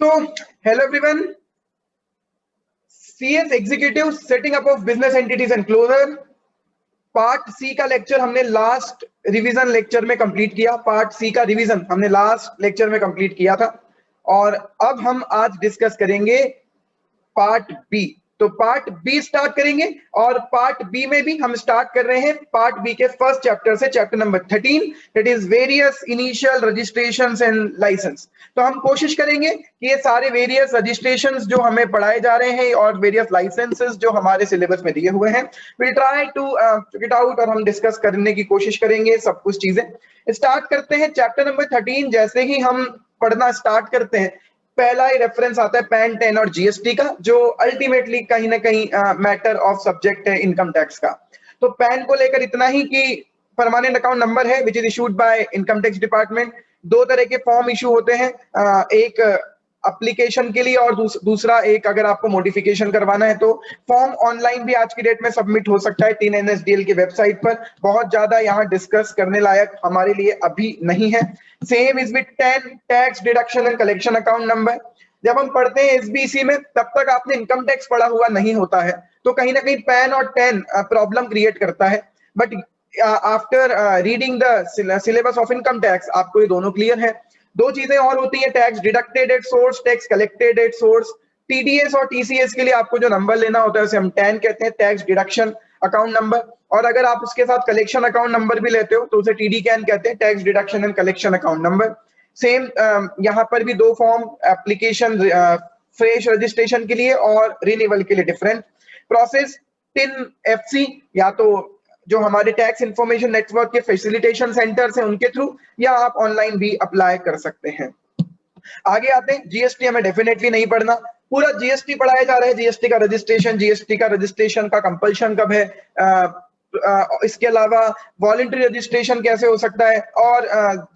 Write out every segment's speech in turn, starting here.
So, hello everyone. CS Executive Setting Up of Business Entities and Closure part C का lecture हमने last revision lecture में complete किया। Part C का revision हमने last lecture में complete किया था और अब हम आज डिस्कस करेंगे पार्ट बी। तो पार्ट बी स्टार्ट करेंगे और पार्ट बी में भी हम स्टार्ट कर रहे हैं पार्ट बी के फर्स्ट चैप्टर से, chapter number 13, that is various initial registrations and licence. तो हम कोशिश करेंगे कि ये सारे वेरियस रजिस्ट्रेशंस जो हमें पढ़ाए जा रहे हैं और वेरियस लाइसेंसेस जो हमारे सिलेबस में दिए हुए हैं, will try to check it out और हम डिस्कस करने की कोशिश करेंगे सब कुछ चीजें। स्टार्ट करते हैं चैप्टर नंबर 13। जैसे ही हम पढ़ना स्टार्ट करते हैं, पहला ही रेफरेंस आता है पैन 10 और जीएसटी का, जो अल्टीमेटली कहीं ना कहीं मैटर ऑफ सब्जेक्ट है इनकम टैक्स का। तो पैन को लेकर इतना ही कि परमानेंट अकाउंट नंबर है which is issued by income tax department. दो तरह के फॉर्म इशू होते हैं, एक एप्लीकेशन के लिए और दूसरा एक अगर आपको मॉडिफिकेशन करवाना है तो फॉर्म ऑनलाइन भी आज की डेट में सबमिट हो सकता है 3 NSDL की वेबसाइट पर। बहुत ज्यादा यहाँ डिस्कस करने लायक हमारे लिए अभी नहीं है। Same is with 10 tax deduction and collection account number. जब हम पढ़ते हैं एसबीसी में तब तक आपने इनकम टैक्स पढ़ा हुआ नहीं होता है, तो कहीं ना कहीं पैन और 10 प्रॉब्लम क्रिएट करता है। But after reading the syllabus of income tax आपको ये दोनों क्लियर है। दो चीजें और होती है, tax deducted at source, tax collected at source. TDS और टीसीएस के लिए आपको जो नंबर लेना होता है उसे हम 10 कहते हैं, टैक्स डिडक्शन अकाउंट नंबर। और अगर आप उसके साथ कलेक्शन अकाउंट नंबर भी लेते हो तो उसे टीडी कैन कहते हैं, tax deduction and collection account number. Same यहाँ पर भी दो फॉर्म, एप्लीकेशन फ्रेश रजिस्ट्रेशन के लिए और रिन्यूअल के लिए डिफरेंट प्रोसेस। टिन एफसी या तो जो हमारे टैक्स इंफॉर्मेशन नेटवर्क के फैसिलिटेशन सेंटर्स हैं उनके थ्रू, या आप ऑनलाइन भी अप्लाई कर सकते हैं। आगे आते हैं, जीएसटी हमें डेफिनेटली नहीं पढ़ना, पूरा जीएसटी पढ़ाया जा रहा है। जीएसटी का रजिस्ट्रेशन का कंपल्शन कब है, इसके अलावा वॉलंटरी रजिस्ट्रेशन कैसे हो सकता है, और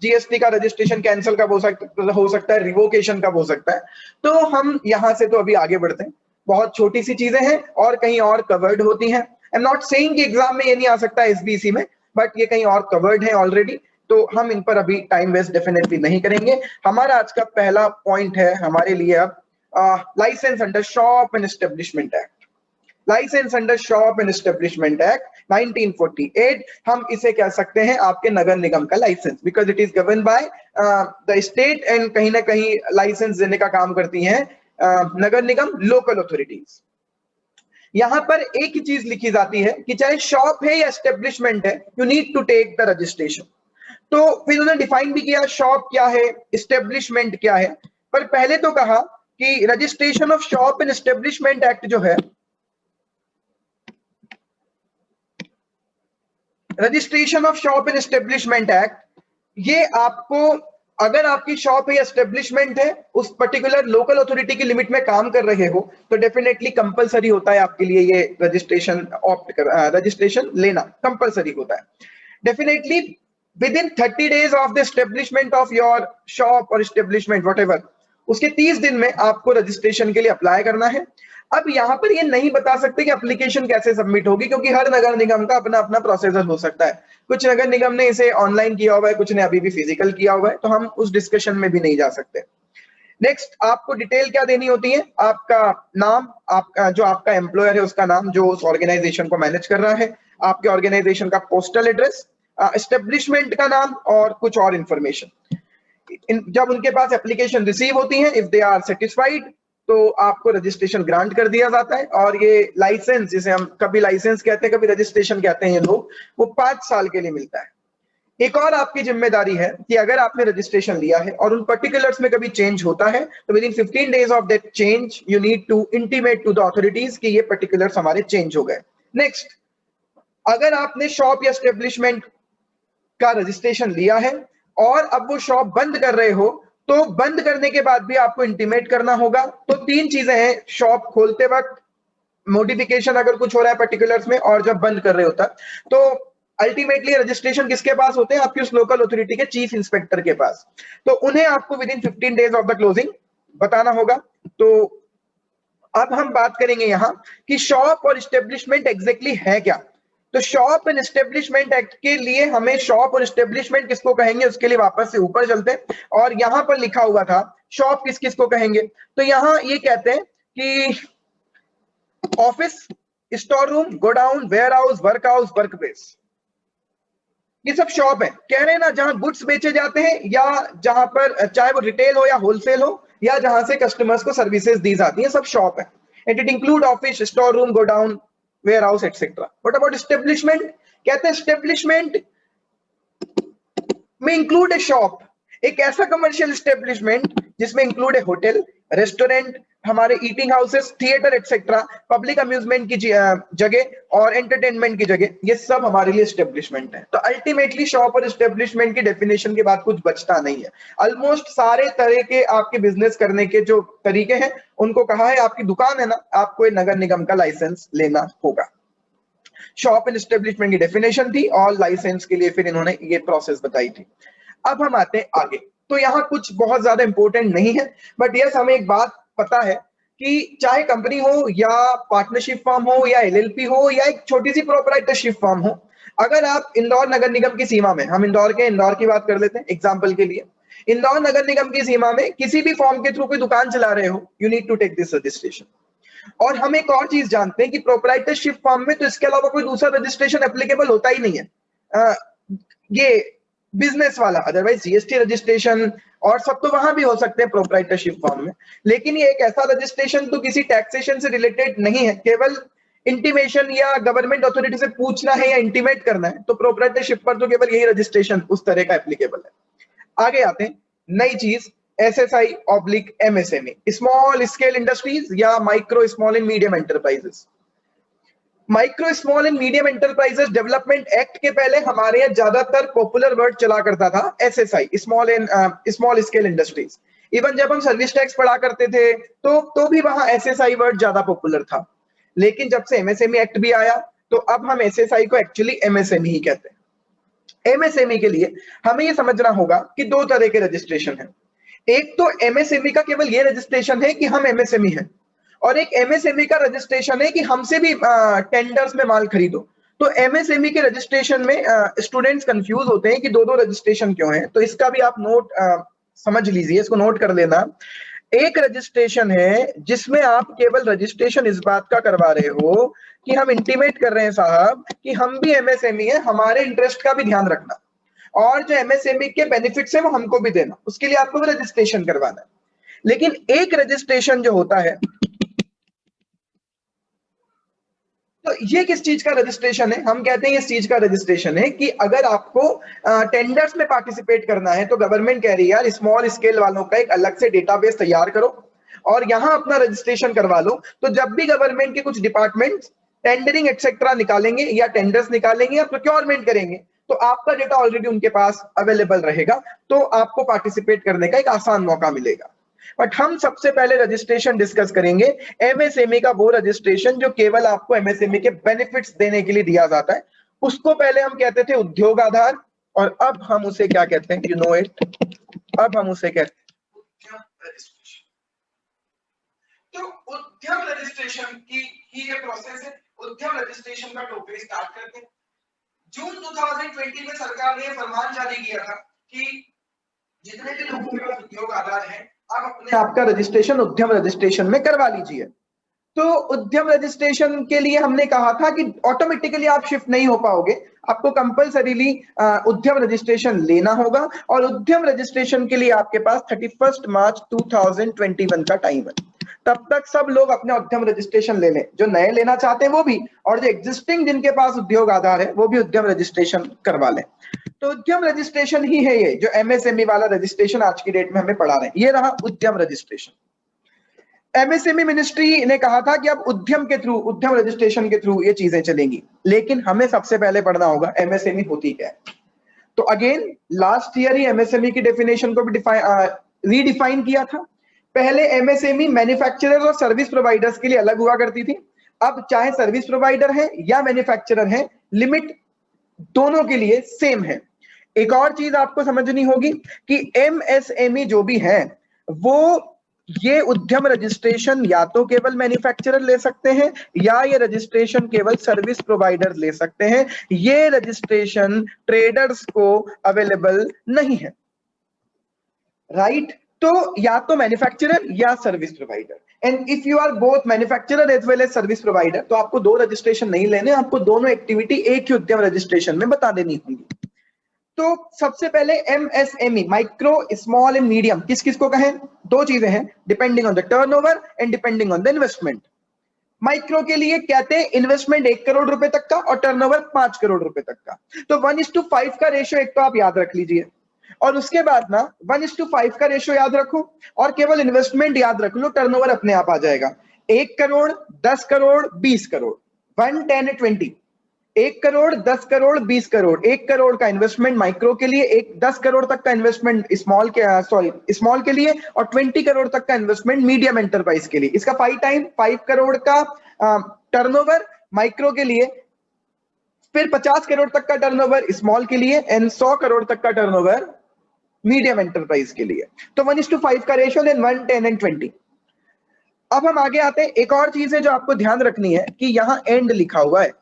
जीएसटी का रजिस्ट्रेशन कैंसिल कब हो सकता है, रिवोकेशन कब हो सकता है। तो हम यहाँ से तो अभी आगे बढ़ते हैं। बहुत छोटी सी चीजें हैं और कहीं और कवर्ड होती हैं। आई एम नॉट सेइंग कि एग्जाम में ये नहीं आ सकता एसबीसी में, बट ये कहीं और कवर्ड है ऑलरेडी, तो हम इन पर अभी टाइम वेस्ट डेफिनेटली नहीं करेंगे। हमारा आज का पहला पॉइंट है हमारे लिए अब licence under shop and establishment act. Licence under shop and establishment act 1948, हम इसे कह सकते हैं आपके नगर निगम का licence, because it is govern by the state and कहीं ना कहीं लाइसेंस देने का काम करती हैं नगर निगम, लोकल अथॉरिटीज। यहां पर एक ही चीज लिखी जाती है कि चाहे शॉप है या एस्टेब्लिशमेंट है, you need to take the registration. तो फिर उन्होंने डिफाइन भी किया शॉप क्या है, एस्टेब्लिशमेंट क्या है। पर पहले तो कहा कि registration of shop and establishment act जो है, registration of shop and establishment act, ये आपको अगर आपकी शॉप है या एस्टेब्लिशमेंट है, उस पर्टिकुलर लोकल अथॉरिटी की लिमिट में काम कर रहे हो, तो डेफिनेटली कंपलसरी होता है आपके लिए ये रजिस्ट्रेशन लेना कंपलसरी होता है। Definitely with in 30 days of the establishment of your shop और एस्टेब्लिशमेंट व्हाटएवर, उसके 30 दिन में आपको रजिस्ट्रेशन के लिए अप्लाई करना है। अब यहाँ पर ये नहीं बता सकते कि एप्लीकेशन कैसे सबमिट होगी, क्योंकि हर नगर निगम का अपना अपना प्रोसीजर हो सकता है। कुछ नगर निगम ने इसे ऑनलाइन किया हुआ है, कुछ ने अभी भी फिजिकल किया हुआ है, तो हम उस डिस्कशन में भी नहीं जा सकते। नेक्स्ट, आपको डिटेल क्या देनी होती है, आपका नाम, आपका जो आपका एम्प्लॉयर है उसका नाम जो उस ऑर्गेनाइजेशन को मैनेज कर रहा है, आपके ऑर्गेनाइजेशन का पोस्टल एड्रेस, एस्टेब्लिशमेंट का नाम और कुछ और इंफॉर्मेशन। जब उनके पास एप्लीकेशन रिसीव होती है, इफ दे आर सेटिस्फाइड, तो आपको रजिस्ट्रेशन ग्रांट कर दिया जाता है। और ये लाइसेंस, जिसे हम कभी लाइसेंस कहते हैं कभी रजिस्ट्रेशन कहते हैं ये लोग, वो 5 साल के लिए मिलता है। एक और आपकी जिम्मेदारी है कि अगर आपने रजिस्ट्रेशन लिया है और उन पर्टिकुलर्स में कभी चेंज होता है, तो within 15 days of that change you need to intimate to the authorities कि ये पर्टिकुलर्स हमारे चेंज हो गए। नेक्स्ट, अगर आपने शॉप या एस्टेब्लिशमेंट का रजिस्ट्रेशन लिया है और अब वो शॉप बंद कर रहे हो, तो बंद करने के बाद भी आपको इंटीमेट करना होगा। तो 3 चीजें हैं, शॉप खोलते वक्त, मॉडिफिकेशन अगर कुछ हो रहा है पर्टिकुलर्स में, और जब बंद कर रहे होता। तो अल्टीमेटली रजिस्ट्रेशन किसके पास होते हैं, आपकी उस लोकल अथॉरिटी के चीफ इंस्पेक्टर के पास। तो उन्हें आपको with in 15 days of the closing बताना होगा। तो अब हम बात करेंगे यहां कि शॉप और एस्टेब्लिशमेंट एग्जैक्टली है क्या। तो शॉप एंड एस्टेब्लिशमेंट एक्ट के लिए हमें शॉप और एस्टेब्लिशमेंट किसको कहेंगे उसके लिए वापस से ऊपर चलते हैं, और यहां पर लिखा हुआ था शॉप किस किस को कहेंगे? तो यहाँ ये कहते हैं कि office, store room, godown, warehouse, workplace, ये सब शॉप है। कह रहे हैं ना, जहां गुड्स बेचे जाते हैं या जहां पर चाहे वो रिटेल हो या होलसेल हो या जहां से कस्टमर्स को सर्विसेज दी जाती है, सब शॉप है। And it include office, store room, godown, warehouse etcetera. What about establishment? कहते हैं एस्टेब्लिशमेंट में इंक्लूड ए शॉप, एक ऐसा कमर्शियल एस्टेब्लिशमेंट जिसमें इंक्लूड है होटल, रेस्टोरेंट, हमारे eating houses, theatre etcetera, public amusement की जगह और एंटरटेनमेंट की जगह, ये सब हमारे लिए एस्टेब्लिशमेंट है। तो अल्टीमेटली शॉप और एस्टेब्लिशमेंट की डेफिनेशन के बाद कुछ बचता नहीं है। ऑलमोस्ट सारे तरह के आपके बिजनेस करने के जो तरीके हैं उनको कहा है, आपकी दुकान है ना, आपको नगर निगम का लाइसेंस लेना होगा। शॉप एंड एस्टेब्लिशमेंट की डेफिनेशन थी और लाइसेंस के लिए फिर इन्होंने ये प्रोसेस बताई थी। अब हम आते हैं आगे। तो यहाँ कुछ बहुत ज्यादा इंपॉर्टेंट नहीं है, बट यस हमें एक बात पता है कि चाहे कंपनी हो या पार्टनरशिप फर्म हो या एलएलपी हो या एक छोटी सी प्रोप्राइटरशिप फर्म हो, अगर आप इंदौर नगर निगम की सीमा में, हम इंदौर की बात कर लेते हैं एग्जाम्पल के लिए, इंदौर नगर निगम की सीमा में किसी भी फॉर्म के थ्रू कोई दुकान चला रहे हो, you need to take this registration. और हम एक और चीज जानते हैं कि प्रोप्राइटरशिप फर्म में तो इसके अलावा कोई दूसरा रजिस्ट्रेशन एप्लीकेबल होता ही नहीं है, ये बिजनेस वाला, अदरवाइज जीएसटी रजिस्ट्रेशन और सब तो वहां भी हो सकते हैं प्रोप्राइटरशिप फर्म में, लेकिन ये एक ऐसा रजिस्ट्रेशन तो किसी टैक्सेशन से रिलेटेड नहीं है, केवल इंटीमेशन या गवर्नमेंट अथॉरिटी से पूछना है या इंटीमेट करना है, तो प्रोप्राइटरशिप पर तो केवल यही रजिस्ट्रेशन उस तरह का एप्लीकेबल है। आगे आते हैं, नई चीज SSI oblique MSME, small scale industries या micro small and medium enterprises. Micro small and medium enterprises development act के पहले हमारे यहाँ ज्यादातर पॉपुलर वर्ड चला करता था SSI, small scale industries. Even जब हम सर्विस टैक्स पढ़ा करते थे तो भी वहां एसएसआई वर्ड ज्यादा पॉपुलर था, लेकिन जब से एमएसएमई एक्ट भी आया तो अब हम एसएसआई को एक्चुअली एमएसएमई ही कहते हैं। एमएसएमई के लिए हमें ये समझना होगा कि दो तरह के रजिस्ट्रेशन है। एक तो एमएसएमई का केवल ये रजिस्ट्रेशन है कि हम एमएसएमई हैं, और एक एमएसएमई का रजिस्ट्रेशन है कि हमसे भी टेंडर्स में माल खरीदो। तो एमएसएमई के रजिस्ट्रेशन में स्टूडेंट्स कंफ्यूज होते हैं कि दो दो रजिस्ट्रेशन क्यों है, तो इसका भी आप नोट समझ लीजिए, इसको नोट कर लेना। एक रजिस्ट्रेशन है जिसमें आप केवल रजिस्ट्रेशन इस बात का करवा रहे हो कि हम इंटीमेट कर रहे हैं साहब कि हम भी एमएसएमई है, हमारे इंटरेस्ट का भी ध्यान रखना, और जो एमएसएमई के बेनिफिट्स है वो हमको भी देना, उसके लिए आपको रजिस्ट्रेशन करवाना है। लेकिन एक रजिस्ट्रेशन जो होता है, तो ये किस चीज का रजिस्ट्रेशन है? हम कहते हैं इस चीज का रजिस्ट्रेशन है कि अगर आपको टेंडर्स में पार्टिसिपेट करना है तो गवर्नमेंट कह रही है यार स्मॉल स्केल वालों का एक अलग से डेटाबेस तैयार करो और यहां अपना रजिस्ट्रेशन करवा लो, तो जब भी गवर्नमेंट के कुछ डिपार्टमेंट टेंडरिंग एक्सेट्रा निकालेंगे या टेंडर्स निकालेंगे या प्रोक्योरमेंट करेंगे तो आपका डेटा ऑलरेडी उनके पास अवेलेबल रहेगा, तो आपको पार्टिसिपेट करने का एक आसान मौका मिलेगा। बट हम सबसे पहले रजिस्ट्रेशन डिस्कस करेंगे एमएसएमई का, वो रजिस्ट्रेशन जो केवल आपको एमएसएमई के बेनिफिट्स देने के लिए दिया जाता है। उसको पहले हम कहते थे उद्योग आधार, और अब हम उसे क्या कहते हैं, यू नो इट, अब हम उसे कहते हैं उद्यम रजिस्ट्रेशन। तो उद्यम रजिस्ट्रेशन की ही ये प्रोसेस है। उद्यम रजिस्ट्रेशन का टॉपिक स्टार्ट करते हैं। जून 2020 में सरकार ने फरमान जारी किया था कि जितने भी लोगों के पास उद्योग आधार है आप अपने आपका रजिस्ट्रेशन उद्यम रजिस्ट्रेशन में करवा लीजिए। तो उद्यम रजिस्ट्रेशन के लिए हमने कहा था कि ऑटोमेटिकली आप शिफ्ट नहीं हो पाओगे, आपको कंपलसरीली उद्यम रजिस्ट्रेशन लेना होगा, और उद्यम रजिस्ट्रेशन के लिए आपके पास 31 मार्च 2021 का टाइम है। तब तक सब लोग अपने उद्यम रजिस्ट्रेशन ले लें, जो नए लेना चाहते हैं वो भी, और जो एग्जिस्टिंग जिनके पास उद्योग आधार है वो भी उद्यम रजिस्ट्रेशन करवा लें। तो उद्यम रजिस्ट्रेशन ही है ये जो एमएसएमई वाला रजिस्ट्रेशन आज की डेट में हमें पढ़ा रहे हैं, ये रहा उद्यम रजिस्ट्रेशन। एमएसएमई मिनिस्ट्री ने कहा था कि अब उद्यम के थ्रू, उद्यम रजिस्ट्रेशन के थ्रू ये चीजें चलेंगी, लेकिन हमें सबसे पहले पढ़ना होगा एमएसएमई होती क्या है। तो अगेन लास्ट ईयर ही एमएसएमई की डेफिनेशन को भी रीडिफाइन किया था। पहले एमएसएमई मैन्युफैक्चरर और सर्विस प्रोवाइडर्स के लिए अलग हुआ करती थी, अब चाहे सर्विस प्रोवाइडर है या मैन्युफैक्चरर है, लिमिट दोनों के लिए सेम है। एक और चीज आपको समझनी होगी कि एमएसएमई जो भी है वो ये उद्यम रजिस्ट्रेशन या तो केवल मैन्युफैक्चरर ले सकते हैं या ये रजिस्ट्रेशन केवल सर्विस प्रोवाइडर ले सकते हैं, ये रजिस्ट्रेशन ट्रेडर्स को अवेलेबल नहीं है, राइट? तो या तो मैन्युफैक्चरर या service provider, and if you are both manufacturer as well as service provider तो आपको दो रजिस्ट्रेशन नहीं लेने, आपको दोनों एक्टिविटी एक ही उद्यम रजिस्ट्रेशन में बता देनी होगी। तो सबसे पहले MSME, micro small and medium, किस किस को कहें? दो चीजें हैं, depending on the turnover and depending on the investment. Micro के लिए कहते हैं इन्वेस्टमेंट 1 करोड़ रुपए तक का और टर्नओवर 5 करोड़ रुपए तक का। तो 1:5 का रेशियो एक तो आप याद रख लीजिए, और उसके बाद ना 1:5 का रेशियो याद रखो और केवल इन्वेस्टमेंट याद रख लो, टर्नओवर अपने आप आ जाएगा। 1 करोड़, 10 करोड़, 20 करोड़, 1, 10, 20। 1 करोड़, 10 करोड़, 20 करोड़। 1 करोड़ का इन्वेस्टमेंट माइक्रो के लिए, 10 करोड़ तक का इन्वेस्टमेंट स्मॉल के लिए, और 20 करोड़ तक का इन्वेस्टमेंट मीडियम एंटरप्राइज के लिए। इसका 5 करोड़ का टर्नओवर माइक्रो के लिए, फिर 50 करोड़ तक का टर्नओवर स्मॉल के लिए, एंड 100 करोड़ तक का टर्नओवर मीडियम एंटरप्राइज के लिए। तो 1:5 का रेशियो, देन 1, 10 एंड 20। अब हम आगे आते हैं, एक और चीज है जो आपको ध्यान रखनी है कि यहां एंड लिखा हुआ है,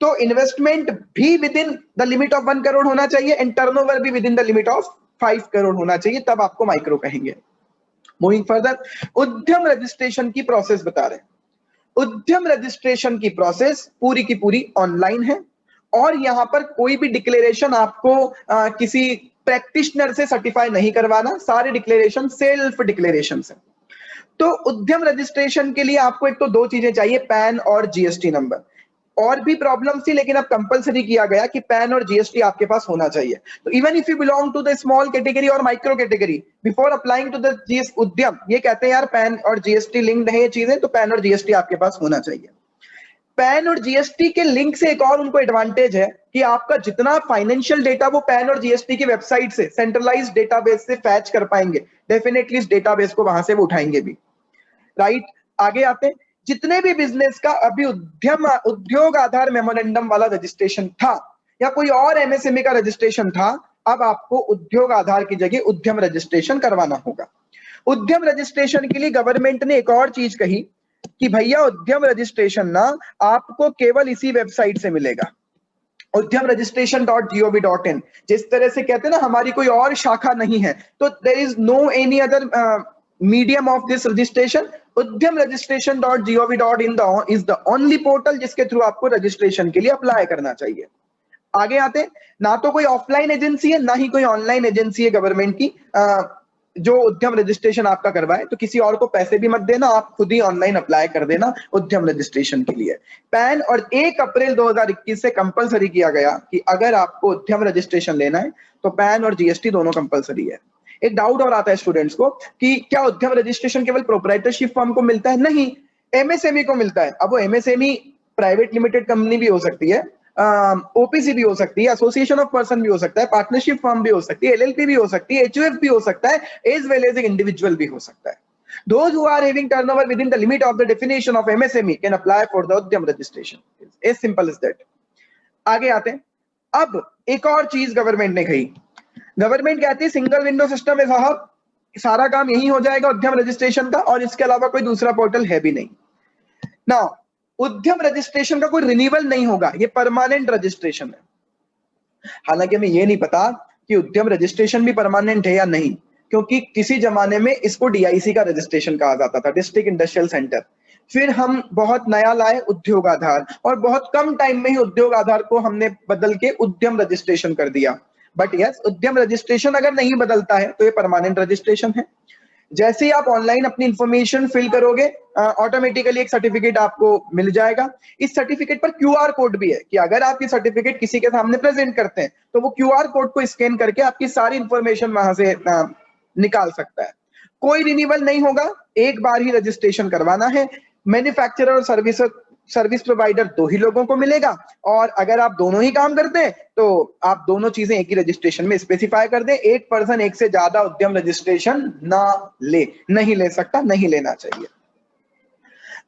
तो इन्वेस्टमेंट भी with in the limit of 1 crore होना चाहिए एंड टर्नओवर भी with in the limit of 5 crore होना चाहिए, तब आपको माइक्रो कहेंगे। मूविंग फर्दर, उद्यम रजिस्ट्रेशन की प्रोसेस बता रहे हैं। उद्यम रजिस्ट्रेशन की प्रोसेस पूरी की पूरी ऑनलाइन है, और यहां पर कोई भी डिक्लेरेशन आपको किसी प्रैक्टिशनर से सर्टिफाई नहीं करवाना, सारे डिक्लेरेशन सेल्फ डिक्लेरेशन है। तो उद्यम रजिस्ट्रेशन के लिए आपको एक तो दो चीजें चाहिए, पैन और जीएसटी नंबर। और भी प्रॉब्लम थी लेकिन अब कंपलसरी किया गया कि पैन और जीएसटी आपके पास होना चाहिए। तो even if you belong to the small category और micro category, before applying to the GS Udyam, ये कहते हैं यार पैन और जीएसटी लिंक्ड है ये चीजें, तो पैन और जीएसटी आपके पास होना चाहिए। पैन और जीएसटी के लिंक से एक और उनको एडवांटेज है कि आपका जितना फाइनेंशियल डेटा वो पैन और जीएसटी की वेबसाइट से, सेंट्रलाइज्ड डेटाबेस से फैच कर पाएंगे, डेफिनेटली इस डेटाबेस को वहां से वो उठाएंगे भी, राइट। आगे आते हैं, जितने भी बिजनेस का अभी उद्योग आधार मेमोरेंडम वाला रजिस्ट्रेशन था या कोई और एमएसएमई का रजिस्ट्रेशन था, अब आपको उद्योग आधार की जगह उद्यम रजिस्ट्रेशन करवाना होगा। उद्यम रजिस्ट्रेशन के लिए गवर्नमेंट ने एक और चीज कही कि भैया उद्यम रजिस्ट्रेशन ना आपको केवल इसी वेबसाइट से मिलेगा, उद्यम registration.gov.in। जिस तरह से कहते हैं ना हमारी कोई और शाखा नहीं है, तो there is no any other medium of this registration. Udyam registration.gov.in is the only portal जिसके थ्रू आपको रजिस्ट्रेशन के लिए अप्लाई करना चाहिए। आगे आते, ना तो कोई ऑफलाइन एजेंसी है ना ही कोई ऑनलाइन एजेंसी है गवर्नमेंट की जो उद्यम रजिस्ट्रेशन आपका करवाए, तो किसी और को पैसे भी मत देना, आप खुद ही ऑनलाइन अप्लाई कर देना उद्यम रजिस्ट्रेशन के लिए। पैन, और 1 अप्रैल 2021 से कंपलसरी किया गया कि अगर आपको उद्यम रजिस्ट्रेशन लेना है तो पैन और जीएसटी दोनों कंपलसरी है। एक डाउट और आता है स्टूडेंट्स को कि क्या उद्यम रजिस्ट्रेशन केवल प्रोप्राइटरशिप फर्म को मिलता है? नहीं, एमएसएमई को मिलता है। अब वो एमएसएमई प्राइवेट लिमिटेड कंपनी भी हो सकती है, ओपीसी भी हो सकती है, एसोसिएशन ऑफ पर्सन भी हो सकता है, पार्टनरशिप फर्म भी हो सकती है, एलएलपी भी हो सकती है, एचयूएफ भी हो सकता है, एज वेल एज एक इंडिविजुअल भी हो सकता है। Those who are having turnover within the limit of the definition of MSME can apply for the उद्यम registration. As simple as that. आगे आते हैं, अब एक और चीज गवर्नमेंट ने कही। गवर्नमेंट कहती है सिंगल विंडो सिस्टम है साहब, सारा काम यही हो जाएगा उद्यम रजिस्ट्रेशन का, और इसके अलावा कोई दूसरा पोर्टल है भी नहीं। नाउ उद्यम रजिस्ट्रेशन का कोई रिन्यूअल नहीं होगा, ये परमानेंट रजिस्ट्रेशन है। हालांकि हमें ये नहीं पता कि उद्यम रजिस्ट्रेशन भी परमानेंट है या नहीं, क्योंकि किसी जमाने में इसको डीआईसी का रजिस्ट्रेशन कहा जाता था, डिस्ट्रिक्ट इंडस्ट्रियल सेंटर। फिर हम बहुत नया लाए उद्योग आधार, और बहुत कम टाइम में ही उद्योग आधार को हमने बदल के उद्यम रजिस्ट्रेशन कर दिया। बट यस, उद्यम रजिस्ट्रेशन अगर नहीं बदलता है तो ये परमानेंट रजिस्ट्रेशन है। जैसे ही आप ऑनलाइन अपनी इंफॉर्मेशन फिल करोगे, ऑटोमेटिकली एक सर्टिफिकेट आपको मिल जाएगा। इस सर्टिफिकेट पर क्यूआर कोड भी है कि अगर आप ये सर्टिफिकेट किसी के सामने प्रेजेंट करते हैं तो वो क्यूआर कोड को स्कैन करके आपकी सारी इंफॉर्मेशन वहां से निकाल सकता है। कोई रिन्यूअल नहीं होगा, एक बार ही रजिस्ट्रेशन करवाना है। मैन्युफैक्चरर और सर्विस प्रोवाइडर दो ही लोगों को मिलेगा, और अगर आप दोनों ही काम करते हैं तो आप दोनों चीजें एक ही रजिस्ट्रेशन में स्पेसिफाई कर दें। एक पर्सन एक से ज्यादा उद्यम रजिस्ट्रेशन नहीं ले सकता, नहीं लेना चाहिए।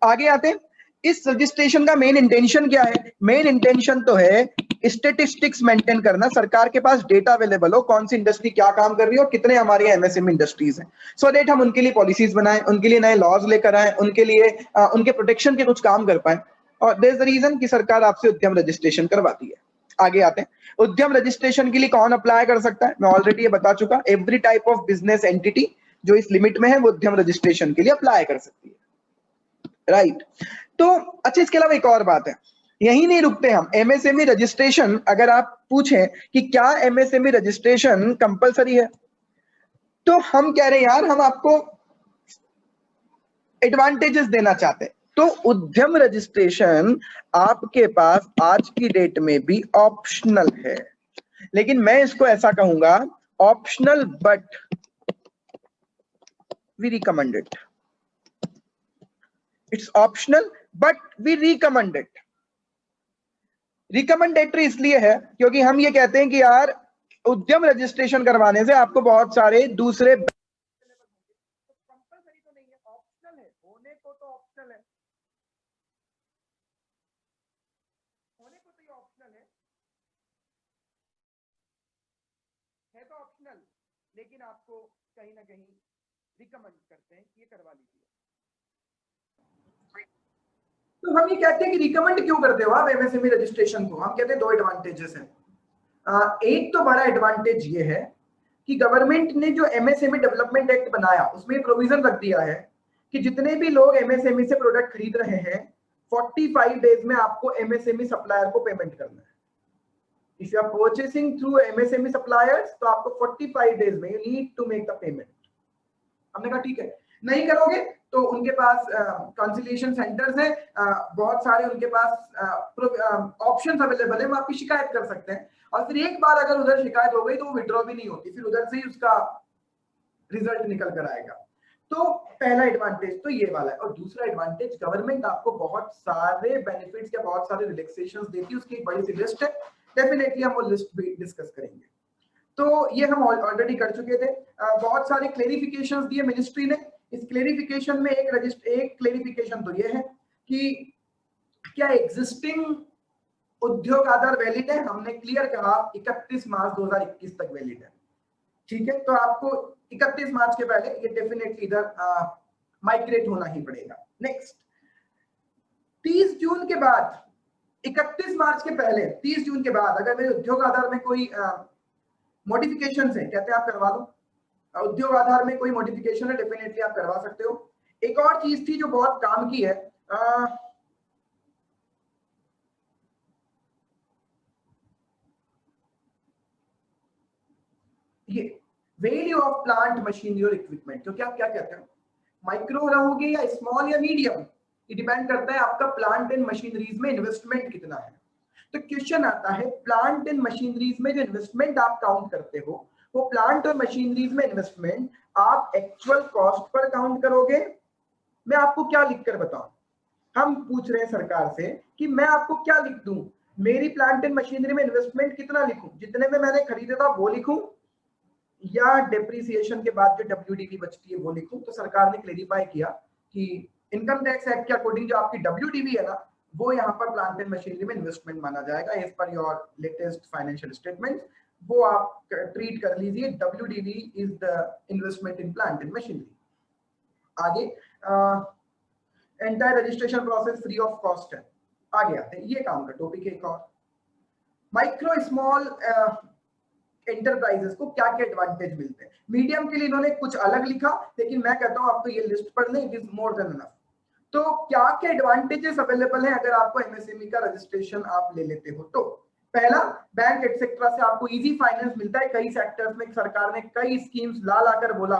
आगे आते हैं, इस रजिस्ट्रेशन का मेन इंटेंशन क्या है? मेन इंटेंशन तो है स्टेटिस्टिक्स मेंटेन करना, सरकार के पास डेटा अवेलेबल हो, कौन सी इंडस्ट्री क्या काम कर रही है और कितने हमारे एमएसएमई इंडस्ट्रीज हैं, सो दैट हम उनके लिए पॉलिसीज बनाएं, उनके लिए नए लॉज लेकर आए, उनके लिए उनके प्रोटेक्शन के कुछ काम कर पाए। और देयर इज द रीजन कि सरकार आपसे उद्यम रजिस्ट्रेशन करवाती है। आगे आते हैं, उद्यम रजिस्ट्रेशन के लिए कौन अप्लाई कर सकता है? मैं ऑलरेडी ये बता चुका, every type of business entity जो इस लिमिट में है वो उद्यम रजिस्ट्रेशन के लिए अप्लाई कर सकती है, राइट। तो अच्छा, इसके अलावा एक और बात है, यही नहीं रुकते हम। एमएसएमई रजिस्ट्रेशन, अगर आप पूछें कि क्या एमएसएमई रजिस्ट्रेशन कंपलसरी है, तो हम कह रहे हैं यार हम आपको एडवांटेजेस देना चाहते हैं। तो उद्यम रजिस्ट्रेशन आपके पास आज की डेट में भी ऑप्शनल है, लेकिन मैं इसको ऐसा कहूंगा, optional but we recommend it. It's optional but we recommend it. Recommendatory इसलिए है क्योंकि हम ये कहते हैं कि यार उद्यम रजिस्ट्रेशन करवाने से आपको बहुत सारे दूसरे, कंपलसरी तो नहीं है, ऑप्शनल है, होने को तो ऑप्शनल है, होने को तो ये ऑप्शनल है तो ऑप्शनल, लेकिन आपको कहीं ना कहीं रिकमेंड करते हैं कि ये करवा लीजिए। तो हम ये कहते हैं कि रिकमेंड क्यों करते हो आप एमएसएमई रजिस्ट्रेशन को? हम कहते हैं दो एडवांटेजेस हैं। एक तो बड़ा एडवांटेज ये है कि गवर्नमेंट ने जो एमएसएमई डेवलपमेंट एक्ट बनाया उसमें प्रोविजन रख दिया है कि जितने भी लोग एमएसएमई से प्रोडक्ट खरीद रहे हैं 45 डेज में आपको एमएसएमई सप्लायर को पेमेंट करना है। If you are purchasing through MSME suppliers तो आपको 45 डेज में you need to make the payment. हमने कहा ठीक है, नहीं करोगे तो उनके पास कंसिलिएशन सेंटर्स हैं, बहुत सारे उनके पास ऑप्शंस अवेलेबल है, वो आपकी शिकायत कर सकते हैं। और फिर एक बार अगर उधर शिकायत हो गई तो वो विड्रॉ भी नहीं होती, फिर उधर से ही उसका रिजल्ट निकल कर आएगा। तो पहला एडवांटेज तो ये वाला है। और दूसरा एडवांटेज, गवर्नमेंट आपको बहुत सारे बेनिफिट्स या बहुत सारे रिलैक्सेशंस देती है, उसकी एक बड़ी सी लिस्ट है, डेफिनेटली हम वो लिस्ट भी डिस्कस करेंगे। तो ये हम ऑलरेडी कर चुके थे। बहुत सारे क्लेरिफिकेशंस दिए मिनिस्ट्री ने। इस क्लेरिफिकेशन में एक क्लेरिफिकेशन तो ये है कि क्या एग्जिस्टिंग उद्योग आधार वैलिड है? हमने क्लियर कहा 31 मार्च 2021 तक वैलिड है, ठीक है। तो आपको 31 मार्च के पहले ये डेफिनेटली इधर माइग्रेट होना ही पड़ेगा। नेक्स्ट, 30 जून के बाद, 31 मार्च के पहले 30 जून के बाद अगर मेरे उद्योग आधार में कोई मॉडिफिकेशन है, कहते हैं आप करवा दो। उद्योग आधार में कोई मॉडिफिकेशन है, डेफिनेटली आप करवा सकते हो। एक और चीज थी जो बहुत काम की है, ये वैल्यू ऑफ प्लांट मशीनरी और इक्विपमेंट। क्योंकि आप क्या कहते हो, माइक्रो रहोगे या स्मॉल या मीडियम, ये डिपेंड करता है आपका प्लांट एंड मशीनरीज में इन्वेस्टमेंट कितना है। तो क्वेश्चन आता है, प्लांट एंड मशीनरीज में जो इन्वेस्टमेंट आप काउंट करते हो, वो प्लांट और मशीनरीज में इन्वेस्टमेंट आप एक्चुअल कॉस्ट पर काउंट करोगे? मैं आपको क्या लिखकर बताऊं? हम पूछ रहे हैं सरकार से कि मैं आपको क्या लिख दूं, मेरी प्लांट एंड मशीनरी में इन्वेस्टमेंट कितना लिखूं, जितने में मैंने खरीदा था वो लिखूं, या डेप्रिसिएशन के बाद जो डब्ल्यूडीवी बचती है वो लिखूं? तो सरकार ने क्लेरिफाई किया कि इनकम टैक्स एक्ट के अकॉर्डिंग जो आपकी डब्ल्यूडीवी है ना, वो यहाँ पर प्लांट एंड मशीनरी में इन्वेस्टमेंट माना जाएगा as per your latest financial statement. वो आप ट्रीट कर लीजिए, WDV is the investment in plant and machinery. आगे, entire registration process free of cost है। आगे आते हैं, ये काम का टॉपिक है। एक और, माइक्रो स्मॉल एंटरप्राइजेस को क्या क्या एडवांटेज मिलते हैं। मीडियम के लिए इन्होंने कुछ अलग लिखा, लेकिन मैं कहता हूं आपको ये लिस्ट पढ़ लें, it is more than enough. तो क्या क्या एडवांटेजेस अवेलेबल हैं अगर आपको एमएसएमई का रजिस्ट्रेशन आप ले लेते हो? तो पहला, बैंक एटसेट्रा से आपको इजी फाइनेंस मिलता है। कई सेक्टर्स में सरकार ने कई स्कीम्स ला लाकर बोला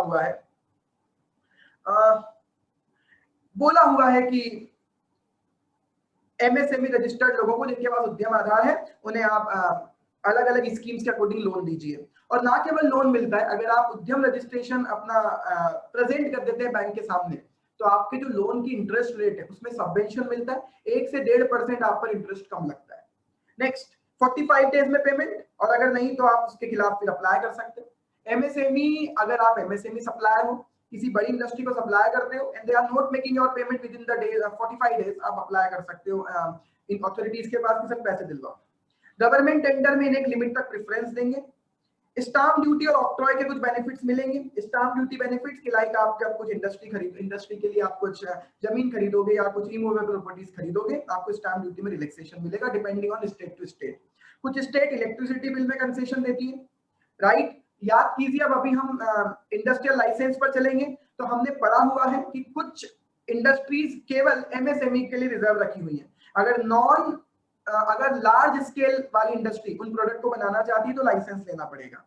हुआ है कि एमएसएमई रजिस्टर्ड लोगों को जिनके पास उद्यम आधार है उन्हें आप अलग अलग स्कीम्स के अकॉर्डिंग लोन दीजिए। और ना केवल लोन मिलता है, अगर आप उद्यम रजिस्ट्रेशन अपना प्रेजेंट कर देते हैं बैंक के सामने, तो आपके जो लोन की इंटरेस्ट रेट है उसमें सबवेंशन मिलता है, 1 से 1.5% आप पर इंटरेस्ट कम लगता है। नेक्स्ट, 45 डेज में पेमेंट, और अगर नहीं तो आप उसके खिलाफ फिर अप्लाई कर सकते हो। एमएसएमई, अगर आप एमएसएमई सप्लायर हो, किसी बड़ी इंडस्ट्री को सप्लाई करते हो and they are not making your payment within the day 45 days, आप अप्लाई कर सकते हो इन अथॉरिटीज के पास कि सर पैसे दिलवाओ। गवर्नमेंट टेंडर में इन्हें एक लिमिट तक प्रेफरेंस देंगे। स्टाम्प ड्यूटी और ऑक्ट्रॉय के कुछ बेनिफिट्स मिलेंगे। स्टाम्प ड्यूटी बेनिफिट्स के लाइक आप जब कुछ इंडस्ट्री के लिए आप कुछ जमीन खरीदोगे या कुछ इमूवेबल प्रॉपर्टीज खरीदोगे, आपको स्टाम्प ड्यूटी में रिलैक्सेशन मिलेगा depending on state to state. कुछ स्टेट इलेक्ट्रिसिटी बिल में कंसेशन देती है, राइट। याद कीजिए, अब अभी हम इंडस्ट्रियल लाइसेंस पर चलेंगे, तो हमने पढ़ा हुआ है कि कुछ इंडस्ट्रीज केवल एमएसएमई के लिए रिजर्व रखी हुई है। अगर लार्ज स्केल वाली इंडस्ट्री उन प्रोडक्ट को बनाना चाहती है तो लाइसेंस लेना पड़ेगा।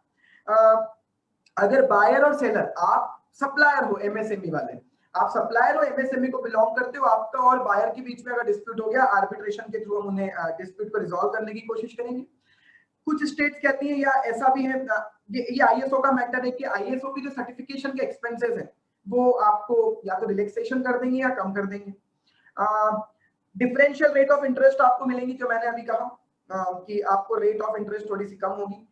अगर बायर और सेलर, आप सप्लायर हो एमएसएमई वाले, आप सप्लायर हो एमएसएमई को बिलोंग करते हो, आपका और बायर के बीच में अगर डिस्प्यूट हो गया, आर्बिट्रेशन के थ्रू हम उन्हें डिस्प्यूट को रिजॉल्व करने की कोशिश करेंगे। कुछ स्टेट्स कहती हैं, या ऐसा भी है, ये आईएसओ का मैटर है कि आईएसओ की जो सर्टिफिकेशन के एक्सपेंसेस हैं वो आपको या तो रिलैक्सेशन कर देंगे या कम कर देंगे। डिफरेंशियल रेट ऑफ इंटरेस्ट आपको मिलेंगी, जो मैंने अभी कहा कि आपको रेट ऑफ इंटरेस्ट थोड़ी सी कम होगी।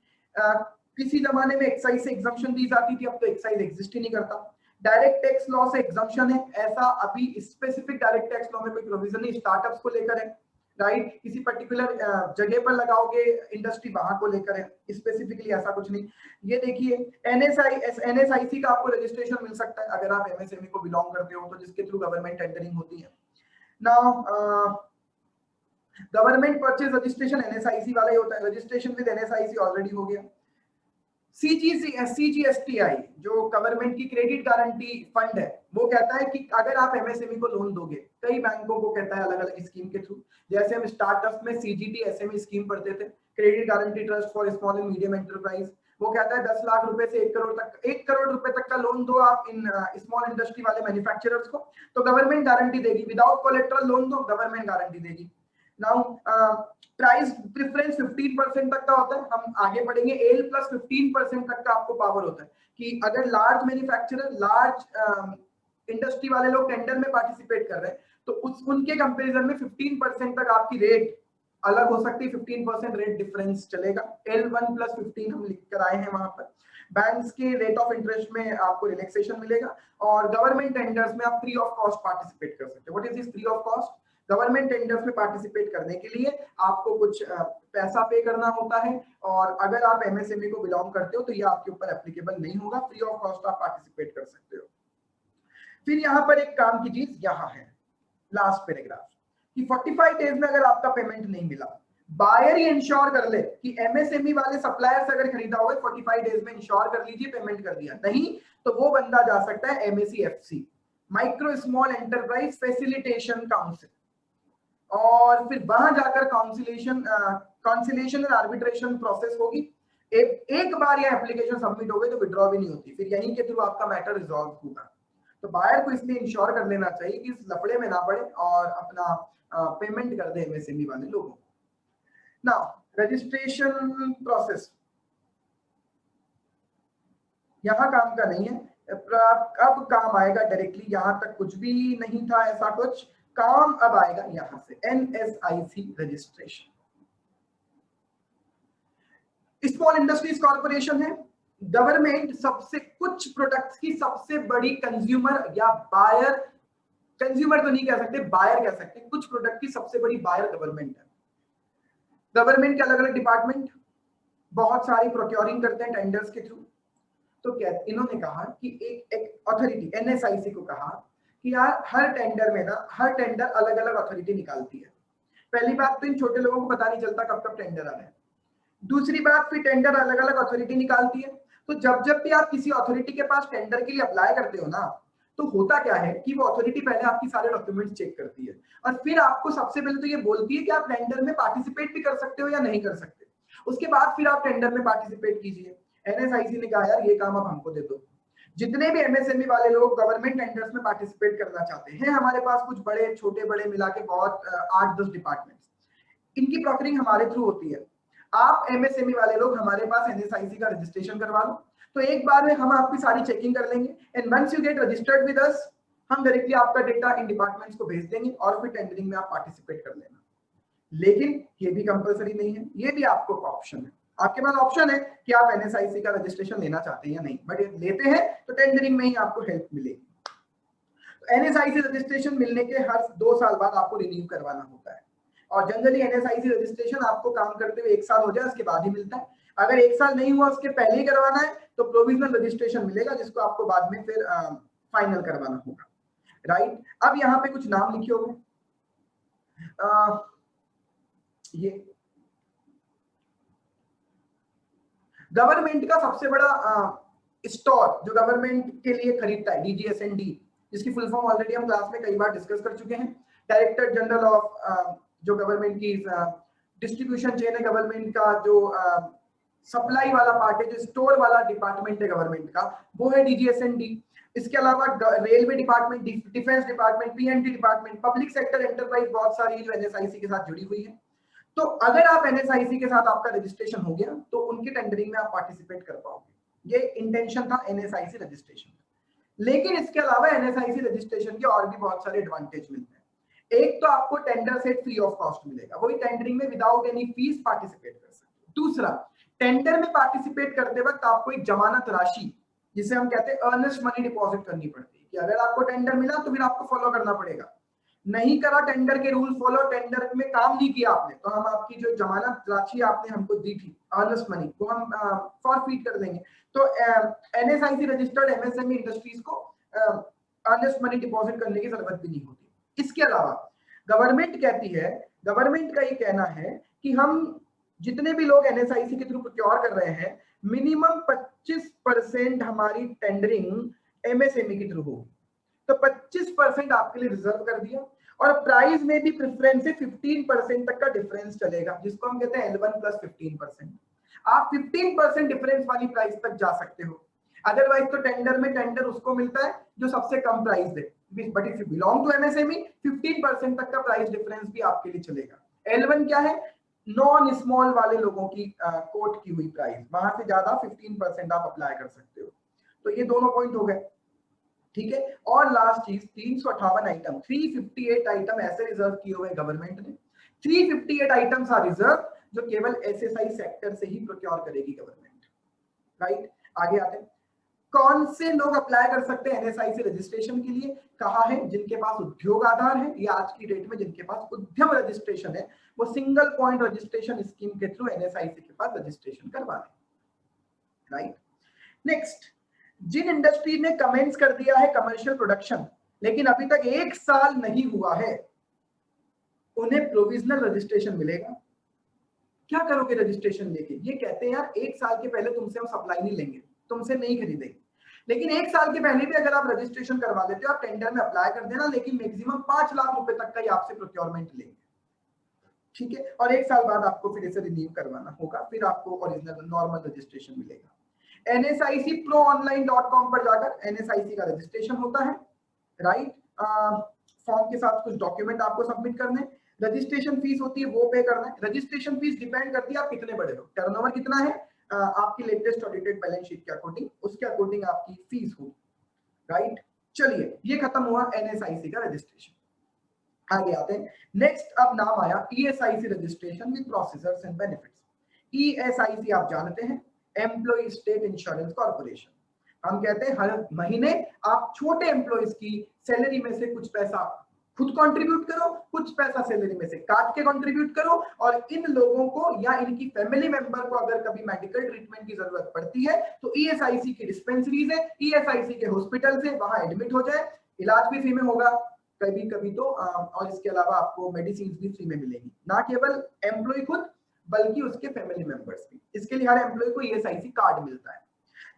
किसी जमाने में एक्साइज से एग्जम्पशन दी जाती थी, अब तो एक्साइज एग्जिस्ट ही नहीं करता। डायरेक्ट टैक्स लॉ से एग्जम्पशन है, ऐसा अभी स्पेसिफिक डायरेक्ट टैक्स लॉ में कोई प्रोविजन नहीं, स्टार्टअप्स को लेकर है, राइट। किसी पर्टिकुलर जगह पर लगाओगे इंडस्ट्री, वहां को लेकर है, स्पेसिफिकली ऐसा कुछ नहीं। ये देखिए एनएसआईसी का आपको रजिस्ट्रेशन मिल सकता है अगर आप एमएसएमई को बिलोंग करते हो तो, जिसके थ्रू गवर्नमेंट टेंडरिंग होती है। Now government purchase registration NSIC वाला ही होता है, रजिस्ट्रेशन विद एनएसआईसी ऑलरेडी हो गया। सीजीएसटीआई जो गवर्नमेंट की क्रेडिट गारंटी फंड है, वो कहता है कि अगर आप एमएसएमई को लोन दोगे, कई बैंकों को कहता है अलग अलग स्कीम के थ्रू, जैसे हम स्टार्टअप में सीजीटी एसएमई स्कीम पढ़ते थे, credit guarantee trust for small and medium enterprise, वो कहता है 10 लाख रुपए से 1 करोड़ रुपए तक का लोन दो आप इन स्मॉल इंडस्ट्री वाले मैन्युफैक्चरर्स को, तो गवर्नमेंट गारंटी देगी। विदाउट कोलेट्रल लोन दो, गवर्नमेंट गारंटी देगी। नाउ प्राइस प्रेफरेंस 15% तक का होता है, हम आगे बढ़ेंगे। एल प्लस 15% तक का आपको पावर होता है कि अगर लार्ज मैन्युफैक्चरर, लार्ज इंडस्ट्री वाले लोग टेंडर में पार्टिसिपेट कर रहे हैं तो उनके कंपैरिजन में 15% तक आपकी रेट अलग हो सकती है, 15% रेट डिफरेंस चलेगा। L1 प्लस 15 हम लिख कर आए हैं वहां पर। बैंक्स के रेट ऑफ इंटरेस्ट में आपको रिलैक्सेशन मिलेगा और गवर्नमेंट टेंडर्स में आप फ्री ऑफ कॉस्ट पार्टिसिपेट कर सकते हो। What is this free of cost? Government tenders में पार्टिसिपेट करने के लिए आपको कुछ पैसा पे करना होता है, और अगर आप एमएसएमई को बिलोंग करते हो तो ये आपके ऊपर एप्लीकेबल नहीं होगा, फ्री ऑफ कॉस्ट आप पार्टिसिपेट कर सकते हो। फिर यहाँ पर एक काम की चीज यहाँ है, लास्ट पैराग्राफ, कि 45 डेज में अगर आपका पेमेंट नहीं मिला, बायर ही इंश्योर कर ले कि एमएसएमई वाले सप्लायर से अगर खरीदा हुआ 45 डेज में इंश्योर कर लीजिए, पेमेंट कर दिया, नहीं तो वो बंदा जा सकता है MSEFC, micro small enterprise facilitation council, और फिर वहां जाकर काउंसिलेशन और आर्बिट्रेशन प्रोसेस होगी। एक बार यह एप्लीकेशन सबमिट हो गई तो विड्रॉ भी नहीं होती, फिर यहीं के थ्रू आपका मैटर रिजॉल्व होगा। तो बायर को इसलिए इंश्योर कर लेना चाहिए कि इस लफड़े में ना पड़े और अपना पेमेंट कर दे एमएसएमई वाले लोगों। नाउ रजिस्ट्रेशन प्रोसेस यहाँ काम का नहीं है, अब काम आएगा डायरेक्टली, यहाँ तक कुछ भी नहीं था ऐसा कुछ, काम अब आएगा यहां से, NSIC registration. Small industries corporation है, गवर्नमेंट सबसे कुछ प्रोडक्ट्स की सबसे बड़ी कंज्यूमर या बायर, कंज्यूमर तो नहीं कह सकते, बायर कह सकते हैं, कुछ प्रोडक्ट की सबसे बड़ी बायर गवर्नमेंट है। गवर्नमेंट के अलग अलग डिपार्टमेंट बहुत सारी प्रोक्योरिंग करते हैं टेंडर्स के थ्रू। तो क्या इन्होंने कहा कि एक अथॉरिटी एनएसआईसी को कहा कि यार हर टेंडर में ना, हर टेंडर अलग अलग अथॉरिटी निकालती है। पहली बात तो इन छोटे लोगों को पता नहीं चलता कब कब टेंडर आ रहे हैं। दूसरी बात, फिर टेंडर अलग अलग अथॉरिटी निकालती है, तो जब जब भी आप किसी अथॉरिटी के पास टेंडर के लिए अप्लाई करते हो ना, तो होता क्या है कि वो अथॉरिटी पहले आपकी सारे डॉक्यूमेंट्स चेक करती है और फिर आपको सबसे पहले तो ये बोलती है कि आप टेंडर में पार्टिसिपेट भी कर सकते हो या नहीं कर सकते। उसके बाद फिर आप टेंडर में पार्टिसिपेट कीजिए। एनएसआईसी ने कहा यार ये काम अब हमको दे दो। जितने भी एमएसएमई वाले लोग गवर्नमेंट टेंडर्स में पार्टिसिपेट करना चाहते हैं, हमारे पास कुछ बड़े छोटे बड़े मिला के बहुत 8-10 डिपार्टमेंट्स, इनकी प्रोक्योरिंग हमारे थ्रू होती है। आप एमएसएमई वाले लोग हमारे पास एनएसआईसी का रजिस्ट्रेशन करवा लो, तो एक बार में हम आपकी सारी चेकिंग कर लेंगे, and once you get registered with us, हम डायरेक्टली आपका डेटा इन डिपार्टमेंट्स को भेज देंगे और फिर टेंडरिंग में आप पार्टिसिपेट कर लेना। लेकिन ये भी कंपलसरी नहीं है, ये भी आपको ऑप्शन है, आपके पास ऑप्शन है कि आप एनएसआईसी का रजिस्ट्रेशन लेना चाहते हैं या नहीं, बट लेते हैं तो टेंडरिंग में ही आपको हेल्प मिलेगी। तो एनएसआईसी रजिस्ट्रेशन मिलने के हर 2 साल बाद आपको रिन्यू करवाना होता है, और जनरली एनएसआईसी रजिस्ट्रेशन आपको काम करते हुए 1 साल हो जाए उसके बाद ही मिलता है। अगर 1 साल नहीं हुआ उसके पहले ही करवाना है तो प्रोविजनल रजिस्ट्रेशन मिलेगा, जिसको आपको बाद में फिर फाइनल करवाना होगा, राइट। अब यहाँ पे कुछ नाम लिखे होंगे, ये गवर्नमेंट का सबसे बड़ा स्टोर जो गवर्नमेंट के लिए खरीदता है, DGSND, जिसकी फुल फॉर्म ऑलरेडी हम क्लास में कई बार डिस्कस कर चुके हैं। डायरेक्टर जनरल ऑफ जो गवर्नमेंट की डिस्ट्रीब्यूशन चेन है, गवर्नमेंट का जो सप्लाई वाला पार्ट है, जो स्टोर वाला डिपार्टमेंट है गवर्नमेंट का, वो है DGSND। इसके अलावा railway department, defence department, PND department, public sector enterprise बहुत सारी जो NSIC के साथ जुड़ी हुई है। तो अगर आप NSIC के साथ आपका रजिस्ट्रेशन हो गया तो उनके टेंडरिंग में आप पार्टिसिपेट कर पाओगे। ये इंटेंशन था NSIC रजिस्ट्रेशन। लेकिन इसके अलावा NSIC रजिस्ट्रेशन के और भी बहुत सारे एडवांटेज मिलते हैं। एक तो आपको tender set free of cost मिलेगा, वही टेंडरिंग में विदाउट एनी फीस पार्टिसिपेट कर सकते हो। दूसरा, टेंडर में पार्टिसिपेट करते वक्त आपको एक जमानत राशि, जिसे हम कहते हैं अर्नेस्ट मनी, डिपॉजिट करनी पड़ती है कि अगर आपको टेंडर मिला तो फिर आपको फॉलो करना पड़ेगा। नहीं करा टेंडर के रूल फॉलो, टेंडर में काम नहीं किया आपने, तो हम आपकी जो जमानत राशि आपने हमको दी थी अर्नेस्ट मनी, वो हम फॉरफीट कर देंगे। तो NSIC रजिस्टर्ड MSME इंडस्ट्रीज को अर्नेस्ट मनी डिपॉजिट करने की जरूरत भी नहीं होती। इसके अलावा गवर्नमेंट कहती है, गवर्नमेंट का ये कहना है कि हम जितने भी लोग NSIC के थ्रू प्रोक्योर कर रहे हैं, मिनिमम 25% हमारी टेंडरिंग MSME के थ्रू होगी। तो 25% आपके लिए रिजर्व कर दिया, और प्राइस में भी प्रेफरेंस से 15% तक का डिफरेंस चलेगा, जिसको हम कहते हैं L1 + 15%। आप 15% डिफरेंस वाली प्राइस तक जा सकते हो। अदरवाइज तो टेंडर में टेंडर उसको मिलता है जो सबसे कम प्राइस दे, but if you belong to MSME 15% तक का प्राइस डिफरेंस भी आपके लिए चलेगा। L1 क्या है? नॉन स्मॉल वाले लोगों की कोट की हुई प्राइस, वहां से ज्यादा 15% आप अप्लाई कर सकते हो। तो ये दोनों पॉइंट हो गए, ठीक है। और लास्ट चीज, 358 आइटम, 358 आइटम ऐसे रिजर्व किए हुए गवर्नमेंट ने। 358 आइटम्स आर रिजर्व जो केवल SSI सेक्टर से ही प्रोक्योर करेगी गवर्नमेंट, राइट। आगे आते हैं, कौन से लोग अप्लाई कर सकते हैं NSIC रजिस्ट्रेशन के लिए? कहा है जिनके पास उद्योग आधार है, या आज की डेट में जिनके पास उद्यम रजिस्ट्रेशन है, वो सिंगल पॉइंट रजिस्ट्रेशन स्कीम के थ्रू NSIC के पास रजिस्ट्रेशन करवा लें, राइट। नेक्स्ट, जिन इंडस्ट्री ने कमेंट्स कर दिया है कमर्शियल प्रोडक्शन, लेकिन अभी तक 1 साल नहीं हुआ है, उन्हें प्रोविजनल रजिस्ट्रेशन मिलेगा। क्या करोगे रजिस्ट्रेशन लेके? ये कहते हैं यार 1 साल के पहले तुमसे हम सप्लाई नहीं लेंगे, तुमसे नहीं खरीदेंगे, लेकिन 1 साल के पहले भी अगर आप रजिस्ट्रेशन करवा लेते हो, आप टेंडर में अप्लाई कर देना, लेकिन मैक्सिमम 5 लाख रुपए तक का ही आपसे प्रोक्योरमेंट लेंगे, ठीक है। और 1 साल बाद आपको फिर इसे रिन्यू करवाना होगा, फिर आपको ओरिजिनल नॉर्मल रजिस्ट्रेशन मिलेगा। NSICproonline.com पर जाकर NSIC का रजिस्ट्रेशन होता है, राइट। फॉर्म के साथ कुछ डॉक्यूमेंट आपको सबमिट करने, रजिस्ट्रेशन फीस होती है वो पे करना है। रजिस्ट्रेशन फीस डिपेंड करती है आप कितने बड़े हो, टर्नओवर कितना है, आपकी लेटेस्ट ऑडिटेड बैलेंस शीट के अकॉर्डिंग, उसके अकॉर्डिंग आपकी फीस होगी, राइट। चलिए, ये खत्म हुआ NSIC का रजिस्ट्रेशन। आगे आते हैं, नेक्स्ट अब नाम आया ESIC registration with procedures and benefits. ESIC आप जानते हैं, एम्प्लॉय स्टेट इंश्योरेंस कॉर्पोरेशन। हम कहते हैं हर महीने आप छोटे एम्प्लॉयज की सैलरी में से कुछ पैसा खुद कंट्रीब्यूट करो, कुछ पैसा सैलरी में से काट के कंट्रीब्यूट करो, और इन लोगों को या इनकी फैमिली मेंबर को अगर कभी मेडिकल ट्रीटमेंट की जरूरत पड़ती है तो ESIC की डिस्पेंसरीज है, ESIC के हॉस्पिटल से वहां एडमिट हो जाए, इलाज भी फ्री में होगा कभी कभी तो, और इसके अलावा आपको मेडिसिन भी फ्री में मिलेगी, ना केवल एम्प्लॉय खुद बल्कि उसके फैमिली मेंबर्स भी। इसके लिए हर एम्प्लॉय को ESIC कार्ड मिलता है।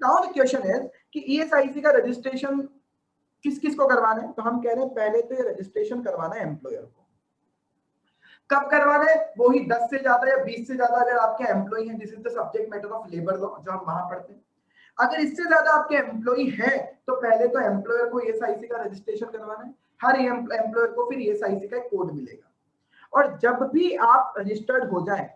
नाउ द क्वेश्चन इज कि ESIC का रजिस्ट्रेशन किस किस को करवाना है? तो हम कह रहे हैं पहले तो ये रजिस्ट्रेशन करवाना है एम्प्लॉयर को। कब करवाना है? वो ही 10 से ज्यादा या 20 से ज्यादा अगर आपके एम्प्लॉय हैं, this is the subject matter of labour law जो हम वहां पढ़ते हैं। अगर इससे ज्यादा आपके एम्प्लॉय हैं तो पहले तो एम्प्लॉयर को ESIC का रजिस्ट्रेशन करवाना है, हर एम्प्लॉयर को फिर ESIC का कोड मिलेगा, और जब भी आप रजिस्टर्ड हो जाए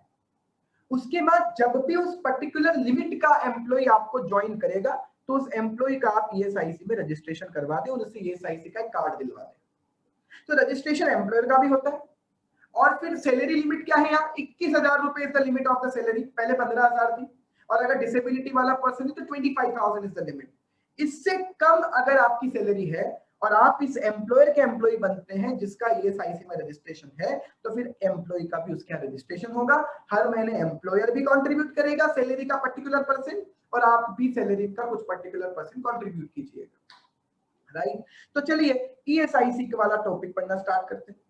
उसके बाद जब भी उस पर्टिकुलर लिमिट का एम्प्लॉय आपको ज्वाइन करेगा तो उस एम्प्लॉय का आप ESIC में रजिस्ट्रेशन करवा दें और उससे ESIC का कार्ड दिलवा दें। तो रजिस्ट्रेशन एम्प्लॉयर का भी होता है। और फिर सैलरी लिमिट क्या है यहाँ? 21,000 रुपए is the limit of the salary, पहले 15,000 थी, और अगर डिसेबिलिटी वाला पर्सन है तो 25,000 इज द लिमिट। इससे कम अगर आपकी सैलरी है और आप इस एम्प्लॉयर के एम्प्लॉय बनते हैं जिसका ESIC में रजिस्ट्रेशन है, तो फिर एम्प्लॉय का भी उसका रजिस्ट्रेशन होगा। हर महीने एम्प्लॉयर भी कंट्रीब्यूट करेगा सैलरी का पर्टिकुलर परसेंट, और आप भी सैलरी का कुछ पर्टिकुलर परसेंट कंट्रीब्यूट कीजिएगा, राइट। तो चलिए ESIC वाला टॉपिक पढ़ना स्टार्ट करते हैं।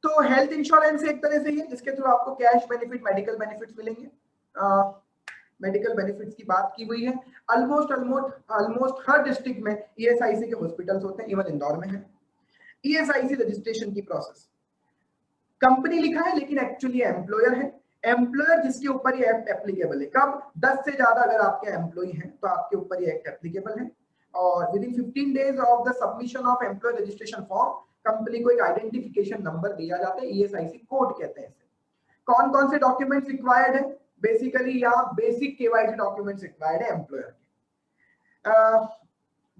तो हेल्थ इंश्योरेंस एक तरह से ही है जिसके थ्रू आपको कैश बेनिफिट, मेडिकल बेनिफिट्स मिलेंगे। मेडिकल बेनिफिट्स की बात की हुई है। ऑलमोस्ट हर डिस्ट्रिक्ट में ईएसआईसी के हॉस्पिटल्स होते हैं, इवन इंदौर में है। ईएसआईसी रजिस्ट्रेशन की प्रोसेस, कंपनी लिखा है लेकिन एक्चुअली एम्प्लॉयर है। एम्प्लॉयर जिसके ऊपर ये एक्ट एप्लीकेबल है, कब? 10 से ज्यादा अगर आपके एम्प्लॉय हैं तो आपके ऊपर ये एक्ट एप्लीकेबल है। और within 15 days of the submission of employ registration form, company को एक आइडेंटिफिकेशन नंबर दिया जाता है, ईएसआईसी कोड कहते हैं इसे। कौन कौन से डॉक्यूमेंट्स रिक्वायर्ड है? बेसिकली या बेसिक केवाईसी डॉक्यूमेंट्स रिक्वायर्ड है एम्प्लॉयर के।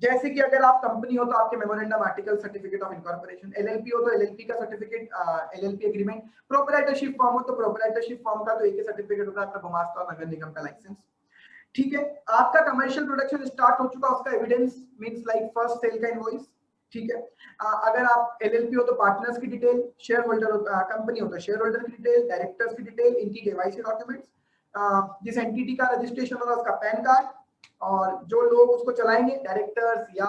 जैसे कि अगर आप कंपनी हो तो आपके memorandum article, certificate of incorporation, LLP हो तो एलएलपी का certificate, LLP agreement, proprietorship form हो तो प्रोप्राइटरशिप फॉर्म का तो एक ही सर्टिफिकेट होता है, आपका गुमास्ता और नगर निगम का लाइसेंस। ठीक है, आपका कमर्शियल प्रोडक्शन स्टार्ट हो चुका, उसका evidence means like first sale का इनवॉइस। ठीक है, अगर आप एलएलपी हो तो पार्टनर्स की डिटेल, शेयर होल्डर कंपनी हो तो शेयर होल्डर की डिटेल, डायरेक्टर्स की डिटेल, इनकी केवाईसी डॉक्यूमेंट्स, जिस एंटिटी का रजिस्ट्रेशन होगा उसका पैन कार्ड, और जो लोग उसको चलाएंगे डायरेक्टर्स या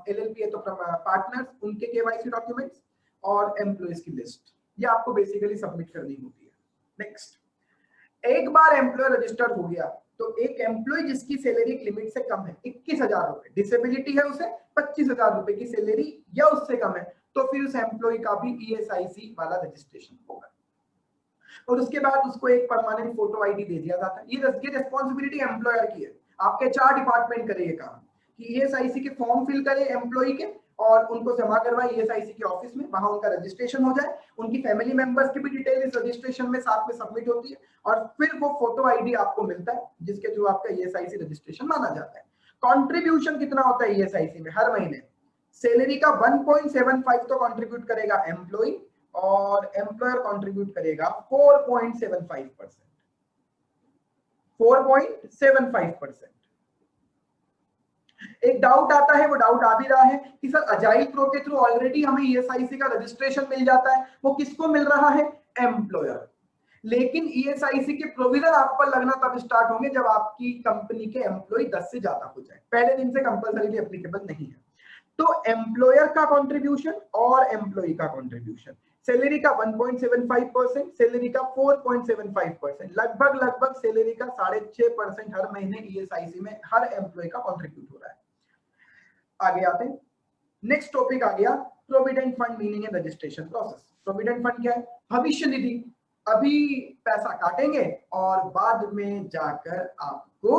एलएलपी है तो पार्टनर्स, उनके केवाईसी डॉक्यूमेंट्स और एम्प्लॉइज की लिस्ट, ये आपको बेसिकली सबमिट करनी होती है। नेक्स्ट, एक बार एम्प्लॉय रजिस्टर्ड हो गया तो एक एम्प्लॉय जिसकी सैलरी लिमिट से कम है 21,000 रुपए, डिसेबिलिटी है उसे 25,000 रुपए की सैलरी या उससे कम है, तो फिर उस एम्प्लॉय का भी ईएसआईसी वाला रजिस्ट्रेशन होगा। और उसके बाद उसको एक परमानेंट फोटो आईडी दे दिया जाता है। ये रिस्पॉन्सिबिलिटी एम्प्लॉयर की है, आपके 4 डिपार्टमेंट करे ये काम कि ईएसआईसी के फॉर्म फिल करे एम्प्लॉय के और उनको जमा करवाए ईएसआईसी के ऑफिस में, वहां उनका रजिस्ट्रेशन हो जाए, उनकी फैमिली मेंबर्स की भी डिटेल इस रजिस्ट्रेशन में साथ में सबमिट होती है, और फिर वो फोटो आईडी आपको मिलता है जिसके थ्रू आपका ईएसआईसी रजिस्ट्रेशन माना जाता है। कंट्रीब्यूशन कितना होता है ईएसआईसी में हर महीने? सैलरी का 1.75 तो कंट्रीब्यूट करेगा एम्प्लॉय, और एम्प्लॉयर कंट्रीब्यूट करेगा 4.75%। 4.75%। एक डाउट आता है, वो डाउट आ भी रहा है कि सर अजाइल प्रो के थ्रू ऑलरेडी हमें ईएसआईसी का रजिस्ट्रेशन मिल जाता है, वो किसको मिल रहा है? एम्प्लॉयर। लेकिन ईएसआईसी के प्रोविजन आप पर लगना तब स्टार्ट होंगे जब आपकी कंपनी के एम्प्लॉय 10 से ज्यादा हो जाए, पहले दिन से कंपल्सरीली एप्लीकेबल नहीं है। तो एम्प्लॉयर का कंट्रीब्यूशन और एम्प्लॉय का कंट्रीब्यूशन, सैलरी का 1.75%, सैलरी का 4.75%, लगभग सैलरी का 6.5% हर महीने ईएसआईसी में हर एम्प्लॉय का कंट्रीब्यूट हो रहा है। आगे आते हैं, नेक्स्ट टॉपिक आ गया provident fund meaning and registration process. Provident fund क्या है? भविष्य निधि। अभी पैसा काटेंगे और बाद में जाकर आपको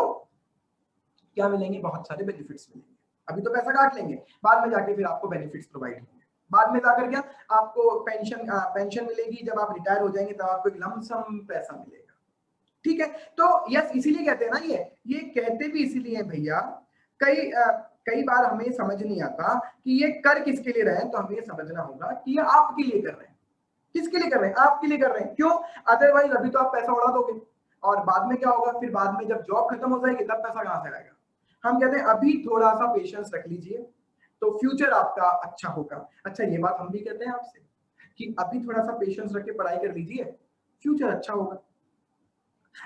क्या मिलेंगे? बहुत सारे बेनिफिट्स मिलेंगे। अभी तो पैसा काट लेंगे, बाद में जाके फिर आपको बेनिफिट्स प्रोवाइड होंगे। बाद में जाकर क्या? आपको पेंशन मिलेगी, जब आप रिटायर हो जाएंगे तब आपको एक लमसम पैसा मिलेगा। ठीक है, तो यस, इसीलिए कहते हैं ना, ये कहते भी इसीलिए भैया, कई बार हमें समझ नहीं आता कि ये कर किसके लिए रहे हैं, तो हमें ये समझना होगा कि ये आपके लिए कर रहे हैं। किसके लिए कर रहे हैं? आपके लिए कर रहे हैं। क्यों? अदरवाइज अभी तो आप पैसा उड़ा दोगे और बाद में क्या होगा? फिर बाद में जब जॉब खत्म हो जाएगी तब पैसा कहां से आएगा? हम कहते हैं अभी थोड़ा सा पेशेंस रख लीजिए तो फ्यूचर आपका अच्छा होगा। अच्छा, ये बात हम भी कहते हैं आपसे कि अभी थोड़ा सा पेशेंस रख के पढ़ाई कर लीजिए, फ्यूचर अच्छा होगा।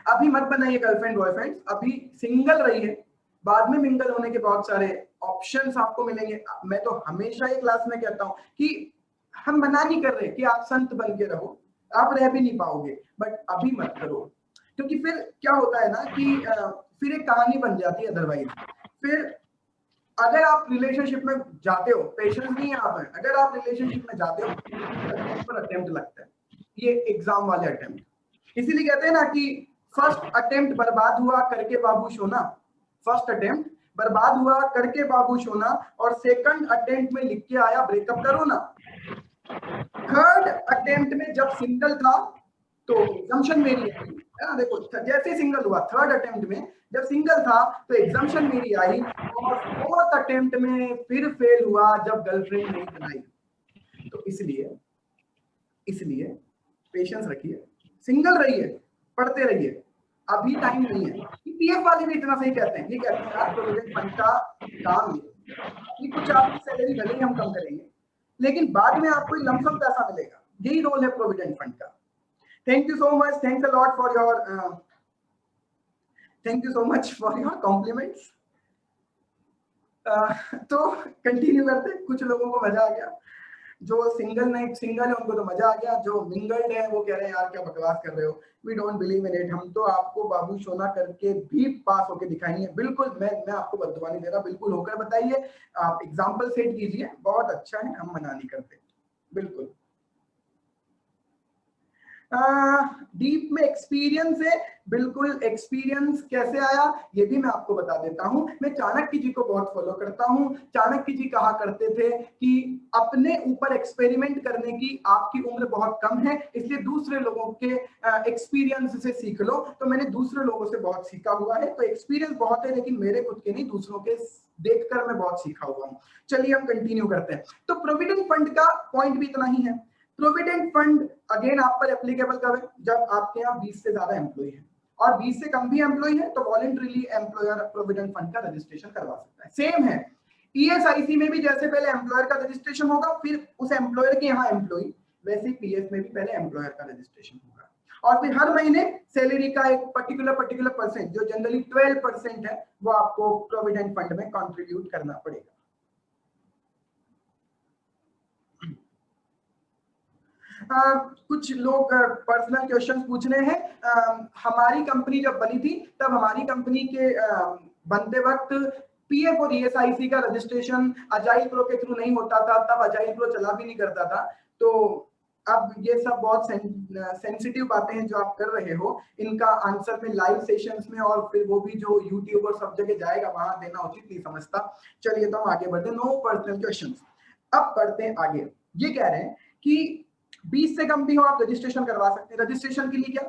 अभी मत बनाइए गर्लफ्रेंड बॉयफ्रेंड, अभी सिंगल रहिए, बाद में मिंगल होने के बहुत सारे ऑप्शंस आपको मिलेंगे। मैं तो हमेशा ये क्लास में कहता हूं कि हम मना नहीं कर रहे कि आप संत बन के रहो, आप रह भी नहीं पाओगे, बट अभी मत करो, क्योंकि फिर क्या होता है ना कि फिर एक कहानी बन जाती है। अदरवाइज फिर अगर आप रिलेशनशिप में जाते हो, पेशेंस नहीं है आप, अगर आप रिलेशनशिप में जाते हो पर अटेम्प्ट लगता है, ये एग्जाम वाले अटेम्प्ट। इसीलिए कहते हैं ना कि फर्स्ट अटेम्प्ट बर्बाद हुआ करके बाबू सोना, फर्स्ट अटेम्प्ट बर्बाद हुआ करके बाबू सोना, और सेकंड अटेम्प्ट में लिख के आया ब्रेकअप करो ना। थर्ड अटेम्प्ट में जब सिंगल था तो एग्जम्पशन मेरी आई, देखो जैसे सिंगल हुआ थर्ड अटेम्प्ट में, जब सिंगल था तो एग्जम्पशन मेरी आई, और फोर्थ अटेम्प्ट में फिर फेल हुआ जब गर्लफ्रेंड नहीं बनाई। तो इसलिए पेशेंस रखिए, सिंगल रहिए, पढ़ते रहिए, अभी टाइम नहीं है। पीएफ वाले भी इतना सही कहते हैं, ये कहते हैं यार प्रोविडेंट फंड का काम ये कुछ आपकी सैलरी भले ही हम कम करेंगे, लेकिन बाद में आपको लमसम पैसा मिलेगा, यही रोल है प्रोविडेंट फंड का। Thank you so much, thanks a lot for your thank you so much for your compliments. तो कंटिन्यू करते, कुछ लोगों को मजा आ गया। जो सिंगल है उनको तो मजा आ गया, जो मिंगल्ड है वो कह रहे हैं यार क्या बकवास कर रहे हो, we don't believe in it. हम तो आपको बाबू सोना करके भी पास होके दिखाएंगे। बिल्कुल, मैं आपको बददुआ नहीं दे रहा, बिल्कुल होकर बताइए, आप एग्जाम्पल सेट कीजिए, बहुत अच्छा है, हम मना नहीं करते बिल्कुल। डीप में एक्सपीरियंस है, बिल्कुल। एक्सपीरियंस कैसे आया ये भी मैं आपको बता देता हूं। मैं चाणक्य जी को बहुत फॉलो करता हूं। चाणक्य जी कहा करते थे कि अपने ऊपर एक्सपेरिमेंट करने की आपकी उम्र बहुत कम है, इसलिए दूसरे लोगों के एक्सपीरियंस से सीख लो। तो मैंने दूसरे लोगों से बहुत सीखा हुआ है, तो एक्सपीरियंस बहुत है, लेकिन मेरे खुद के नहीं, दूसरों के देखकर मैं बहुत सीखा हुआ हूं। चलिए हम कंटिन्यू करते हैं। तो प्रोविडेंट फंड का पॉइंट भी इतना ही है। प्रोविडेंट फंड अगेन आप पर एप्लीकेबल कब है, जब आपके यहाँ 20 से ज्यादा एम्प्लॉय है, और 20 से कम भी एम्प्लॉय है तो वॉलंटरीली एम्प्लॉयर प्रोविडेंट फंड का रजिस्ट्रेशन करवा सकता है। सेम है ईएसआईसी में भी, जैसे पहले एम्प्लॉयर का रजिस्ट्रेशन होगा फिर उस एम्प्लॉयर के यहाँ एम्प्लॉय, वैसे ही पीएफ में भी पहले एम्प्लॉयर का रजिस्ट्रेशन होगा, और फिर हर महीने सैलरी का एक पर्टिकुलर परसेंट, जो जनरली 12% है, वो आपको प्रोविडेंट फंड में कॉन्ट्रीब्यूट करना पड़ेगा। कुछ लोग पर्सनल क्वेश्चन पूछ रहे हैं। हमारी कंपनी जब बनी थी तब हमारी कंपनी के बनते वक्त पीएफ और ईएसआईसी का रजिस्ट्रेशन अजाइल प्रो के थ्रू नहीं होता था, तब अजाइल प्रो चला भी नहीं करता था। तो अब ये सब बहुत सेंसिटिव बातें हैं जो आप कर रहे हो, इनका आंसर में लाइव सेशंस में, और फिर वो भी जो यूट्यूब और सब जगह जाएगा वहां देना उचित नहीं समझता। चलिए तो हम आगे बढ़ते हैं। No personal questions. अब बढ़ते हैं आगे। ये कह रहे हैं कि 20 से कम भी हो आप रजिस्ट्रेशन करवा सकते हैं। रजिस्ट्रेशन के लिए क्या,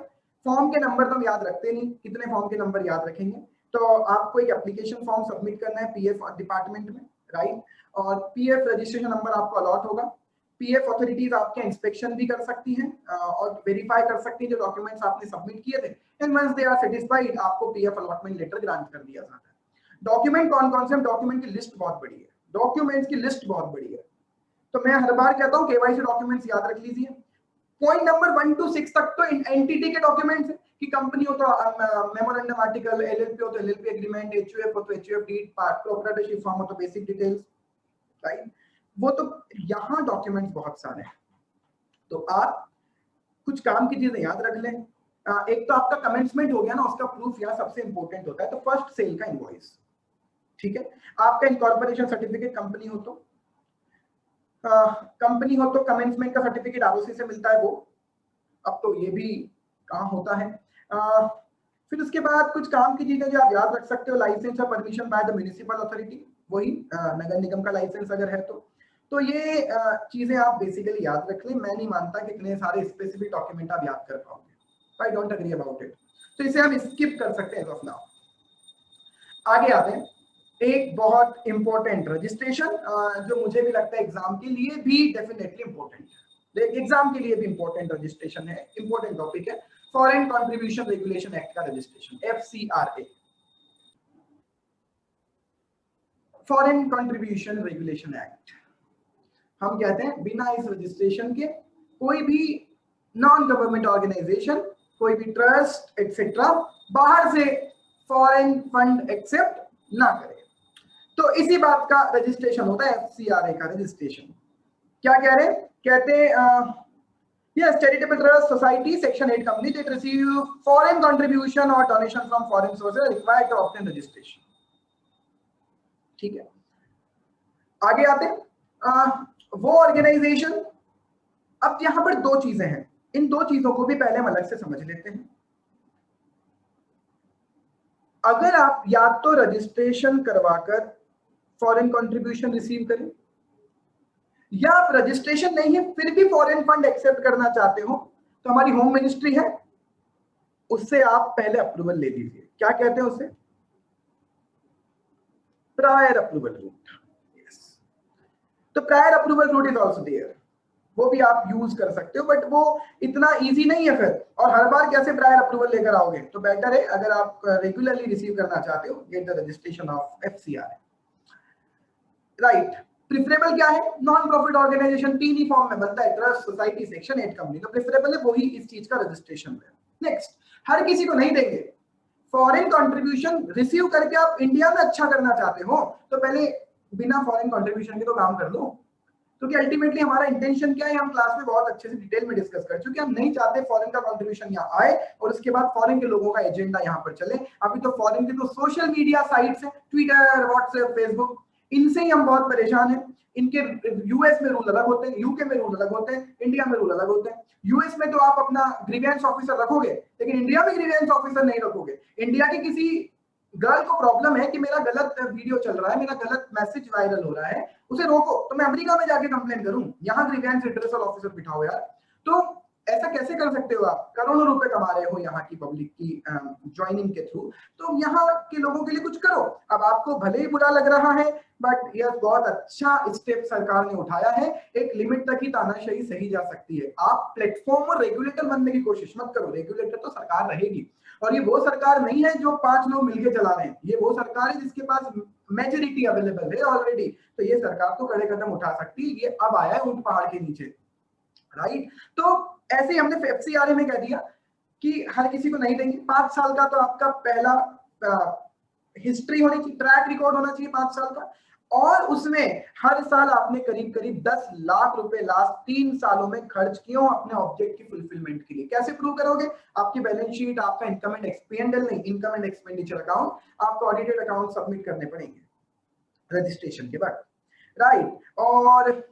फॉर्म के नंबर तो हम याद रखते नहीं, कितने फॉर्म के नंबर याद रखेंगे। तो आपको एक एप्लीकेशन फॉर्म सबमिट करना है पीएफ डिपार्टमेंट में, राइट, और पीएफ रजिस्ट्रेशन नंबर आपको अलॉट होगा। पीएफ अथॉरिटीज आपके इंस्पेक्शन भी कर सकती हैं और वेरीफाई कर सकती हैं जो डॉक्यूमेंट्स आपने सबमिट किए थे, and once they are satisfied आपको पीएफ अलॉटमेंट लेटर ग्रांट कर दिया जाता है। डॉक्यूमेंट कौन कौन से, डॉक्यूमेंट की लिस्ट बहुत बड़ी है, डॉक्यूमेंट्स की लिस्ट बहुत बड़ी है। तो मैं हर बार कहता हूं केवाईसी डॉक्यूमेंट्स याद रख लीजिए। पॉइंट नंबर 1 to 6 तक तो एंटिटी के डॉक्यूमेंट्स है कि कंपनी हो तो मेमोरेंडम आर्टिकल, एलएलपी हो तो एलएलपी एग्रीमेंट, एचयूएफ हो तो एचयूएफ डीड, प्रोप्राइटरशिप फॉर्म हो तो बेसिक डिटेल्स, राइट। वो तो यहां डॉक्यूमेंट्स बहुत सारे हैं, तो आप कुछ काम की चीजें याद रख लें। एक तो आपका कमेंसमेंट हो गया ना, उसका प्रूफ यहाँ सबसे इंपॉर्टेंट होता है, तो फर्स्ट सेल का इनवॉइस, ठीक है। आपका इनकॉर्पोरेशन सर्टिफिकेट कंपनी हो तो कमेंसमेंट का सर्टिफिकेट आरओसी से मिलता है वो, अब तो ये भी काम होता है। फिर उसके बाद कुछ काम की चीजें जो आप याद रख सकते हो, लाइसेंस और permission by the municipal authority, वही नगर निगम का लाइसेंस अगर है तो ये चीजें आप बेसिकली याद रख लें। मैं नहीं मानता कि इतने सारे स्पेसिफिक डॉक्यूमेंट आप याद कर पाओगे, I don't agree about it, तो इसे हम स्किप कर सकते हैं एज ऑफ नाउ। आगे आते हैं, एक बहुत इंपॉर्टेंट रजिस्ट्रेशन जो मुझे भी लगता है एग्जाम के लिए भी डेफिनेटली इंपॉर्टेंट है, एग्जाम के लिए भी इंपॉर्टेंट रजिस्ट्रेशन है, इंपॉर्टेंट टॉपिक है, फॉरेन कंट्रीब्यूशन रेगुलेशन एक्ट का registration, FCRA, foreign contribution regulation act. हम कहते हैं बिना इस रजिस्ट्रेशन के कोई भी नॉन गवर्नमेंट ऑर्गेनाइजेशन, कोई भी ट्रस्ट एक्सेट्रा बाहर से फॉरेन फंड एक्सेप्ट ना करे। तो इसी बात का रजिस्ट्रेशन होता है एफसीआरए का रजिस्ट्रेशन। क्या कह रहे हैं, कहते हैं yes, charitable trust society section 8 company that receive foreign contribution or donation from foreign sources required to obtain registration, ठीक है। आगे आते हैं वो ऑर्गेनाइजेशन। अब यहां पर दो चीजें हैं, इन दो चीजों को भी पहले हम अलग से समझ लेते हैं। अगर आप या तो रजिस्ट्रेशन करवाकर फॉरेन कंट्रीब्यूशन रिसीव करें, या आप रजिस्ट्रेशन नहीं है फिर भी फॉरेन फंड एक्सेप्ट करना चाहते हो, तो हमारी होम मिनिस्ट्री है, उससे आप पहले अप्रूवल ले लीजिए। क्या कहते हैं उसे, प्रायर अप्रूवल रूट। यस, तो prior approval route is also there, वो भी आप यूज कर सकते हो, बट वो इतना इजी नहीं है फिर, और हर बार कैसे प्रायर अप्रूवल लेकर आओगे। तो बेटर है अगर आप रेगुलरली रिसीव करना चाहते हो, get the registration of FCRA, right. Preferable क्या है, नॉन प्रॉफिट ऑर्गेनाइजेशन, तीन ही फॉर्म में बनता है, ट्रस्ट, सोसाइटी, सेक्शन 8 कंपनी, तो प्रिफरेबल है वही इस चीज का रजिस्ट्रेशन है। नेक्स्ट, हर किसी को नहीं देंगे। फॉरेन कंट्रीब्यूशन रिसीव करके आप इंडिया में अच्छा करना चाहते हो तो पहले बिना फॉरेन कंट्रीब्यूशन के तो काम कर लो, क्योंकि अल्टीमेटली हमारा इंटेंशन क्या है, हम क्लास में बहुत अच्छे से डिटेल में डिस्कस कर चुके हैं। हम नहीं चाहते फॉरेन का कंट्रीब्यूशन यहाँ आए और उसके बाद फॉरेन के लोगों का एजेंडा यहाँ पर चले। अभी तो फॉरेन की तो सोशल मीडिया साइट्स है, ट्विटर, व्हाट्सएप, फेसबुक, इनसे ही हम बहुत परेशान हैं। इनके यूएस में रूल अलग होते हैं, यूके में रूल अलग होते हैं, इंडिया में रूल अलग होते हैं। यूएस में तो आप अपना ग्रीवेंस ऑफिसर रखोगे, लेकिन इंडिया में ग्रीवेंस ऑफिसर नहीं रखोगे। इंडिया की किसी गर्ल को प्रॉब्लम है कि मेरा गलत वीडियो चल रहा है, मेरा गलत मैसेज वायरल हो रहा है, उसे रोको, तो मैं अमेरिका में जाके कंप्लेन करूं, यहाँ ग्रीवेंस रिड्रेसल ऑफिसर बिठाओ यार। तो ऐसा कैसे कर सकते हो आप? करोड़ों रुपए कमा रहे हो यहाँ की पब्लिक की ज्वाइनिंग के थ्रू, तो यहाँ के लोगों के लिए कुछ करो। अब आपको भले ही बुरा लग रहा है, बट यह बहुत अच्छा स्टेप सरकार ने उठाया है। एक लिमिट तक ही तानाशाही सही जा सकती है। आप प्लेटफॉर्म और रेगुलेटर बनने की कोशिश मत करो। रेगुलेटर तो सरकार रहेगी, और ये वो सरकार नहीं है जो 5 लोग मिलकर चला रहे हैं। ये वो सरकार है जिसके पास मेजोरिटी अवेलेबल है ऑलरेडी। तो ये सरकार तो कड़े कदम उठा सकती है। ये अब आया है ऊंट पहाड़ के नीचे, राइट? तो ऐसे ही हमने एफसीआरए में कह दिया कि हर किसी को नहीं देंगे। 5 साल का तो आपका पहला हिस्ट्री होनी चाहिए, ट्रैक रिकॉर्ड होना चाहिए 5 साल का, और उसमें हर साल आपने करीब करीब 10 लाख रुपए लास्ट 3 सालों में खर्च किए हो अपने ऑब्जेक्ट की फुलफिलमेंट के लिए। कैसे प्रूव करोगे? आपकी बैलेंस शीट, आपका इनकम एंड एक्सपेंडिचर नहीं, इनकम एंड एक्सपेंडिचर अकाउंट, आपको ऑडिटेड अकाउंट सबमिट करने पड़ेंगे रजिस्ट्रेशन के बाद, राइट? और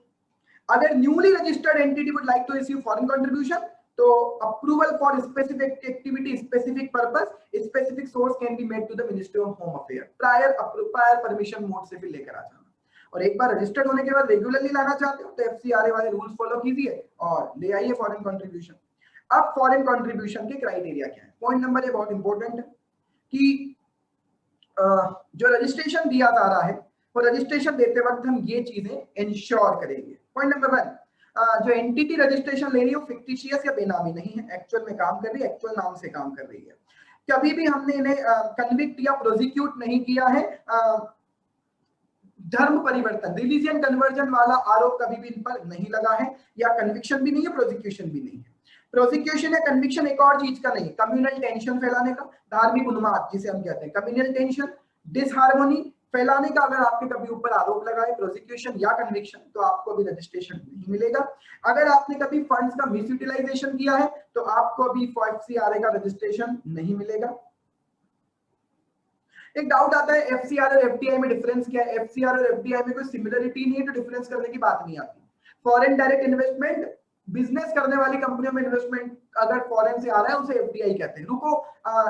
अगर newly registered entity would like to receive foreign contribution, तो approval for specific activity, specific purpose, specific source can be made to the ministry of home affair. Prior permission mode से भी लेकर आ जाना। और एक बार रजिस्टर्ड होने के बाद रेगुलरली लाना चाहते हो तो एफसीआरए वाले रूल्स फॉलो कीजिए और ले आइए फॉरेन कंट्रीब्यूशन। अब फॉरेन कंट्रीब्यूशन के क्राइटेरिया क्या है? पॉइंट नंबर ये बहुत इंपॉर्टेंट है कि जो रजिस्ट्रेशन दिया जा रहा है, वो रजिस्ट्रेशन देते वक्त हम ये चीजें इंश्योर करेंगे। पॉइंट नंबर 1, जो एंटिटी रजिस्ट्रेशन ले रही है फिक्टिशियस या बेनामी नहीं है, एक्चुअल में काम कर रही है, एक्चुअल नाम से काम कर रही है। कभी भी हमने इन्हें कन्विक्ट या प्रोसिक्यूट नहीं किया है। धर्म परिवर्तन, रिलीजियन कन्वर्जन वाला आरोप कभी भी इन पर नहीं लगा है, या कन्विक्शन भी नहीं है, प्रोसिक्यूशन भी नहीं है। प्रोसिक्यूशन या कन्विक्शन एक और चीज का नहीं, कम्युनल टेंशन फैलाने का, धार्मिक उन्माद जिसे हम कहते हैं, कम्युनल टेंशन, डिसहार्मोनी फैलाने का अगर आपके कभी ऊपर आरोप लगाए, प्रोसिक्यूशन या कन्विक्शन, तो आपको अभी रजिस्ट्रेशन नहीं मिलेगा। अगर आपने कभी फंड्स का मिस यूटिलाइजेशन किया है तो आपको अभी एफसीआरए का रजिस्ट्रेशन नहीं मिलेगा। एक डाउट आता है एफसीआर और एफडीआई में डिफरेंस क्या है? एफसीआर और एफडीआई में कोई सिमिलरिटी नहीं है, तो डिफरेंस करने की बात नहीं आती। फॉरेन डायरेक्ट इन्वेस्टमेंट, बिजनेस करने वाली कंपनियों में इन्वेस्टमेंट अगर फॉरेन से आ रहा है उसे एफडीआई कहते हैं। रुको,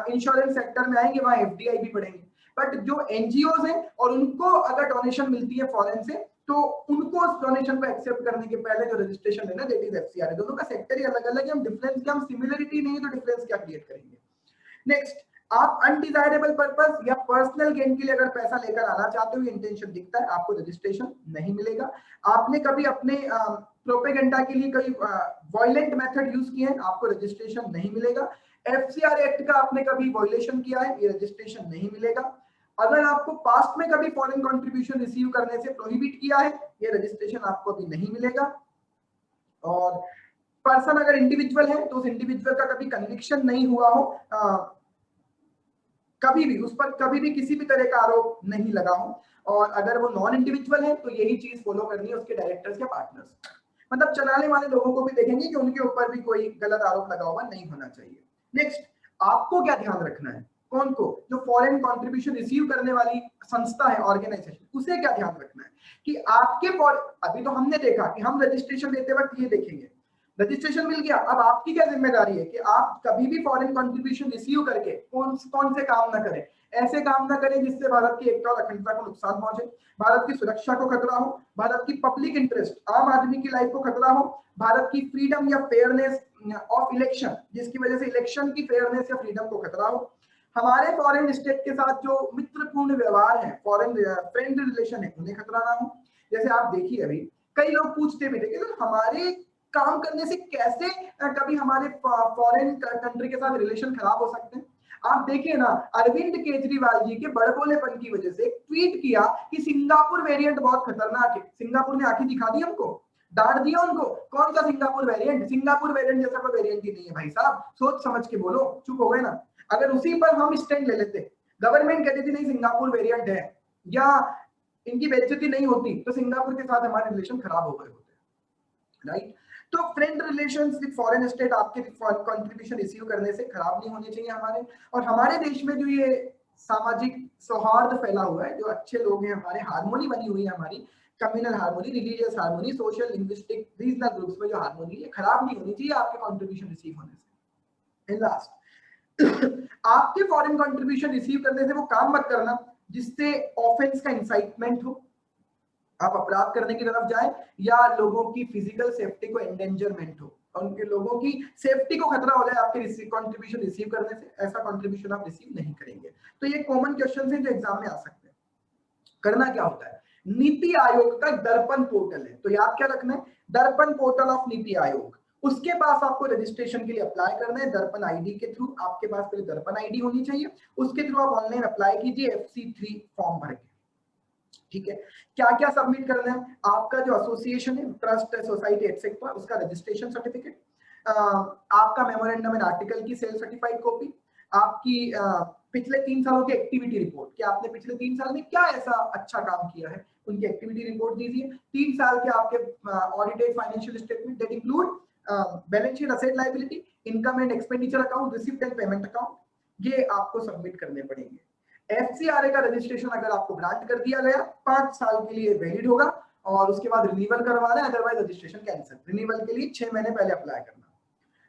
इंश्योरेंस सेक्टर में आएंगे, वहां एफडीआई भी पढ़ेंगे। बट जो एनजीओज हैं और उनको अगर डोनेशन मिलती है फॉरेन से, तो उनको उस डोनेशन को एक्सेप्ट करने के पहले जो रजिस्ट्रेशन है ना, दैट इज एफसीआर। दोनों का सेक्टर ही अलग अलग है। हम डिफरेंस क्या, हम सिमिलरिटी नहीं है तो डिफरेंस क्या क्रिएट करेंगे? नेक्स्ट, आप अनडिजायरेबल पर्पस या पर्सनल गेन के लिए अगर पैसा लेकर आना चाहते हो, इंटेंशन दिखता है, आपको रजिस्ट्रेशन नहीं मिलेगा। आपने कभी अपने प्रोपेगेंडा के लिए कोई वायलेंट मेथड यूज किए हैं, आपको रजिस्ट्रेशन नहीं मिलेगा। एफसीआर एक्ट का आपने कभी वायलेशन किया है, ये रजिस्ट्रेशन नहीं मिलेगा। अगर आपको पास्ट में कभी फॉरेन कंट्रीब्यूशन रिसीव करने से प्रोहिबिट किया है, ये रजिस्ट्रेशन आपको अभी नहीं मिलेगा। और पर्सन अगर इंडिविजुअल है तो उस इंडिविजुअल का कभी कन्विक्शन नहीं हुआ हो, कभी भी उस पर कभी भी किसी भी तरह का आरोप नहीं लगा हो, और अगर वो नॉन इंडिविजुअल है तो यही चीज फॉलो करनी है उसके डायरेक्टर्स या पार्टनर्स। मतलब चलाने वाले लोगों को भी देखेंगे कि उनके ऊपर भी कोई गलत आरोप लगा हुआ नहीं होना चाहिए। नेक्स्ट, आपको क्या ध्यान रखना है? कौन को? जो फॉरेन कंट्रीब्यूशन रिसीव करने वाली संस्था है, ऑर्गेनाइजेशन, उसे क्या ध्यान रखना है कि आपके अभी तो हमने देखा कि हम रजिस्ट्रेशन देते वक्त ये देखेंगे, रजिस्ट्रेशन मिल गया, अब आपकी क्या जिम्मेदारी है कि आप कभी भी फॉरेन कंट्रीब्यूशन रिसीव करके कौन से काम ना करें। ऐसे काम ना करें जिससे भारत की एकता और अखंडता को नुकसान पहुंचे, भारत की सुरक्षा को खतरा हो, भारत की पब्लिक इंटरेस्ट, आम आदमी की लाइफ को खतरा हो, भारत की फ्रीडम या फेयरनेस ऑफ इलेक्शन, जिसकी वजह से इलेक्शन की फेयरनेस या फ्रीडम को खतरा हो, हमारे फॉरेन स्टेट के साथ जो मित्रपूर्ण व्यवहार है, फॉरेन फ्रेंड रिलेशन है, उन्हें खतरा ना हो। जैसे आप देखिए, अभी कई लोग पूछते भी थे कि हमारे काम करने से कैसे कभी हमारे फॉरेन कंट्री के साथ रिलेशन खराब हो सकते हैं। आप देखिए ना, अरविंद केजरीवाल जी के बड़बोलेपन की वजह से एक ट्वीट किया कि सिंगापुर वेरिएंट बहुत खतरनाक है। सिंगापुर ने आंखें दिखा दी हमको, डांट दिया उनको। कौन सा सिंगापुर वेरिएंट? सिंगापुर वेरिएंट जैसा कोई वेरिएंट ही नहीं है भाई साहब, सोच समझ के बोलो। चुप हो गए ना। अगर उसी पर हम स्टैंड ले लेते, गवर्नमेंट कहती थी नहीं सिंगापुर वेरिएंट है, या इनकी बेइज्जती नहीं होती, तो सिंगापुर के साथ हमारे रिलेशन खराब हो गए होते। राइट। तो friend relations with foreign state आपके कंट्रीब्यूशन रिसीव करने से खराब नहीं होने चाहिए हमारे। और हमारे देश में जो ये सामाजिक सौहार्द फैला हुआ है, जो अच्छे लोग हैं हमारे, हार्मोनी बनी हुई है हमारी, communal harmony, religious harmony, social, linguistic, regional groups में जो हार्मोनी है, खराब नहीं होनी चाहिए आपके कंट्रीब्यूशन रिसीव होने से। एंड लास्ट, आपके फॉरेन कंट्रीब्यूशन रिसीव करने से वो काम मत करना जिससे ऑफेंस का इंसाइटमेंट हो, आप अपराध करने की तरफ जाए, या लोगों की फिजिकल सेफ्टी को एंडेंजरमेंट हो, उनके लोगों की सेफ्टी को खतरा हो जाए आपके कंट्रीब्यूशन रिसीव करने से, ऐसा कंट्रीब्यूशन आप रिसीव नहीं करेंगे। तो ये कॉमन क्वेश्चन है जो एग्जाम में आ सकते हैं। करना क्या होता है, नीति आयोग का दर्पण पोर्टल है, तो याद क्या रखना है, दर्पण पोर्टल ऑफ नीति आयोग, उसके पास आपको रजिस्ट्रेशन के लिए अप्लाई करना है दर्पण आईडी के थ्रू। आपके पास पहले दर्पण आईडी होनी चाहिए, उसके थ्रू आप ऑनलाइन अप्लाई कीजिए FC3 फॉर्म भर के। ठीक है, क्या क्या सबमिट करना है, आपका जो एसोसिएशन है, ट्रस्ट है, सोसाइटी एटसेट्रा, उसका रजिस्ट्रेशन सर्टिफिकेट, आपका मेमोरेंडम एंड आर्टिकल की सेल्फ सर्टिफाइड कॉपी, आपकी पिछले 3 सालों की एक्टिविटी रिपोर्ट, कि आपने पिछले 3 साल में क्या ऐसा अच्छा काम किया है, उनकी एक्टिविटी रिपोर्ट दीजिए। 3 साल के आपके audited financial statement that include balance sheet, asset liability, income and expenditure account, receipt and payment account, ये आपको सबमिट करने पड़ेंगे। FCRA का रजिस्ट्रेशन अगर आपको ग्रांट कर दिया गया 5 साल के लिए वैलिड होगा, और उसके बाद रिन्यूअल करवाना है, अदरवाइज रजिस्ट्रेशन कैंसिल। रिन्यूअल के लिए 6 महीने पहले अप्लाई करना।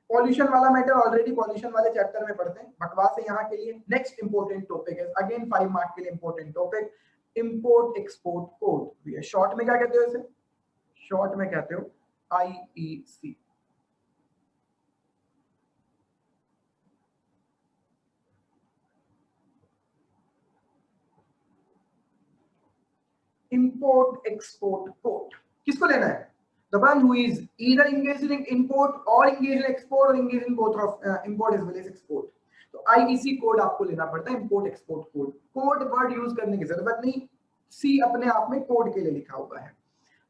पॉल्यूशन वाला मैटर ऑलरेडी पॉल्यूशन वाले चैप्टर में पढ़ते हैं, बकवास है यहाँ के लिए। नेक्स्ट इंपॉर्टेंट टॉपिक है, अगेन 5 मार्क के लिए important topic, import export code. Short में क्या कहते हो इसे, शॉर्ट में कहते हो IEC। इंपोर्ट एक्सपोर्ट कोड किसको लेना है, the one who is either engaged in import or engaged in export or engaged in both of import as well as export। तो IEC कोड आपको लेना पड़ता है, import export code. Code word use करने की जरूरत नहीं, सी अपने आप में कोड के लिए लिखा हुआ है।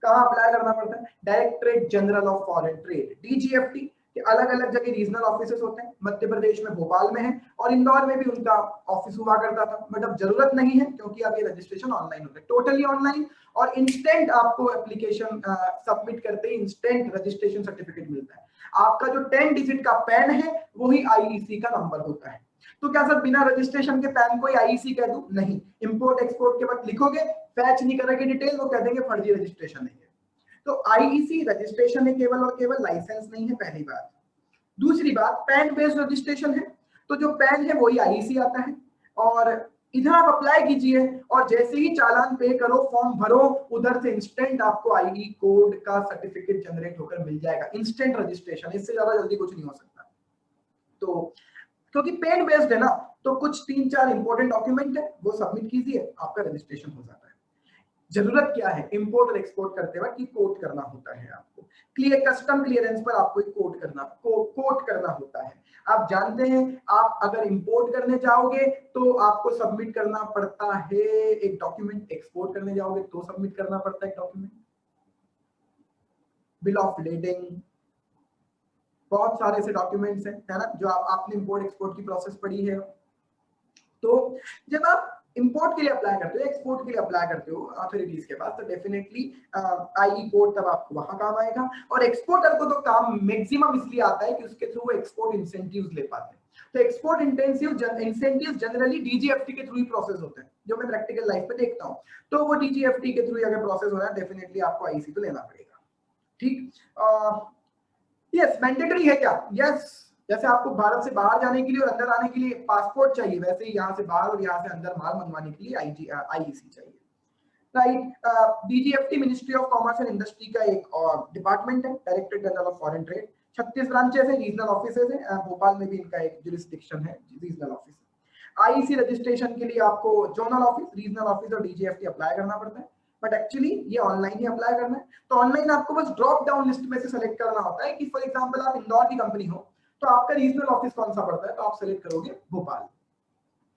कहाँ अप्लाई करना पड़ता है, directorate general of foreign trade, DGFT के अलग अलग जगह रीजनल ऑफिसेस होते हैं। मध्य प्रदेश में भोपाल में है, और इंदौर में भी उनका ऑफिस हुआ करता था, बट अब जरूरत नहीं है क्योंकि अब ये रजिस्ट्रेशन ऑनलाइन होता है, टोटली ऑनलाइन, और इंस्टेंट आपको एप्लीकेशन सबमिट करते ही इंस्टेंट रजिस्ट्रेशन सर्टिफिकेट मिलता है। आपका जो 10 डिजिट का पैन है वही IEC का नंबर होता है। तो क्या सर बिना रजिस्ट्रेशन के पैन को IEC कह दूं, नहीं। इंपोर्ट एक्सपोर्ट के वक्त लिखोगे, फैच नहीं करेंगे डिटेल, वो कह देंगे फर्जी रजिस्ट्रेशन है। तो IEC रजिस्ट्रेशन है केवल और केवल, लाइसेंस नहीं है, पहली बात। दूसरी बात, पैन बेस्ड रजिस्ट्रेशन है, तो जो पैन है वही IEC आता है, और इधर आप अप्लाई कीजिए, और जैसे ही चालान पे करो, फॉर्म भरो, उधर से इंस्टेंट आपको IE कोड का सर्टिफिकेट जनरेट होकर मिल जाएगा। इंस्टेंट रजिस्ट्रेशन, इससे ज्यादा जल्दी कुछ नहीं हो सकता। तो क्योंकि पेन बेस्ड है ना, तो कुछ 3-4 इंपॉर्टेंट डॉक्यूमेंट है, वो सबमिट कीजिए, आपका रजिस्ट्रेशन हो जाता है। जरूरत क्या है, इंपोर्ट और एक्सपोर्ट करते वक्त की कोट करना होता है आपको, क्लियर कस्टम क्लियरेंस पर आपको कोट करना होता है। आप जानते हैं, आप अगर इंपोर्ट करने जाओगे तो आपको सबमिट करना पड़ता है एक डॉक्यूमेंट, एक्सपोर्ट करने जाओगे तो सबमिट करना पड़ता है एक डॉक्यूमेंट, बिल ऑफ लेडिंग, बहुत सारे ऐसे डॉक्यूमेंट्स हैं, है ना, जो आपने इंपोर्ट एक्सपोर्ट की प्रोसेस पढ़ी है। तो जब आप इंपोर्ट के लिए अप्लाई करते हो, एक्सपोर्ट के लिए अप्लाई करते हो अथॉरिटीज के पास, तो डेफिनेटली IE कोड तब आपको वहां काम आएगा। और एक्सपोर्टर को तो काम मैक्सिमम इसलिए आता है कि उसके थ्रू वो एक्सपोर्ट इंसेंटिव्स ले पाते हैं। तो एक्सपोर्ट इंसेंटिव्स जनरली DGFT के थ्रू ही प्रोसेस होते हैं, जो मैं प्रैक्टिकल लाइफ पे देखता हूँ। तो वो DGFT के थ्रू अगर प्रोसेस हो रहा है, डेफिनेटली आपको IEC तो लेना पड़ेगा। ठीक, यस मैंडेटरी है क्या, यस। जैसे आपको भारत से बाहर जाने के लिए और अंदर आने के लिए पासपोर्ट चाहिए, वैसे ही यहाँ से बाहर और यहाँ से अंदर माल मंगवाने के लिए IEC चाहिए, right. DGFT ministry of commerce and industry का एक डिपार्टमेंट है, directorate general of foreign trade. 36 branches है, रीजनल ऑफिसेज है, भोपाल में भी इनका एक जुरिस्डिक्शन है, रीजनल ऑफिस। IEC रजिस्ट्रेशन के लिए आपको जोनल ऑफिस, रीजनल ऑफिस और DGFT अप्लाई करना पड़ता है, बट एक्चुअली ये ऑनलाइन ही अप्लाई करना है। तो ऑनलाइन आपको बस ड्रॉप डाउन लिस्ट में से सेलेक्ट करना होता है कि फॉर एग्जांपल आप इंदौर की कंपनी हो, तो आपका रीजनल ऑफिस कौन सा पड़ता है, तो आप सेलेक्ट करोगे भोपाल।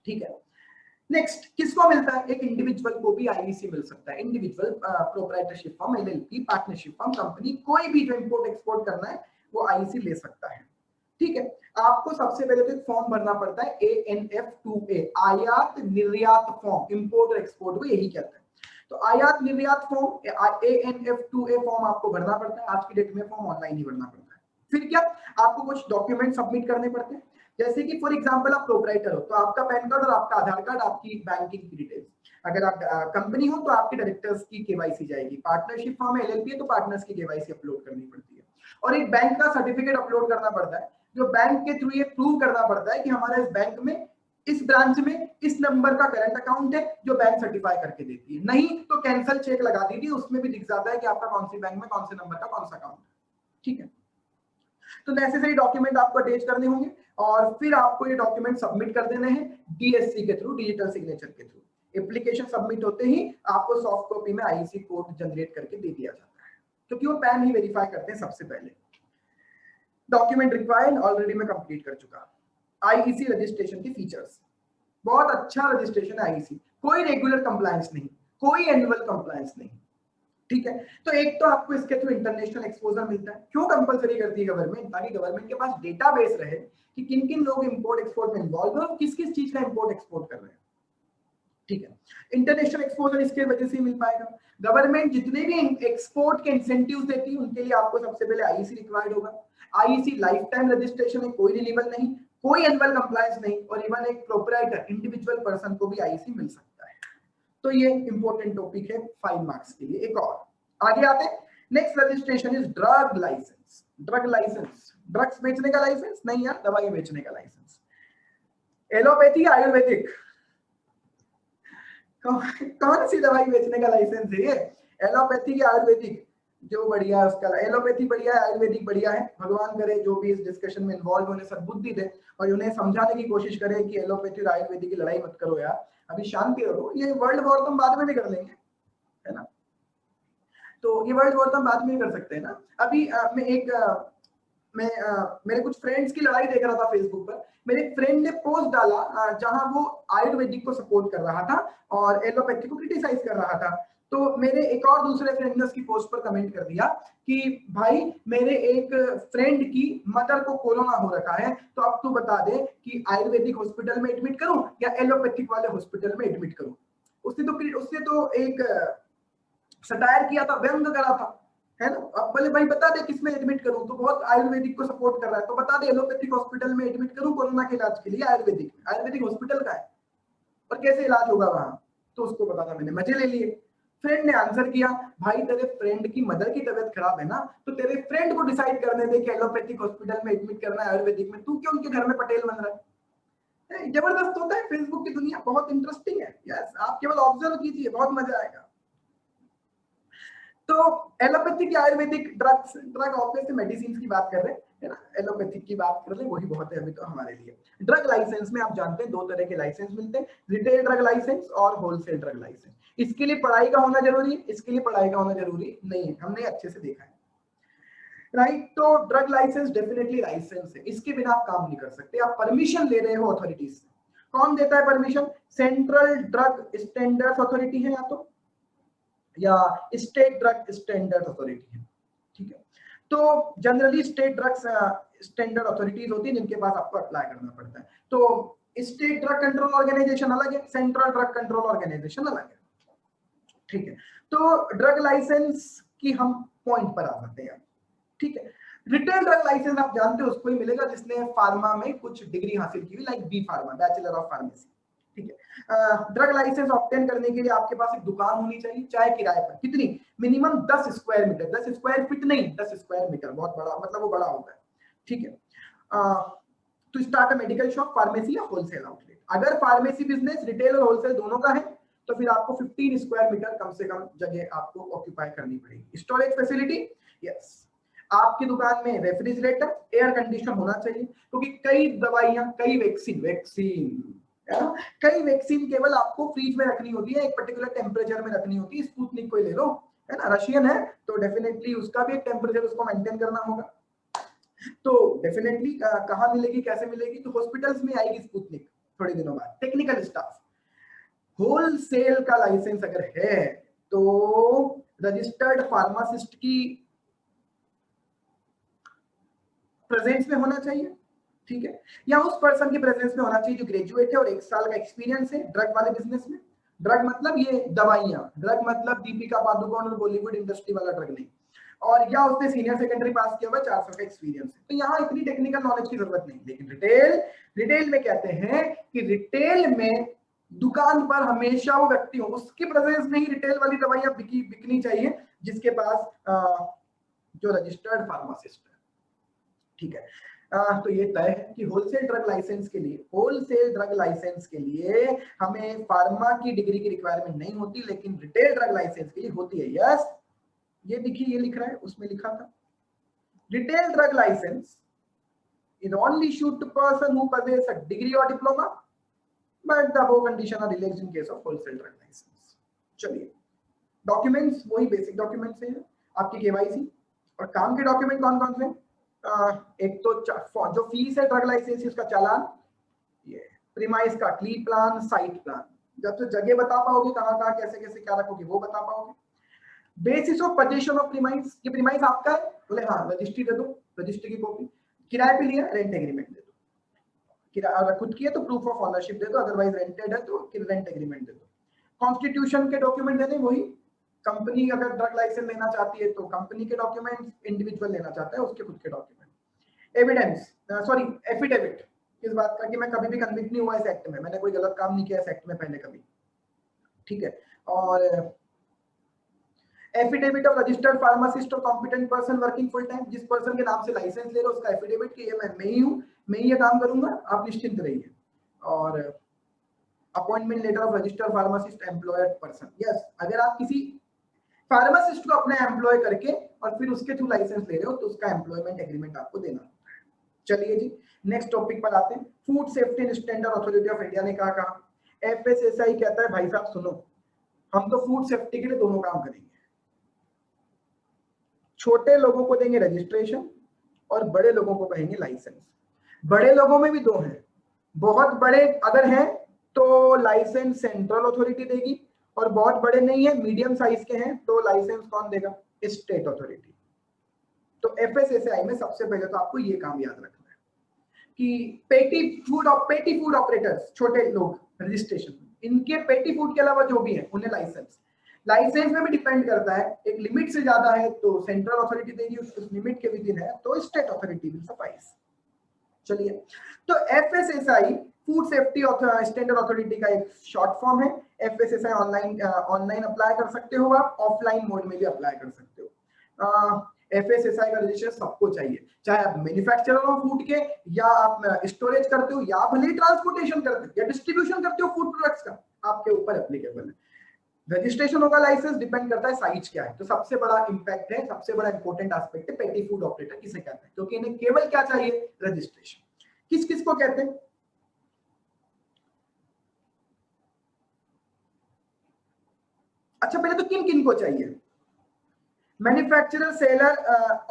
ठीक है, नेक्स्ट किसको मिलता है, एक इंडिविजुअल को भी IEC मिल सकता है। Individual proprietorship firm, LLP, partnership firm, company, कोई भी जो इंपोर्ट एक्सपोर्ट करना है वो IEC ले सकता है। ठीक है, आपको सबसे पहले तो एक फॉर्म भरना पड़ता है ANF2A, आयात निर्यात फॉर्म, इंपोर्ट और एक्सपोर्ट को यही कहते हैं। तो आयात निर्यात फॉर्म ANF2A फॉर्म आपको भरना पड़ता है। आज की डेट में फॉर्म ऑनलाइन ही भरना पड़ता है। फिर क्या, आपको कुछ डॉक्यूमेंट सबमिट करने पड़ते हैं, जैसे कि फॉर एग्जांपल आप प्रोप्राइटर हो तो आपका पैन कार्ड और आपका आधार कार्ड, आपकी बैंकिंग की डिटेल्स। अगर आप कंपनी हो तो आपके डायरेक्टर्स की केवाईसी जाएगी। पार्टनरशिप फॉर्म है, LLP है तो पार्टनर्स की केवाईसी अपलोड करनी पड़ती है। और एक बैंक का सर्टिफिकेट अपलोड करना पड़ता है, जो बैंक के थ्रू ये प्रूव करना पड़ता है कि हमारे इस बैंक में, इस ब्रांच में इस नंबर का करंट अकाउंट है, जो बैंक सर्टिफाई करके देती है। नहीं तो कैंसिल चेक लगा दीजिए, उसमें भी दिख जाता है कि आपका कौन सी बैंक में कौन से नंबर का कौन सा अकाउंट है। ठीक है, तो नेसेसरी डॉक्यूमेंट आपको अटैच करने होंगे और फिर आपको ये डॉक्यूमेंट सबमिट कर देने हैं DSC के थ्रू, डिजिटल सिग्नेचर के थ्रू। एप्लीकेशन सबमिट होते ही आपको सॉफ्ट कॉपी में IEC कोड जनरेट करके दे दिया जाता है, क्योंकि वो पैन ही वेरीफाई करते हैं सबसे पहले। डॉक्यूमेंट रिक्वायर्ड ऑलरेडी मैं कंप्लीट कर चुका। IEC रजिस्ट्रेशन के फीचर्स, बहुत अच्छा रजिस्ट्रेशन है IEC, कोई रेगुलर कंप्लायंस नहीं, कोई एनुअल कंप्लायंस नहीं। ठीक है, तो एक तो आपको इसके थ्रू इंटरनेशनल एक्सपोजर मिलता है। क्यों कंपलसरी करती है गवर्नमेंट? ताकि गवर्नमेंट के पास डेटाबेस रहे कि किन किन लोग इंपोर्ट एक्सपोर्ट में इन्वॉल्व है और किस किस चीज का इंपोर्ट एक्सपोर्ट कर रहे हैं। ठीक है, इंटरनेशनल एक्सपोजर इसके वजह से मिल पाएगा। गवर्नमेंट जितने भी एक्सपोर्ट के इंसेंटिव्स देती है उनके लिए आपको सबसे पहले IEC रिक्वायर्ड होगा। IEC लाइफ टाइम रजिस्ट्रेशन है, कोई रिन्यूअल नहीं, कोई एनुअल कंप्लायंस नहीं, और इवन एक प्रोप्राइटर इंडिविजुअल पर्सन को भी IEC मिल सकता है। तो ये इंपॉर्टेंट टॉपिक है 5 मार्क्स के लिए। एक और आगे आते हैं, next registration is drug licence. Drug licence, drugs बेचने का लाइसेंस नहीं यार, दवाई बेचने का लाइसेंस। एलोपैथी आयुर्वेदिक, कौन सी दवाई बेचने का लाइसेंस है ये? एलोपैथी या आयुर्वेदिक, जो बढ़िया है उसका। एलोपैथी बढ़िया है, आयुर्वेदिक बढ़िया है। भगवान करे जो भी इस डिस्कशन में इन्वॉल्व होने सद्बुद्धि दे और उन्हें समझाने की कोशिश करे कि एलोपैथी और आयुर्वेदिक की लड़ाई मत करो यार, अभी शांति रहो। ये वर्ल्ड वॉर तो हम बाद में भी कर लेंगे, है ना? तो ये वर्ल्ड वॉर तो हम बाद में कर सकते हैं ना। अभी मेरे कुछ फ्रेंड्स की लड़ाई देख रहा था फेसबुक पर। मेरे फ्रेंड ने पोस्ट डाला जहां वो आयुर्वेदिक को सपोर्ट कर रहा था और एलोपैथी को क्रिटिसाइज कर रहा था। तो मेरे एक और दूसरे फ्रेंड ने उसकी पोस्ट पर कमेंट कर दिया कि भाई मेरे एक फ्रेंड की मदर को कोरोना हो रखा है, तो अब तू बता दे कि आयुर्वेदिक हॉस्पिटल में एडमिट करूं या एलोपैथिक वाले हॉस्पिटल में एडमिट करूं। उसने तो एक सटायर किया था, व्यंग करा था, है ना? अब बोले भाई बता दे किसमें एडमिट करूं, तो बहुत आयुर्वेदिक को सपोर्ट कर रहा है, तो बता दे एलोपैथिक हॉस्पिटल में एडमिट करूं कोरोना के इलाज के लिए, आयुर्वेदिक हॉस्पिटल का है और कैसे इलाज होगा वहां? तो उसको पता था, मैंने मजे ले लिए। फ्रेंड ने आंसर किया, भाई तेरे फ्रेंड की मदर की तबीयत खराब है ना, तो तेरे फ्रेंड को डिसाइड करने दे कि एलोपैथिक हॉस्पिटल में एडमिट करना है आयुर्वेदिक में, तू क्यों उनके घर में पटेल बन रहा है? जबरदस्त होता है फेसबुक की दुनिया, बहुत इंटरेस्टिंग है। यस, आप केवल ऑब्जर्व कीजिए, बहुत मजा आएगा। तो एलोपैथिक या आयुर्वेदिक ड्रग ऑब्वियसली मेडिसिन की बात कर रहे हैं, है ना? एलोपैथिक की बात कर ले, वही बहुत है अभी तो हमारे लिए। ड्रग लाइसेंस में आप जानते हैं 2 तरह के लाइसेंस मिलते हैं, रिटेल ड्रग लाइसेंस और होलसेल ड्रग लाइसेंस। इसके लिए पढ़ाई का होना जरूरी है, इसके लिए पढ़ाई का होना जरूरी नहीं है, हमने अच्छे से देखा है, राइट? तो ड्रग लाइसेंस डेफिनेटली लाइसेंस है, इसके बिना आप काम नहीं कर सकते। आप परमिशन ले रहे हो अथॉरिटीज से। कौन देता है permission? Central drug standards authority है या स्टेट ड्रग स्टैंडर्ड अथॉरिटी है। ठीक है, तो generally state drugs standard authorities होती है जिनके पास आपको अप्लाई करना पड़ता है। तो स्टेट ड्रग कंट्रोल ऑर्गेनाइजेशन अलग है, सेंट्रल ड्रग कंट्रोल ऑर्गेनाइजेशन अलग है। ठीक है, तो ड्रग लाइसेंस की हम पॉइंट पर आ जाते हैं। ठीक है, रिटेल ड्रग लाइसेंस आप जानते हो उसको ही मिलेगा जिसने फार्मा में कुछ डिग्री हासिल की हुई, like B pharma, bachelor of pharmacy. ठीक है, ड्रग लाइसेंस ऑब्टेन करने के लिए आपके पास एक दुकान होनी चाहिए, चाहे किराए पर। कितनी? Minimum 10 square metre, 10 square feet नहीं, 10 स्क्वायर मीटर, बहुत बड़ा, मतलब वो बड़ा होता है। ठीक है, to start a medical shop, pharmacy या होलसेल आउटलेट। अगर फार्मेसी बिजनेस रिटेल और होलसेल दोनों का है तो फिर आपको 15 स्क्वायर मीटर कम से कम जगह आपको ऑक्यूपाई करनी पड़ेगी। स्टोरेज फैसिलिटी, यस, आपकी दुकान में रेफ्रिजरेटर, एयर कंडीशन होना चाहिए, क्योंकि कई दवाइयां, कई कई वैक्सीन केवल आपको फ्रीज में रखनी होती है, एक पर्टिकुलर टेम्परेचर में रखनी होती है। स्पुतनिक को ले लो, है ना, रशियन है, तो डेफिनेटली उसका भी एक टेम्परेचर उसको मेंटेन करना होगा। तो डेफिनेटली कहाँ मिलेगी, कैसे मिलेगी? तो हॉस्पिटल्स में आएगी स्पुतनिक थोड़े दिनों बाद। टेक्निकल स्टाफ, होलसेल का लाइसेंस अगर है तो रजिस्टर्ड फार्मासिस्ट की प्रेजेंस में होना चाहिए। ठीक है, या उस पर्सन की प्रेजेंस में होना चाहिए जो ग्रेजुएट है और 1 साल का एक्सपीरियंस है ड्रग वाले बिजनेस में। ड्रग मतलब ये दवाइयां, ड्रग मतलब दीपिका पादुकोण और बॉलीवुड इंडस्ट्री वाला ड्रग नहीं। और या उसने सीनियर सेकेंडरी पास किया हुआ 400 का एक्सपीरियंस है, तो यहाँ इतनी टेक्निकल नॉलेज की जरूरत नहीं। लेकिन रिटेल में कहते हैं कि रिटेल में दुकान पर हमेशा वो व्यक्ति हो, उसकी प्रेजेंस में ही रिटेल वाली दवाइयां बिकनी चाहिए जिसके पास जो रजिस्टर्ड फार्मासिस्ट है। ठीक है, तो ये तय है कि होलसेल ड्रग लाइसेंस के लिए हमें फार्मा की डिग्री की रिक्वायरमेंट नहीं होती, लेकिन रिटेल ड्रग लाइसेंस के लिए होती है। यस, ये देखिए, ये लिख रहा है, उसमें लिखा था retail drug license is only issued to person who possess a degree or diploma, but the above condition are relaxed in case of wholesale drug license. चलिए, डॉक्यूमेंट्स वही बेसिक डॉक्यूमेंट्स हैं आपकी केवाईसी। और काम के डॉक्यूमेंट कौन कौन से? एक तो जो फीस है ड्रग लाइसेंस उसका चालान, ये प्रीमाइस का क्ली प्लान, साइट प्लान, जब तो जगह बता पाओगे कहाँ कहाँ कैसे कैसे क्या रखोगे वो बता पाओगे। Basis of position of premise, ये प्रीमाइस आपका है, बोले हाँ रजिस्ट्री दे दो, रजिस्ट्री की कॉपी, किराए पे लिया रेंट एग्रीमेंट दे दो, किराया अगर खुद की है तो प्रूफ ऑफ ऑनरशिप दे दो, अदरवाइज रेंटेड है तो रेंट एग्रीमेंट दे दो। कॉन्स्टिट्यूशन के डॉक्यूमेंट देने, वही कंपनी अगर ड्रग लाइसेंस लेना चाहती है तो कंपनी के डॉक्यूमेंट, इंडिविजुअल लेना चाहता है उसके खुद के डॉक्यूमेंट। एविडेंस, सॉरी एफिडेविट, इस बात का कि मैं कभी भी कन्विक्ट नहीं हुआ इस एक्ट में, मैंने कोई गलत काम नहीं किया इस एक्ट में पहले कभी। ठीक है, और एफिडेविट ऑफ रजिस्टर्ड फार्मासिस्ट और competent person working full time, जिस पर्सन के नाम से लाइसेंस ले रहे हो उसका एफिडेविट कि ये मैं ही हूँ, मैं ही ये काम करूंगा, आप निश्चिंत रहिए। और appointment letter of registered pharmacist employed person, yes, अगर आप किसी फार्मासिस्ट को अपना एम्प्लॉय करके और फिर उसके थ्रू लाइसेंस ले रहे हो तो उसका एम्प्लॉयमेंट एग्रीमेंट आपको देना होता है। चलिए जी, नेक्स्ट टॉपिक पर आते हैं। Food safety and standard authority of India ने कहा, एफएसएसआई कहता है भाई साहब सुनो, हम तो फूड सेफ्टी के लिए दोनों काम करेंगे, छोटे लोगों को देंगे रजिस्ट्रेशन और बड़े लोगों को कहेंगे लाइसेंस। बड़े लोगों में भी दो हैं, बहुत बड़े अगर हैं तो लाइसेंस सेंट्रल अथॉरिटी देगी, और बहुत बड़े नहीं है मीडियम साइज के हैं तो लाइसेंस कौन देगा? State authority. तो एफएसएसआई में सबसे पहले तो आपको ये काम याद रखना है कि पेटी फूड ऑपरेटर्स, छोटे लोग रजिस्ट्रेशन, इनके पेटी फूड के अलावा जो भी है उन्हें लाइसेंस में भी डिपेंड करता है, एक लिमिट से ज्यादा है तो सेंट्रल अथॉरिटी देगी, उस लिमिट के विदिन है तो स्टेट अथॉरिटी विल सफाइस। चलिए, तो FSSI food safety standard authority का एक शॉर्ट फॉर्म है। एफएसएसआई ऑनलाइन अप्लाई कर सकते हो, आप ऑफलाइन मोड में भी अप्लाई कर सकते हो। एफएसएसआई का रजिस्ट्रेशन सबको चाहिए, चाहे आप मैन्युफैक्चरर हो फूड के, या आप स्टोरेज करते हो, या भले ट्रांसपोर्टेशन करते हो, या डिस्ट्रीब्यूशन करते हो फूड प्रोडक्ट्स का, आपके ऊपर एप्लीकेबल है। रजिस्ट्रेशन होगा, लाइसेंस डिपेंड करता है साइज क्या है। तो सबसे बड़ा इंपैक्ट है, सबसे बड़ा इंपॉर्टेंट एस्पेक्ट है पेटी फूड ऑपरेटर किसे कहते हैं, क्योंकि इन्हें केवल क्या चाहिए? रजिस्ट्रेशन। किस किस को कहते हैं? अच्छा, पहले तो किन किन को चाहिए? Manufacturer, seller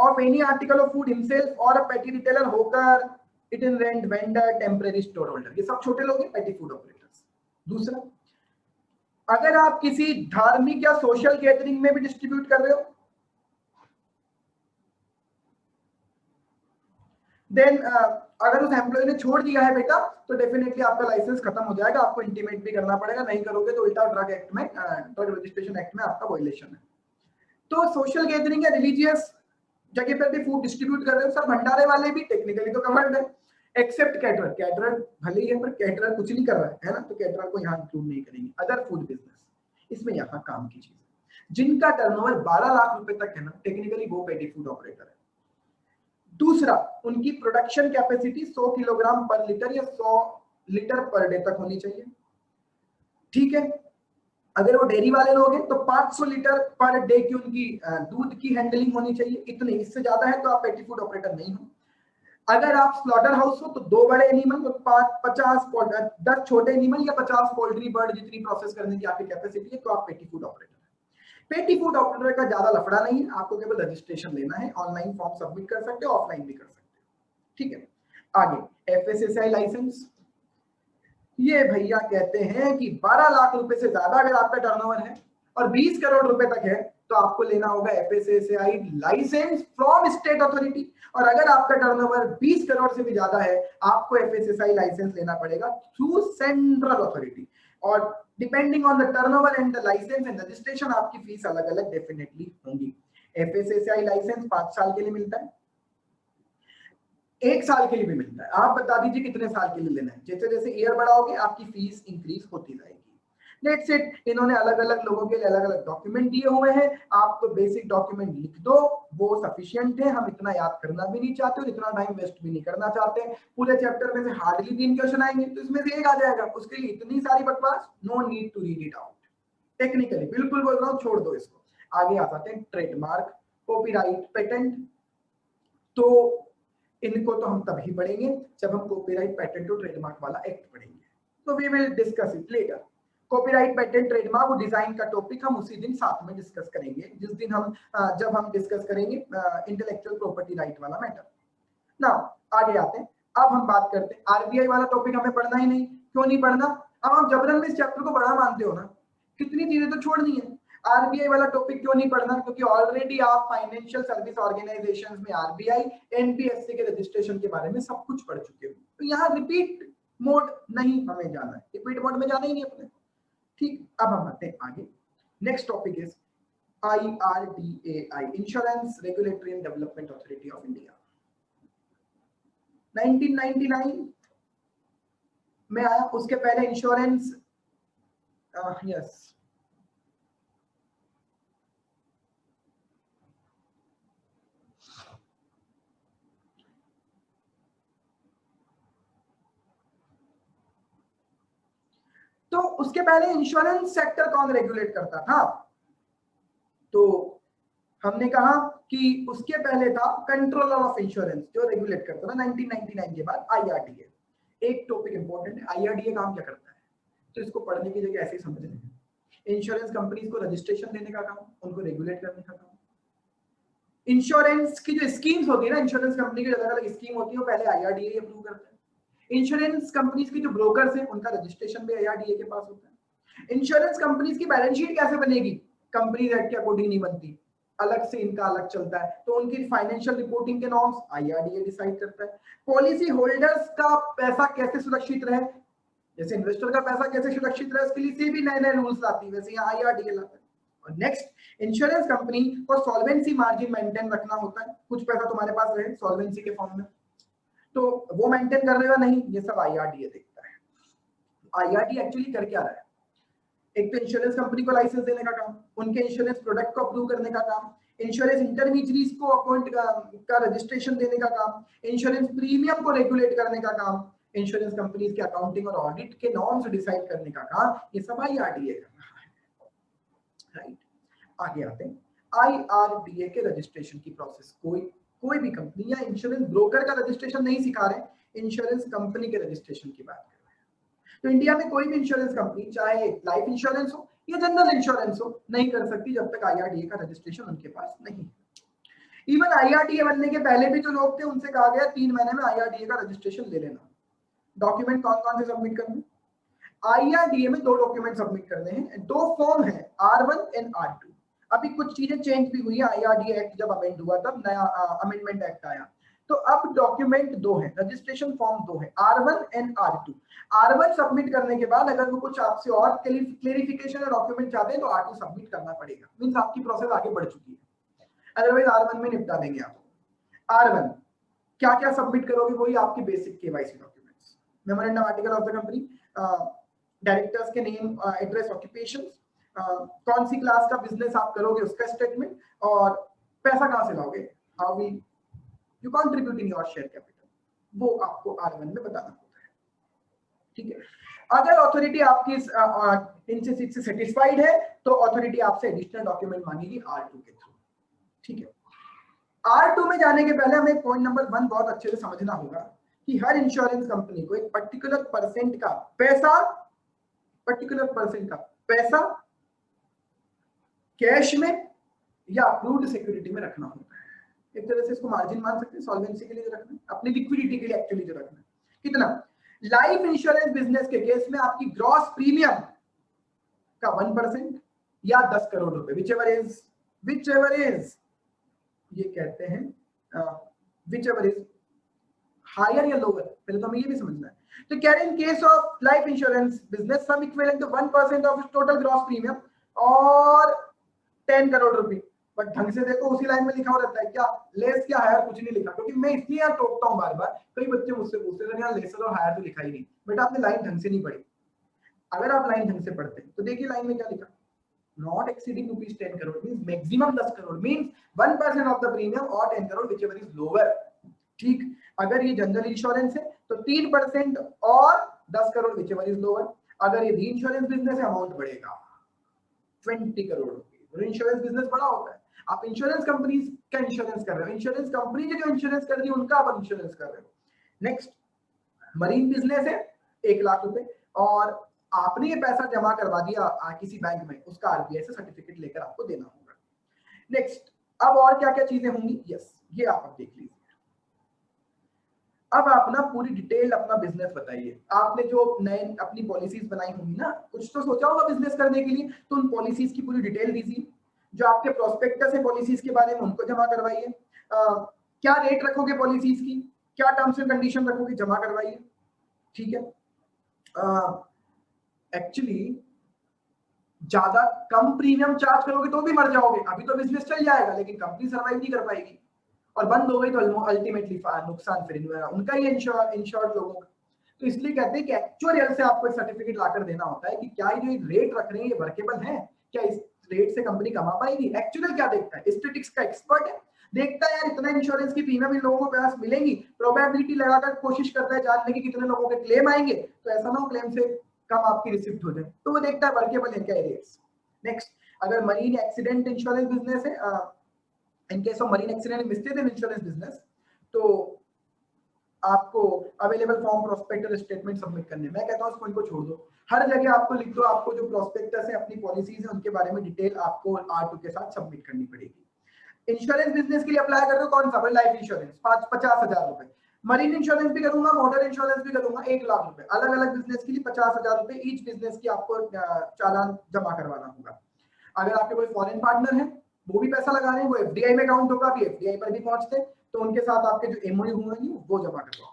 of any article of food himself और अ पेटी रिटेलर होकर it in rent, vendor, temporary store holder, ये सब छोटे लोग हैं पेटी फूड ऑपरेटर्स। दूसरा, अगर आप किसी धार्मिक या सोशल गैदरिंग में भी डिस्ट्रीब्यूट कर रहे हो, देन अगर उस एम्प्लॉय ने छोड़ दिया है बेटा तो डेफिनेटली आपका लाइसेंस खत्म हो जाएगा, आपको इंटीमेट भी करना पड़ेगा, नहीं करोगे तो उल्टा ड्रग एक्ट में, ड्रग रजिस्ट्रेशन एक्ट में आपका वायलेशन है। तो सोशल गैदरिंग या रिलीजियस जगह पर भी फूड डिस्ट्रीब्यूट कर रहे हो, सब भंडारे वाले भी टेक्निकली तो कवर्ड है, एक्सेप्ट कैटरर। कैटरर भले ही है पर कैटरर कुछ नहीं कर रहा है ना, तो कैटरर को यहाँ इंक्लूड नहीं करेंगे। अदर फूड बिजनेस, इसमें यहाँ काम की चीज जिनका टर्नओवर 12 लाख रुपए तक है ना, टेक्निकली वो पेटी फूड ऑपरेटर है। दूसरा, उनकी प्रोडक्शन कैपेसिटी 100 किलोग्राम पर लीटर या 100 लीटर पर डे तक होनी चाहिए। ठीक है, अगर वो डेयरी वाले लोग हैं तो 500 लीटर पर डे की उनकी दूध की हैंडलिंग होनी चाहिए, इतने, इससे ज्यादा है तो आप पेटी फूड ऑपरेटर नहीं हो। अगर आप स्लॉटर हाउस हो तो 2 बड़े एनिमल, तो 10 छोटे एनिमल या 50 पोल्ट्री बर्ड जितनी प्रोसेस करने की आपकी कैपेसिटी है तो आप पेटी फूड ऑपरेटर है। पेटी फूड ऑपरेटर का ज्यादा लफड़ा नहीं है, आपको केवल रजिस्ट्रेशन लेना है, ऑनलाइन फॉर्म सबमिट कर सकते हो, ऑफलाइन भी कर सकते हो। ठीक है, आगे एफएसएसआई लाइसेंस, ये भैया कहते हैं कि 12 लाख रुपए से ज्यादा अगर आपका टर्नओवर है और 20 करोड़ रुपए तक है तो आपको लेना होगा FSSAI license from state authority, और अगर आपका टर्नओवर 20 करोड़ से भी ज्यादा है आपको एफएसएसआई लाइसेंस लेना पड़ेगा थ्रू सेंट्रल अथॉरिटी। और depending on the turnover and the license and registration आपकी फीस अलग अलग डेफिनेटली होंगी। FSSAI लाइसेंस 5 साल के लिए मिलता है, 1 साल के लिए भी मिलता है। आप बता दीजिए कितने साल के लिए लेना है। जैसे जैसे ईयर बढ़ाओगे आपकी फीस इंक्रीज होती जाएगी। लेट्स इट, इन्होंने अलग अलग लोगों के लिए अलग अलग डॉक्यूमेंट दिए हुए हैं, आप तो बेसिक डॉक्यूमेंट लिख दो, वो सफिशिएंट है। हम इतना याद करना भी नहीं चाहते और इतना टाइम वेस्ट भी नहीं करना चाहते। पूरे चैप्टर में से हार्डली 3 क्वेश्चन आएंगे तो इसमें से एक आ जाएगा, उसके लिए इतनी सारी बकवास, no need to read it out. Technically बिल्कुल बोल रहा हूँ, छोड़ दो इसको। आगे आ जाते हैं ट्रेडमार्क, कॉपीराइट, पेटेंट। तो इनको तो हम तभी पढ़ेंगे जब हम कॉपीराइट, पेटेंट और ट्रेडमार्क वाला एक्ट पढ़ेंगे, तो we will discuss it later. Copyright, patent, trademark और डिजाइन का टॉपिक हम उसी दिन साथ में डिस्कस करेंगे, जिस दिन हम जब हम डिस्कस करेंगे इंटेलेक्चुअल प्रॉपर्टी राइट वाला मैटर। ना आगे आते हैं, अब हम बात करते हैं आरबीआई वाला टॉपिक हमें पढ़ना ही नहीं। क्यों नहीं पढ़ना? अब आप जबरन में इस चैप्टर को बड़ा मानते हो ना, कितनी चीजें तो छोड़नी है। आरबीआई वाला टॉपिक क्यों नहीं पढ़ना? क्योंकि ऑलरेडी आप फाइनेंशियल सर्विस ऑर्गेनाइजेशंस में आरबीआई, एनपीएससी के रजिस्ट्रेशन के बारे में सब कुछ पढ़ चुके हो, तो यहाँ रिपीट मोड नहीं हमें जाना है, रिपीट मोड में जाना ही नहीं अपने। ठीक, अब हम आते हैं आगे। Next topic is IRDAI, insurance regulatory and development authority of India. 1999 में आया, उसके पहले इंश्योरेंस यस तो उसके पहले इंश्योरेंस सेक्टर कौन रेगुलेट करता था? तो हमने कहा कि उसके पहले था कंट्रोलर ऑफ इंश्योरेंस जो रेगुलेट करता था 1999 के बाद IRDA। एक टॉपिक इंपॉर्टेंट है, IRDA काम क्या करता है, तो इसको पढ़ने की जगह ऐसे ही समझ लें। इंश्योरेंस कंपनीज को रजिस्ट्रेशन देने का काम, उनको रेगुलेट करने का काम। इंश्योरेंस की जो स्कीम्स होती है ना, इंश्योरेंस कंपनी की अलग अलग स्कीम होती है, वो पहले IRDA अप्रूव करता है। इंश्योरेंस कंपनीज की जो ब्रोकर्स हैं उनका रजिस्ट्रेशन भी IRDA के पास होता है। इंश्योरेंस कंपनीज की बैलेंस शीट कैसे बनेगी? कंपनीज एक्ट के अकॉर्डिंग नहीं बनती, अलग से इनका अलग चलता है, तो उनकी फाइनेंशियल रिपोर्टिंग के नॉर्म्स IRDA डिसाइड करता है। पॉलिसी होल्डर्स का पैसा कैसे सुरक्षित रहे, जैसे इन्वेस्टर का पैसा कैसे सुरक्षित रहे, उसके लिए सेबी नए नए रूल्स लाती है, वैसे यहाँ IRDA लाता है। और नेक्स्ट, इंश्योरेंस कंपनी को सॉल्वेंसी मार्जिन मेंटेन रखना होता है, कुछ पैसा तुम्हारे पास रहे सॉल्वेंसी के फॉर्म में, तो वो मेंटेन कर रहे हो नहीं, ये सब IRDA देखता है। IRDA एक्चुअली कर क्या रहा है? एक तो इंश्योरेंस कंपनी को लाइसेंस देने का काम, उनके इंश्योरेंस प्रोडक्ट को अप्रूव करने का काम, इंश्योरेंस इंटरमीडियरीज को अपॉइंट का रजिस्ट्रेशन देने का काम, इंश्योरेंस प्रीमियम को रेगुलेट करने का काम, इंश्योरेंस कंपनीज के अकाउंटिंग और ऑडिट के नॉर्म्स डिसाइड करने का काम, ये सब IRDA कर रहा है, राइट। आगे आते हैं, IRDA के रजिस्ट्रेशन की प्रोसेस। कोई भी कंपनी या इंश्योरेंस ब्रोकर का रजिस्ट्रेशन नहीं सिखा रहे, इंश्योरेंस कंपनी के रजिस्ट्रेशन की बात कर रहे हैं। तो इंडिया में कोई भी इंश्योरेंस कंपनी, चाहे लाइफ इंश्योरेंस हो या जनरल इंश्योरेंस हो, नहीं कर सकती जब तक IRDA का रजिस्ट्रेशन उनके पास नहीं है। इवन IRDA बनने के पहले भी जो लोग थे उनसे कहा गया 3 महीने में IRDA का रजिस्ट्रेशन ले लेना। डॉक्यूमेंट कौन कौन से सबमिट करने? IRDA में 2 डॉक्यूमेंट सबमिट करने हैं, 2 फॉर्म है, R1 एंड R2। अभी कुछ चीजें चेंज भी हुई है, IRDA एक्ट जब अमेंड हुआ तब नया अमेंडमेंट एक्ट आया, तो अब डॉक्यूमेंट 2 है, रजिस्ट्रेशन फॉर्म 2 है, R1 and R2। R1 submit करने के बाद अगर वो कुछ आपसे और क्लेरिफिकेशन या डॉक्यूमेंट चाहते हैं तो R2 सबमिट करना पड़ेगा, मींस आपकी प्रोसेस आगे बढ़ चुकी है, अदरवाइज R1 में निपटा देंगे आप। R1 क्या क्या सबमिट करोगे? वही आपकी basic KYC documents, memorandum article of the company, directors के नेम, एड्रेस, ऑक्यूपेशन, कौन सी क्लास का बिजनेस आप करोगे उसका स्टेटमेंट, और पैसा कहां से लाओगे, how will you contribute in your share capital, वो आपको R1 में बताना होता है, ठीक है। अगर अथॉरिटी आपकी इनसे सेटिस्फाइड है तो अथॉरिटी आपसे एडिशनल डॉक्यूमेंट मांगेगी R2 के थ्रू, ठीक है। R2 में जाने के पहले हमें पॉइंट नंबर 1 बहुत अच्छे से समझना होगा कि हर इंश्योरेंस कंपनी को एक पर्टिकुलर परसेंट का पैसा कैश में या अप्रूव्ड सिक्योरिटी में रखना होता है। एक तरह से इसको मार्जिन मान सकते हैं, सॉल्वेंसी के लिए रखना है, अपनी लिक्विडिटी के लिए एक्चुअली जो रखना है। कितना? लाइफ इंश्योरेंस बिजनेस के केस में आपकी ग्रॉस प्रीमियम का 1% या 10 करोड़ रुपए, विच एवर इज ये कहते हैं विच एवर इज हायर या लोअर, पहले तो हमें ये भी समझना है। तो कह रहे हैं in case of life insurance business some equivalent to 1% of total gross premium और 10 करोड़ रुपए। बट ढंग से देखो उसी लाइन में लिखा हुआ रहता है, क्या लेस क्या हायर कुछ नहीं लिखा, क्योंकि मैं इसलिए यहाँ टोकता हूँ बार बार, कई बच्चे मुझसे पूछते हैं यार लेस और हायर तो लिखा ही नहीं, बेटा आपने लाइन ढंग से नहीं पढ़ी। अगर आप लाइन ढंग से पढ़ते तो देखिए लाइन में क्या लिखा, not exceeding rupees 10 crore means maximum 10 crore means 1% of the premium or 10 crore whichever is lower। ठीक, अगर ये जनरल इंश्योरेंस है तो 3% और 10 करोड़ whichever is lower। अगर ये री इंश्योरेंस बिजनेस है अमाउंट बढ़ेगा 20 करोड़ रुपए। इंश्योरेंस बिजनेस बड़ा होता है, आप इंश्योरेंस कंपनी का इंश्योरेंस कर रहे हो, इंश्योरेंस कंपनी जो इंश्योरेंस कर रही है उनका आप इंश्योरेंस कर रहे हो। नेक्स्ट मरीन बिजनेस है 1 लाख रुपए और आपने ये पैसा जमा करवा दिया किसी बैंक में, उसका आरबीआई से सर्टिफिकेट लेकर आपको देना होगा। नेक्स्ट अब और क्या क्या चीजें होंगी, यस ये आप अब देख लीजिए। अब आप ना पूरी डिटेल अपना बिजनेस बताइए, आपने जो नए अपनी पॉलिसीज बनाई होंगी ना, कुछ तो सोचा होगा बिजनेस करने के लिए, तो उन पॉलिसीज की पूरी डिटेल दीजिए। जो आपके प्रोस्पेक्टस है पॉलिसीज के बारे में उनको जमा करवाइए। क्या रेट रखोगे पॉलिसीज की, क्या टर्म्स एंड कंडीशन रखोगे, जमा करवाइए। ठीक है, एक्चुअली ज्यादा कम प्रीमियम चार्ज करोगे तो भी मर जाओगे, अभी तो बिजनेस चल जाएगा लेकिन कंपनी सर्वाइव नहीं कर पाएगी और बंद हो गई तो अल्टीमेटली नुकसान फिर उनका ही इंश्योर्ड लोगों का। तो इसलिए कहते हैं कि एक्चुअल से आपको एक सर्टिफिकेट लाकर देना होता है कि क्या ये जो रेट रख रहे हैं ये वर्केबल है, क्या इस रेट से कंपनी कमा पाएगी। एक्चुअल क्या देखता है, स्टैटिस्टिक्स का एक्सपर्ट है, देखता है यार इतना इंश्योरेंस की प्रीमियम इन लोगों के पास मिलेंगी, प्रोबेबिलिटी लगाकर कोशिश करता है जानने की कितने लोगों के क्लेम आएंगे, तो ऐसा ना हो क्लेम से कम आपकी रिसिप्ट हो जाए, तो वो देखता है वर्केबल है क्या रेट्स। नेक्स्ट अगर मरीन एक्सीडेंट इंश्योरेंस बिजनेस है, इन case of marine accident mistake in insurance business, तो आपको available form prospectus statement submit करने। मैं कहता हूं इस पॉइंट को छोड़ दो, हर जगह आपको लिख दो आपको जो प्रोस्पेक्टस है अपनी पॉलिसीज है उनके बारे में डिटेल आपको R2 के साथ सबमिट करनी पड़ेगी। इंश्योरेंस बिजनेस के लिए अप्लाई कर रहे हो कौन सा, लाइफ इंश्योरेंस 50,000 रुपए, मरीन इंश्योरेंस भी करूंगा, मोटर इंश्योरेंस भी करूंगा 1 लाख रुपए, अलग अलग बिजनेस के लिए 50,000 रुपए ईच बिजनेस की आपको चालान जमा करवाना होगा। अगर आपके कोई फॉरेन पार्टनर है वो भी पैसा लगा रहे हैं, वो एफडीआई में काउंट होगा, अभी एफडीआई पर भी पहुंचते हैं तो उनके साथ आपके जो एमओयू हुए हैं वो जमा करवाओ।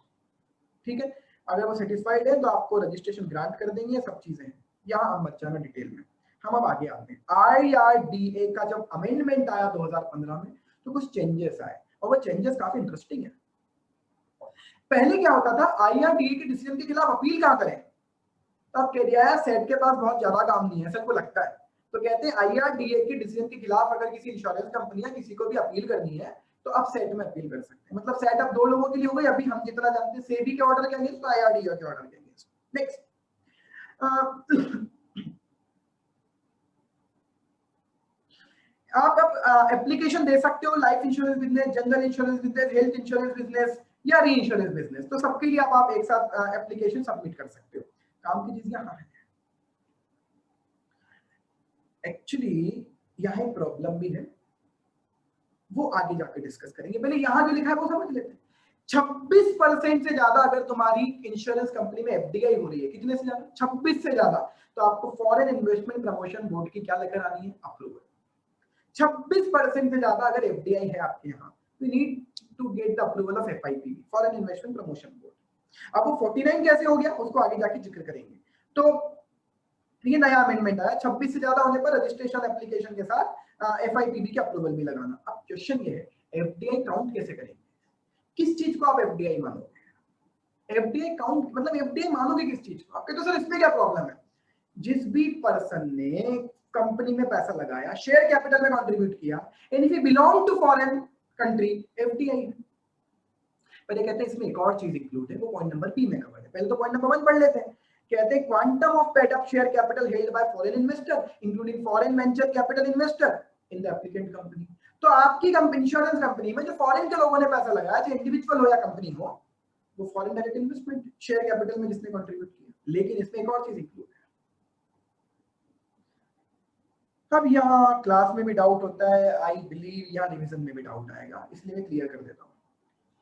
ठीक है, अगर वो सेटिस्फाइड है तो आपको रजिस्ट्रेशन ग्रांट कर देंगे, सब चीजें हैं। यहाँ अब मत जाना डिटेल में, हम अब आगे आते हैं। IRDA का जब अमेंडमेंट आया 2015 में तो कुछ चेंजेस आए और वो चेंजेस काफी इंटरेस्टिंग है। पहले क्या होता था, IRDA के डिसीजन के खिलाफ अपील कहाँ करें, तो अब कह दिया है सेट के पास बहुत ज्यादा काम नहीं है, सबको लगता है, तो कहते हैं IRDA के डिसीजन के खिलाफ अगर किसी इंश्योरेंस कंपनी या किसी को भी अपील करनी है तो अब सेट में अपील कर सकते हैं। मतलब सेट अब 2 लोगों के लिए हो गई, अभी हम जितना जानते हैं सेबी के ऑर्डर के अगेंस्ट, तो IRDA के ऑर्डर के अगेंस्ट। नेक्स्ट आप अब एप्लीकेशन दे सकते हो life insurance business, general insurance business, health insurance business या री इंश्योरेंस बिजनेस, तो सबके लिए आप एक साथ एप्लीकेशन सबमिट कर सकते हो। काम की चीज यहाँ है, एक्चुअली यहाँ एक प्रॉब्लम भी है, वो आगे जाकर डिस्कस करेंगे, पहले यहाँ जो लिखा है वो समझ लेते हैं। 26% से ज्यादा अगर तुम्हारी इंश्योरेंस कंपनी में एफडीआई हो रही है, कितने से ज्यादा, 26 से ज्यादा, तो आपको फॉरेन इन्वेस्टमेंट प्रमोशन बोर्ड की क्या लेकर आनी है, अप्रूवल। 26% से ज्यादा अगर एफडीआई है आपके यहाँ, तो you need to get the approval of FIPB, foreign investment promotion board. अब वो 49 कैसे हो गया उसको आगे जाके जिक्र करेंगे। तो ये नया अमेंडमेंट आया, 26 से ज्यादा होने पर रजिस्ट्रेशन एप्लीकेशन के साथ FIPB की अप्रूवल भी लगाना। अब क्वेश्चन ये है, एफडीआई काउंट कैसे करेंगे, किस चीज को आप एफडीआई मानोगे, एफडीआई काउंट मतलब एफडीआई मानोगे किस चीज को। आपके तो सर इसमें क्या प्रॉब्लम है, जिस भी पर्सन ने कंपनी में पैसा लगाया, शेयर कैपिटल में कंट्रीब्यूट किया, and if he belong to foreign country, FDI है। पर ये कहते हैं इसमें एक और चीज इंक्लूड है, वो पॉइंट नंबर बी में कवर है। पहले तो पॉइंट नंबर 1 पढ़ लेते हैं। कहते हैं quantum of paid up share capital held by foreign investor including foreign venture capital investor in the applicant company. तो आपकी इंश्योरेंस कंपनी में जो फॉरेन के लोगों ने पैसा लगाया, चाहे इंडिविजुअल हो या कंपनी हो, वो foreign direct investment share capital में जिसने कंट्रीब्यूट किया। लेकिन इसमें एक और चीज इंक्लूड है। अब यहाँ क्लास में भी डाउट होता है, आई बिलीव यहाँ रिवीजन में भी डाउट आएगा, इसलिए मैं क्लियर कर देता हूँ।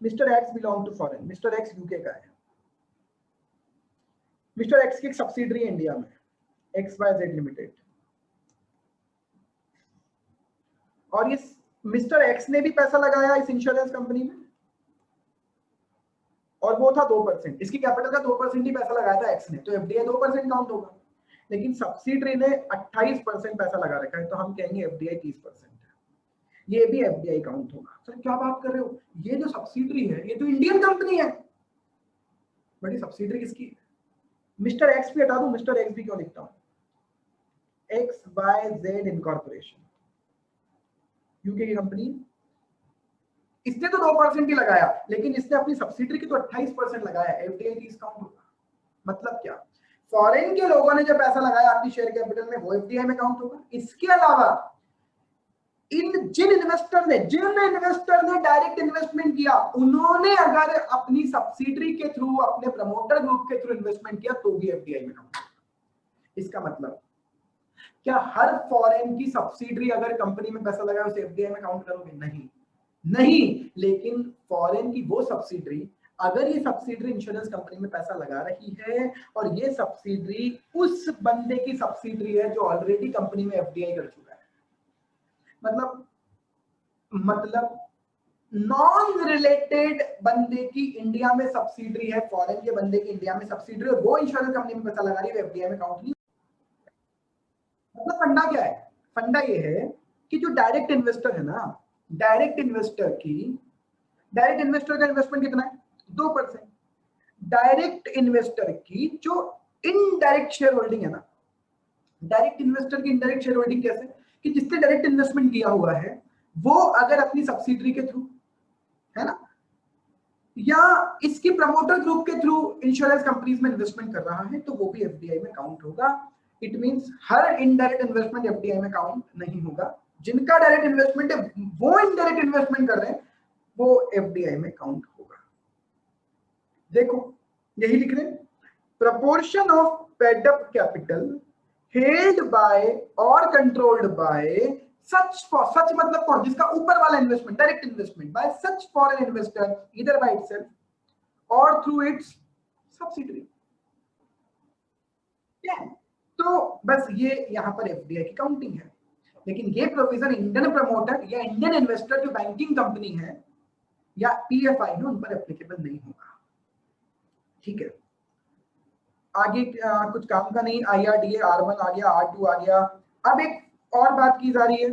Mister X belong to foreign, mister X UK का है, मिस्टर एक्स की एक सब्सिडरी इंडिया में XYZ लिमिटेड, और इस मिस्टर एक्स ने भी पैसा लगाया इस इंश्योरेंस कंपनी में, और वो था 2%, इसकी कैपिटल का 2% ही पैसा लगाया था एक्स ने, तो एफडीआई 2% काउंट होगा। लेकिन सब्सिडरी ने 28% पैसा लगा रखा है, तो हम कहेंगे एफडीआई 30% है, ये भी एफडीआई काउंट होगा। सर क्या बात कर रहे हो, ये जो सब्सिडरी है ये तो इंडियन कंपनी है, बड़ी सब्सिडरी किसकी है? मिस्टर एक्स भी हटा दूं, मिस्टर एक्स भी क्यों लिखता हूं, XYZ इनकॉर्पोरेशन, यूके की कंपनी, इसने तो 2% ही लगाया, लेकिन इसने अपनी सब्सिडरी की तो 28% लगाया, एफडीआई 30 काउंट होगा। मतलब क्या, फॉरेन के लोगों ने जो पैसा लगाया आपकी शेयर कैपिटल में वो एफडीआई में काउंट होगा। इसके अलावा जिन इन्वेस्टर ने डायरेक्ट इन्वेस्टमेंट किया, उन्होंने अगर अपनी सब्सिडरी के थ्रू, अपने प्रमोटर ग्रुप के थ्रू इन्वेस्टमेंट किया तो भी एफडीआई में काउंट होगा। इसका मतलब क्या हर फॉरेन की सब्सिडरी अगर कंपनी में पैसा लगाए उसे एफडीआई में काउंट करोगे? नहीं, लेकिन फॉरेन की वो सब्सिडरी, अगर ये सब्सिडरी इंश्योरेंस कंपनी में पैसा लगा रही है और ये सब्सिडरी उस बंदे की सब्सिडरी है जो ऑलरेडी कंपनी में एफडीआई कर चुका है, मतलब नॉन रिलेटेड बंदे की इंडिया में सब्सिडरी है, फॉरेन के बंदे की इंडिया में सब्सिडरी है, वो इंश्योरेंस कंपनी में पैसा लगा रही है, एफडीआई में काउंट नहीं। मतलब फंडा क्या है? फंडा ये है कि जो डायरेक्ट इन्वेस्टर है ना, डायरेक्ट इन्वेस्टर का इन्वेस्टमेंट कितना है? 2%। डायरेक्ट इन्वेस्टर की जो इनडायरेक्ट शेयर होल्डिंग है ना, डायरेक्ट इन्वेस्टर की इनडायरेक्ट शेयर होल्डिंग कैसे, कि जिसने डायरेक्ट इन्वेस्टमेंट किया हुआ है वो अगर अपनी सब्सिडरी के थ्रू, है ना, या इसकी प्रमोटर ग्रुप के थ्रू इंश्योरेंस कंपनीज में इन्वेस्टमेंट कर रहा है तो वो भी एफडीआई में काउंट होगा। It means her indirect investment FDI में काउंट नहीं होगा, जिनका डायरेक्ट इन्वेस्टमेंट है वो इनडायरेक्ट इन्वेस्टमेंट कर रहे हैं वो एफडीआई में काउंट होगा। देखो यही लिख रहे हैं, proportion of paid up capital held by और कंट्रोल्ड बाय सच मतलब कौन, जिसका ऊपर वाला investment direct investment by such foreign investor either by itself और थ्रू इट्स सब्सिडरी। तो बस ये यहां पर एफडीआई की काउंटिंग है, लेकिन ये प्रोविजन इंडियन प्रमोटर या इंडियन इन्वेस्टर जो बैंकिंग कंपनी है या पीएफआई है उन पर एप्लीकेबल नहीं होगा। ठीक है, आगे कुछ काम का नहीं, IRDA R1 आ गया, R2 आ गया। अब एक और बात की जा रही है,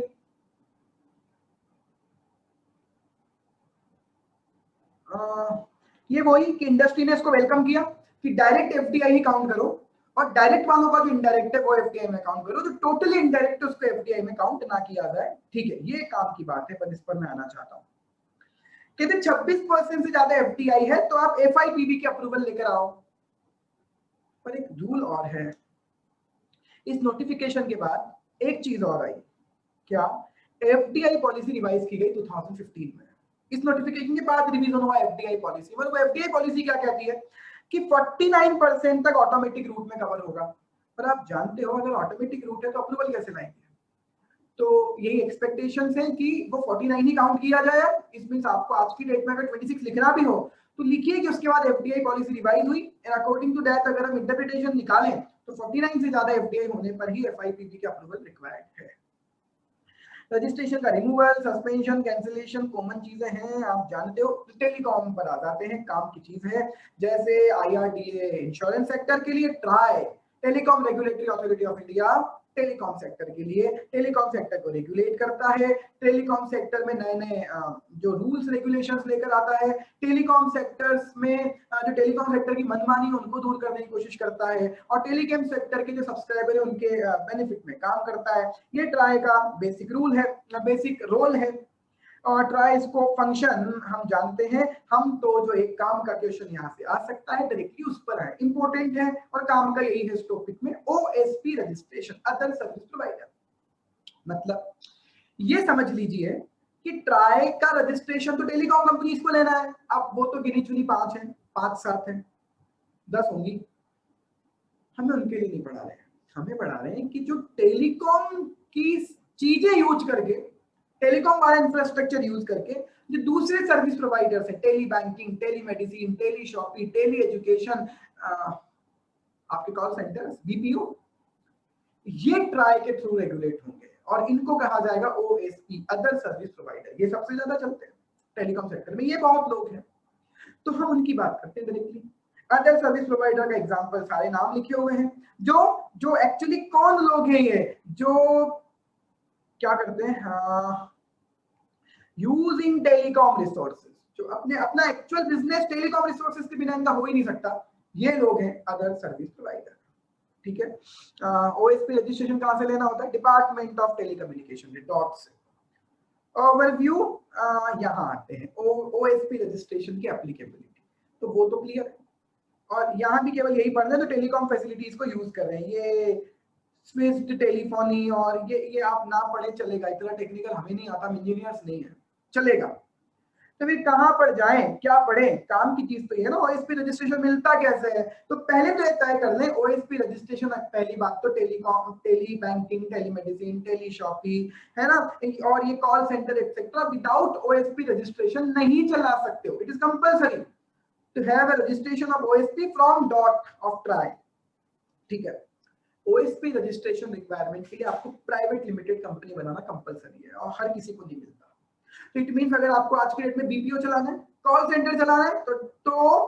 ये वही कि इंडस्ट्री ने इसको वेलकम किया कि डायरेक्ट एफडीआई ही काउंट करो और डायरेक्ट वालों का जो इनडायरेक्ट है वो एफडीआई में काउंट करो, जो टोटली इनडायरेक्ट है उसको एफडीआई में काउंट ना किया जाए। ठीक है, ये काम की बात है, पर इस पर मैं आना चाहता हूं। कहते 26% से ज्यादा एफडीआई है तो आप एफआईपीबी की अप्रूवल लेकर आओ, पर एक रूल और है, इस नोटिफिकेशन के बाद एक चीज और आई, क्या? एफडीआई पॉलिसी रिवाइज की गई 2015 में, इस नोटिफिकेशन के बाद रिवीजन हुआ एफडीआई पॉलिसी। मतलब एफडीआई पॉलिसी क्या कहती है कि 49% तक ऑटोमेटिक रूट में कवर होगा, पर आप जानते हो अगर ऑटोमेटिक रूट है तो अप्रूवल कैसे लाएंगे? तो यही एक्सपेक्टेशंस है कि वो 49 ही काउंट किया जाए। इसमें आपको आज की डेट में अगर 26 लिखना भी हो तो लिखिए कि उसके बाद एफडीआई पॉलिसी रिवाइज हुई एंड अकॉर्डिंग टू दैट अगर हम इंटरप्रिटेशन निकालें तो 49 से ज्यादा एफडीआई होने पर ही एफआईपीबी का अप्रूवल रिक्वायर्ड है। रजिस्ट्रेशन का रिमूवल, सस्पेंशन, कैंसिलेशन कॉमन चीजें हैं, आप जानते हो। टेलीकॉम पर आ जाते हैं, काम की चीज है, जैसे IRDA इंश्योरेंस सेक्टर के लिए, try telecom regulatory authority of India telecom sector के लिए टेलीकॉम सेक्टर को रेगुलेट करता है, टेलीकॉम सेक्टर में नए नए जो रूल्स रेगुलेशंस लेकर आता है, टेलीकॉम सेक्टर्स में जो टेलीकॉम सेक्टर की मनमानी है उनको दूर करने की कोशिश करता है और टेलीकॉम सेक्टर के जो सब्सक्राइबर है उनके बेनिफिट में काम करता है। ये ट्राई का बेसिक रूल है, बेसिक रोल है। और ट्राई स्कोप फंक्शन हम जानते हैं, हम तो जो एक काम का क्वेश्चन यहाँ से आ सकता है डायरेक्टली उस पर है, इंपॉर्टेंट है और काम का यही है इस टॉपिक में, OSP registration, other service provider. मतलब ये समझ लीजिए कि ट्राई का रजिस्ट्रेशन तो टेलीकॉम कंपनीज को लेना है, अब वो तो गिनी चुनी 5 है, 5-7 है, 10 होंगी, हमें उनके लिए नहीं पढ़ा रहे हैं, हमें पढ़ा रहे हैं कि जो टेलीकॉम की चीजें यूज करके, टेलीकॉम वाला इंफ्रास्ट्रक्चर यूज करके जो दूसरे सर्विस प्रोवाइडर्स हैं, tele banking, tele medicine, tele shopping, tele education, आपके कॉल सेंटर्स, BPO, ये ट्राई के थ्रू रेगुलेट होंगे और इनको कहा जाएगा OSP, अदर सर्विस प्रोवाइडर। ये सबसे ज्यादा चलते हैं टेलीकॉम सेक्टर में, ये बहुत लोग हैं। तो हम उनकी बात करते हैं डायरेक्टली। अदर सर्विस प्रोवाइडर का एग्जांपल सारे नाम लिखे हुए हैं, जो एक्चुअली कौन लोग हैं, ये जो क्या करते हैं, यूजिंग टेलीकॉम रिसोर्सेज, जो अपना एक्चुअल बिजनेस टेलीकॉम रिसोर्सेज के बिना इनका हो ही नहीं सकता, ये लोग हैं अदर सर्विस प्रोवाइडर। ठीक है, ओएसपी रजिस्ट्रेशन कहां से लेना होता है, डिपार्टमेंट ऑफ टेलीकम्युनिकेशन, डॉट से। ओवरव्यू यहाँ आते हैं ओएसपी रजिस्ट्रेशन की एप्लीकेबिलिटी, तो वो तो क्लियर है, और यहाँ भी केवल यही पढ़ना है, तो टेलीकॉम फैसिलिटीज को यूज कर रहे हैं, ये स्विफ्ट टेलीफोनी और ये आप ना पढ़े चलेगा, इतना टेक्निकल हमें नहीं आता, हम इंजीनियर्स नहीं है, चलेगा। तो फिर कहां पर जाएं, क्या पढ़ें, काम की चीज तो ये है ना, ओएसपी रजिस्ट्रेशन मिलता कैसे है, तो पहले तो ये तय कर लें ओएसपी रजिस्ट्रेशन, पहली बात तो telecom, tele banking, telemedicine, tele shopping है ना, और ये call centre etcetera without OSP registration नहीं चला सकते हो, it is compulsory to have a registration of OSP from DoT of TRAI. ठीक है, ओएसपी रजिस्ट्रेशन रिक्वायरमेंट के लिए आपको प्राइवेट लिमिटेड कंपनी बनाना कंपलसरी है, और हर किसी को नहीं मिलता। तो इट मींस अगर आपको आज के डेट में बीपीओ चलाना है, कॉल सेंटर चलाना है, तो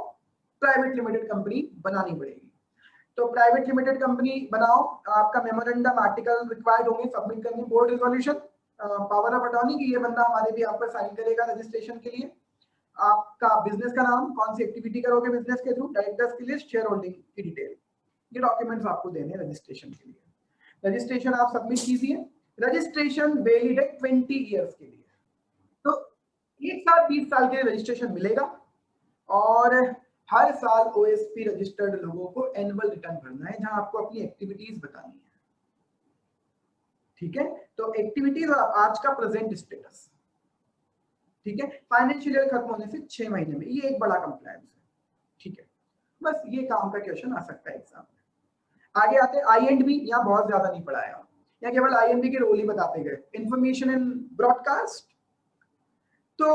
प्राइवेट लिमिटेड कंपनी बनानी पड़ेगी। तो प्राइवेट लिमिटेड कंपनी बनाओ, आपका मेमोरेंडम आर्टिकल रिक्वायर्ड होंगे, सबमिट करनी, board resolution, power of attorney कि ये बंदा हमारे भी आप पर साइन करेगा रजिस्ट्रेशन के लिए, आपका बिजनेस का नाम, कौन सी एक्टिविटी करोगे बिजनेस के थ्रू, डायरेक्टर्स की लिस्ट, शेयर होल्डिंग की डिटेल, ये डॉक्यूमेंट्स आपको देने हैं रजिस्ट्रेशन के लिए। रजिस्ट्रेशन आप सबमिट कीजिए, रजिस्ट्रेशन वैलिड है 20 ईयर्स के लिए, तो 1 साल 20 साल के रजिस्ट्रेशन मिलेगा, और हर साल ओएसपी रजिस्टर्ड लोगों को एनुअल रिटर्न भरना है, जहां आपको अपनी एक्टिविटीज बतानी है। ठीक है, तो एक्टिविटीज और आज का प्रेजेंट स्टेटस। ठीक है, फाइनेंशियल ईयर खत्म होने से 6 महीने में, ये एक बड़ा कंप्लायंस है। ठीक है, बस ये काम का क्वेश्चन आ सकता है एग्जाम में। आगे आते हैं आई एंड बी, यहाँ बहुत ज्यादा नहीं पढ़ाया, यहाँ केवल आई एंड बी के रोल ही बताते गए। इंफॉर्मेशन इन ब्रॉडकास्ट, तो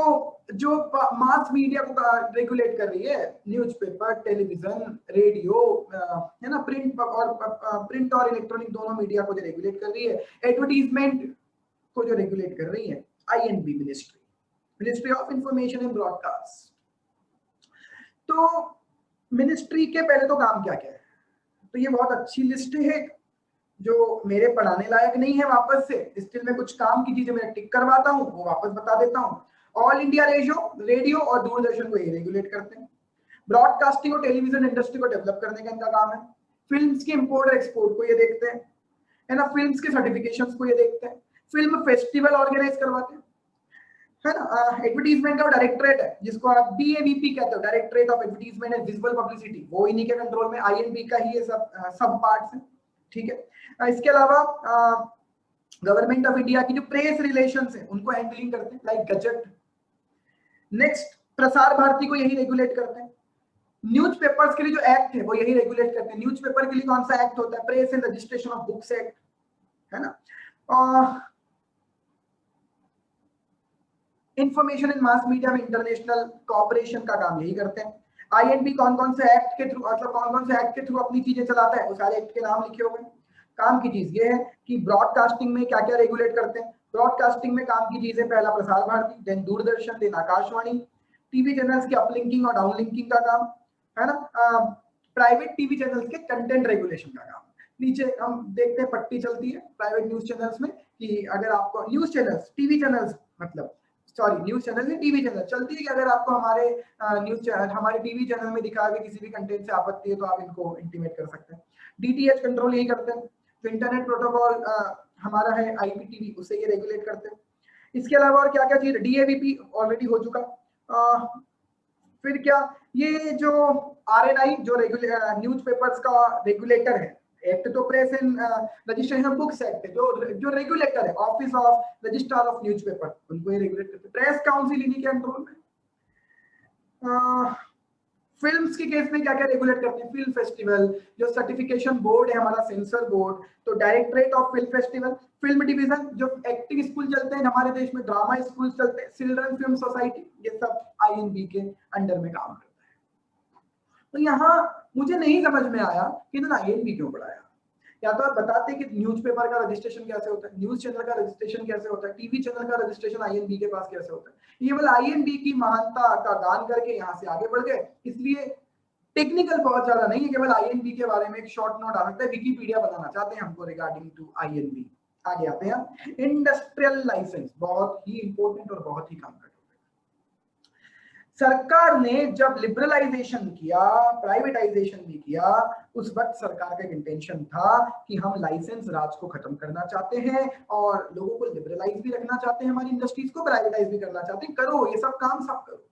जो मास मीडिया को रेगुलेट कर रही है, न्यूज़पेपर, टेलीविजन, रेडियो, है ना, प्रिंट और इलेक्ट्रॉनिक दोनों मीडिया को जो रेगुलेट कर रही है, एडवर्टीजमेंट को जो रेगुलेट कर रही है, I&B ministry, ministry of information and broadcast. तो मिनिस्ट्री के पहले तो काम क्या क्या है, तो ये बहुत अच्छी लिस्ट है जो मेरे पढ़ाने लायक नहीं है, वापस से स्टिल में कुछ काम की चीजें मैं टिक करवाता हूँ, वो वापस बता देता हूँ। ऑल इंडिया रेडियो और दूरदर्शन को ये रेगुलेट करते हैं। ब्रॉडकास्टिंग और टेलीविजन इंडस्ट्री को डेवलप करने का इनका काम है। फिल्म्स के इंपोर्ट और एक्सपोर्ट को ये देखते हैं, है ना, फिल्म्स के सर्टिफिकेशंस को ये देखते हैं, फिल्म फेस्टिवल ऑर्गेनाइज करवाते हैं, है ना। एडवर्टीजमेंट का डायरेक्टरेट है, जिसको आप डीएवीपी कहते हो, directorate of advertisement and visual publicity, वो इन्हीं के कंट्रोल में, आईएनबी का ही ये सब पार्ट्स हैं। ठीक है, इसके अलावा गवर्नमेंट ऑफ इंडिया की जो प्रेस रिलेशंस है उनको हैंडलिंग करते हैं, like gazette. Next, Prasar Bharati को यही रेगुलेट करते हैं। न्यूज़पेपर्स के लिए जो एक्ट है वो यही रेगुलेट करते हैं। न्यूज़पेपर के लिए कौन सा एक्ट होता है, press and registration of books act, है ना। इंफॉर्मेशन इन मास मीडिया में इंटरनेशनल कॉपरेशन का काम यही करते हैं। आईएनबी कौन कौन से एक्ट के थ्रू, मतलब कौन कौन से एक्ट के थ्रू अपनी चीजें चलाता है, वो सारे एक्ट के नाम लिखे हुए हैं। काम की चीज ये है कि ब्रॉडकास्टिंग में क्या क्या रेगुलेट करते हैं। ब्रॉडकास्टिंग में काम की चीजें, पहला Prasar Bharati, then Doordarshan, then Akashvani. TV channels की अपलिंकिंग और डाउनलिंकिंग का काम, है ना। प्राइवेट टीवी चैनल्स के कंटेंट रेगुलेशन का काम। नीचे हम देखते हैं पट्टी चलती है प्राइवेट न्यूज चैनल्स में कि अगर आपको न्यूज चैनल्स, टीवी चैनल्स, मतलब सॉरी न्यूज चैनल में टीवी चैनल चलती है कि अगर आपको हमारे न्यूज चैनल, हमारे टीवी चैनल में दिखाए हुए किसी भी कंटेंट से आपत्ति है तो आप इनको इंटीमेट कर सकते हैं। डीटीएच कंट्रोल यही करते हैं। जो इंटरनेट प्रोटोकॉल हमारा है आईपीटीवी, उसे ये रेगुलेट करते हैं। इसके अलावा और क्या क्या चीज, डीएवीपी ऑलरेडी हो चुका। फिर क्या, ये जो आरएनआई जो न्यूज़पेपर्स का रेगुलेटर है, एक्ट तो press and registration of books act है, जो रेगुलेटर है, office of registrar of newspaper, उनको ये रेगुलेट करते हैं। प्रेस काउंसिल इन्हीं के कंट्रोल में। फिल्म्स के केस में क्या क्या रेगुलेट करते हैं, फिल्म फेस्टिवल, जो सर्टिफिकेशन बोर्ड है हमारा, सेंसर बोर्ड, तो directorate of film festival. Film division, जो एक्टिंग स्कूल चलते हैं हमारे देश में, ड्रामा स्कूल चलते हैं, चिल्ड्रन फिल्म सोसाइटी, ये सब आईएनबी के अंडर में काम करता है। तो यहाँ मुझे नहीं समझ में आया कि इन्होंने आईएनबी क्यों पढ़ाया, या तो आप बताते कि न्यूज़पेपर का रजिस्ट्रेशन कैसे होता है, न्यूज चैनल का रजिस्ट्रेशन कैसे होता है, टीवी चैनल का रजिस्ट्रेशन आईएनबी के पास कैसे होता है। ये केवल आईएनबी की महानता का गान करके यहाँ से आगे बढ़ गए, इसलिए टेक्निकल बहुत ज्यादा नहीं है, केवल आईएनबी के बारे में एक शॉर्ट नोट आ सकता है, विकिपीडिया बनाना चाहते हैं हमको रिगार्डिंग टू आईएनबी। आगे आते हैं, इंडस्ट्रियल लाइसेंस, बहुत ही इंपॉर्टेंट और बहुत ही कम का टॉपिक। सरकार ने जब लिबरलाइजेशन किया, प्राइवेटाइजेशन भी किया, उस वक्त सरकार का एक इंटेंशन था कि हम लाइसेंस राज को खत्म करना चाहते हैं और लोगों को लिबरलाइज भी रखना चाहते हैं, हमारी इंडस्ट्रीज को प्राइवेटाइज भी करना चाहते हैं, करो ये सब काम सब करो।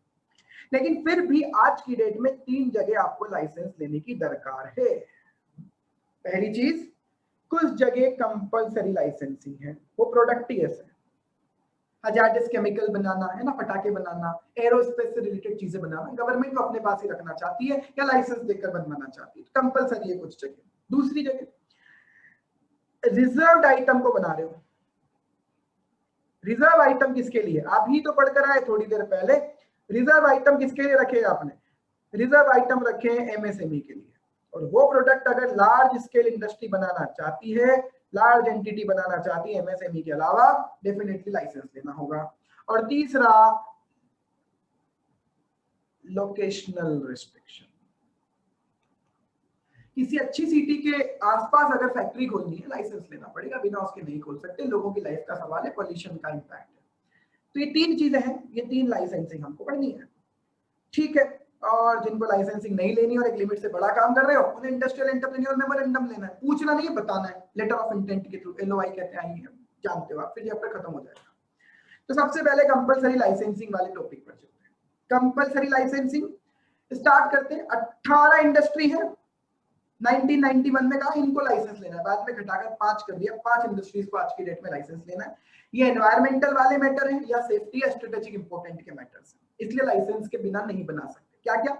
लेकिन फिर भी आज की डेट में 3 जगह आपको लाइसेंस लेने की दरकार है। पहली चीज, कुछ जगह कंपलसरी लाइसेंसिंग है, वो प्रोडक्ट ही ऐसे, हजार्डस केमिकल बनाना है ना, पटाखे बनाना, एरोस्पेस से रिलेटेड चीजें बनाना, गवर्नमेंट को अपने पास ही रखना चाहती है या लाइसेंस देकर बनवाना चाहती है, कंपलसरी है कुछ जगह। दूसरी जगह, रिजर्व्ड आइटम को बना रहे हो। रिजर्व आइटम किसके लिए, अभी तो पढ़कर आए थोड़ी देर पहले, रिजर्व आइटम किसके लिए रखे आपने, रिजर्व आइटम रखे हैं एमएसएमई के लिए। और वो प्रोडक्ट अगर लार्ज स्केल इंडस्ट्री बनाना चाहती है, लार्ज एंटिटी बनाना चाहती है एमएसएमई के अलावा, डेफिनेटली लाइसेंस लेना होगा। और तीसरा, लोकेशनल रिस्ट्रिक्शन, किसी अच्छी सिटी के आसपास अगर फैक्ट्री खोलनी है, लाइसेंस लेना पड़ेगा, बिना उसके नहीं खोल सकते, लोगों की लाइफ का सवाल है, पॉल्यूशन का इंपैक्ट है। तो ये 3 चीजें हैं, ये 3 लाइसेंसिंग हमको पढ़नी है, ठीक है। और जिनको लाइसेंसिंग नहीं लेनी और एक लिमिट से बड़ा काम कर रहे हो, उन्हें इंडस्ट्रियल एंटरप्रेन्योर मेमोरेंडम लेना है, पूछना नहीं है, बताना है, लेटर ऑफ इंटेंट के थ्रू, एलओआई कहते हैं, जानते हो आप, फिर चैप्टर खत्म हो जाएगा। तो सबसे पहले कंपलसरी लाइसेंसिंग वाले टॉपिक पर चलते हैं। कंपलसरी लाइसेंसिंग स्टार्ट करते हैं, 18 इंडस्ट्री है, 1991 में कहा इनको लाइसेंस लेना है, बाद में घटाकर 5 कर दिया, 5 इंडस्ट्रीज को आज की डेट में लाइसेंस लेना है। ये एनवायरमेंटल वाले मैटर हैं या सेफ्टी या स्ट्रेटेजिक इंपॉर्टेंट के मैटर्स हैं, इसलिए लाइसेंस के बिना नहीं बना सकते। क्या क्या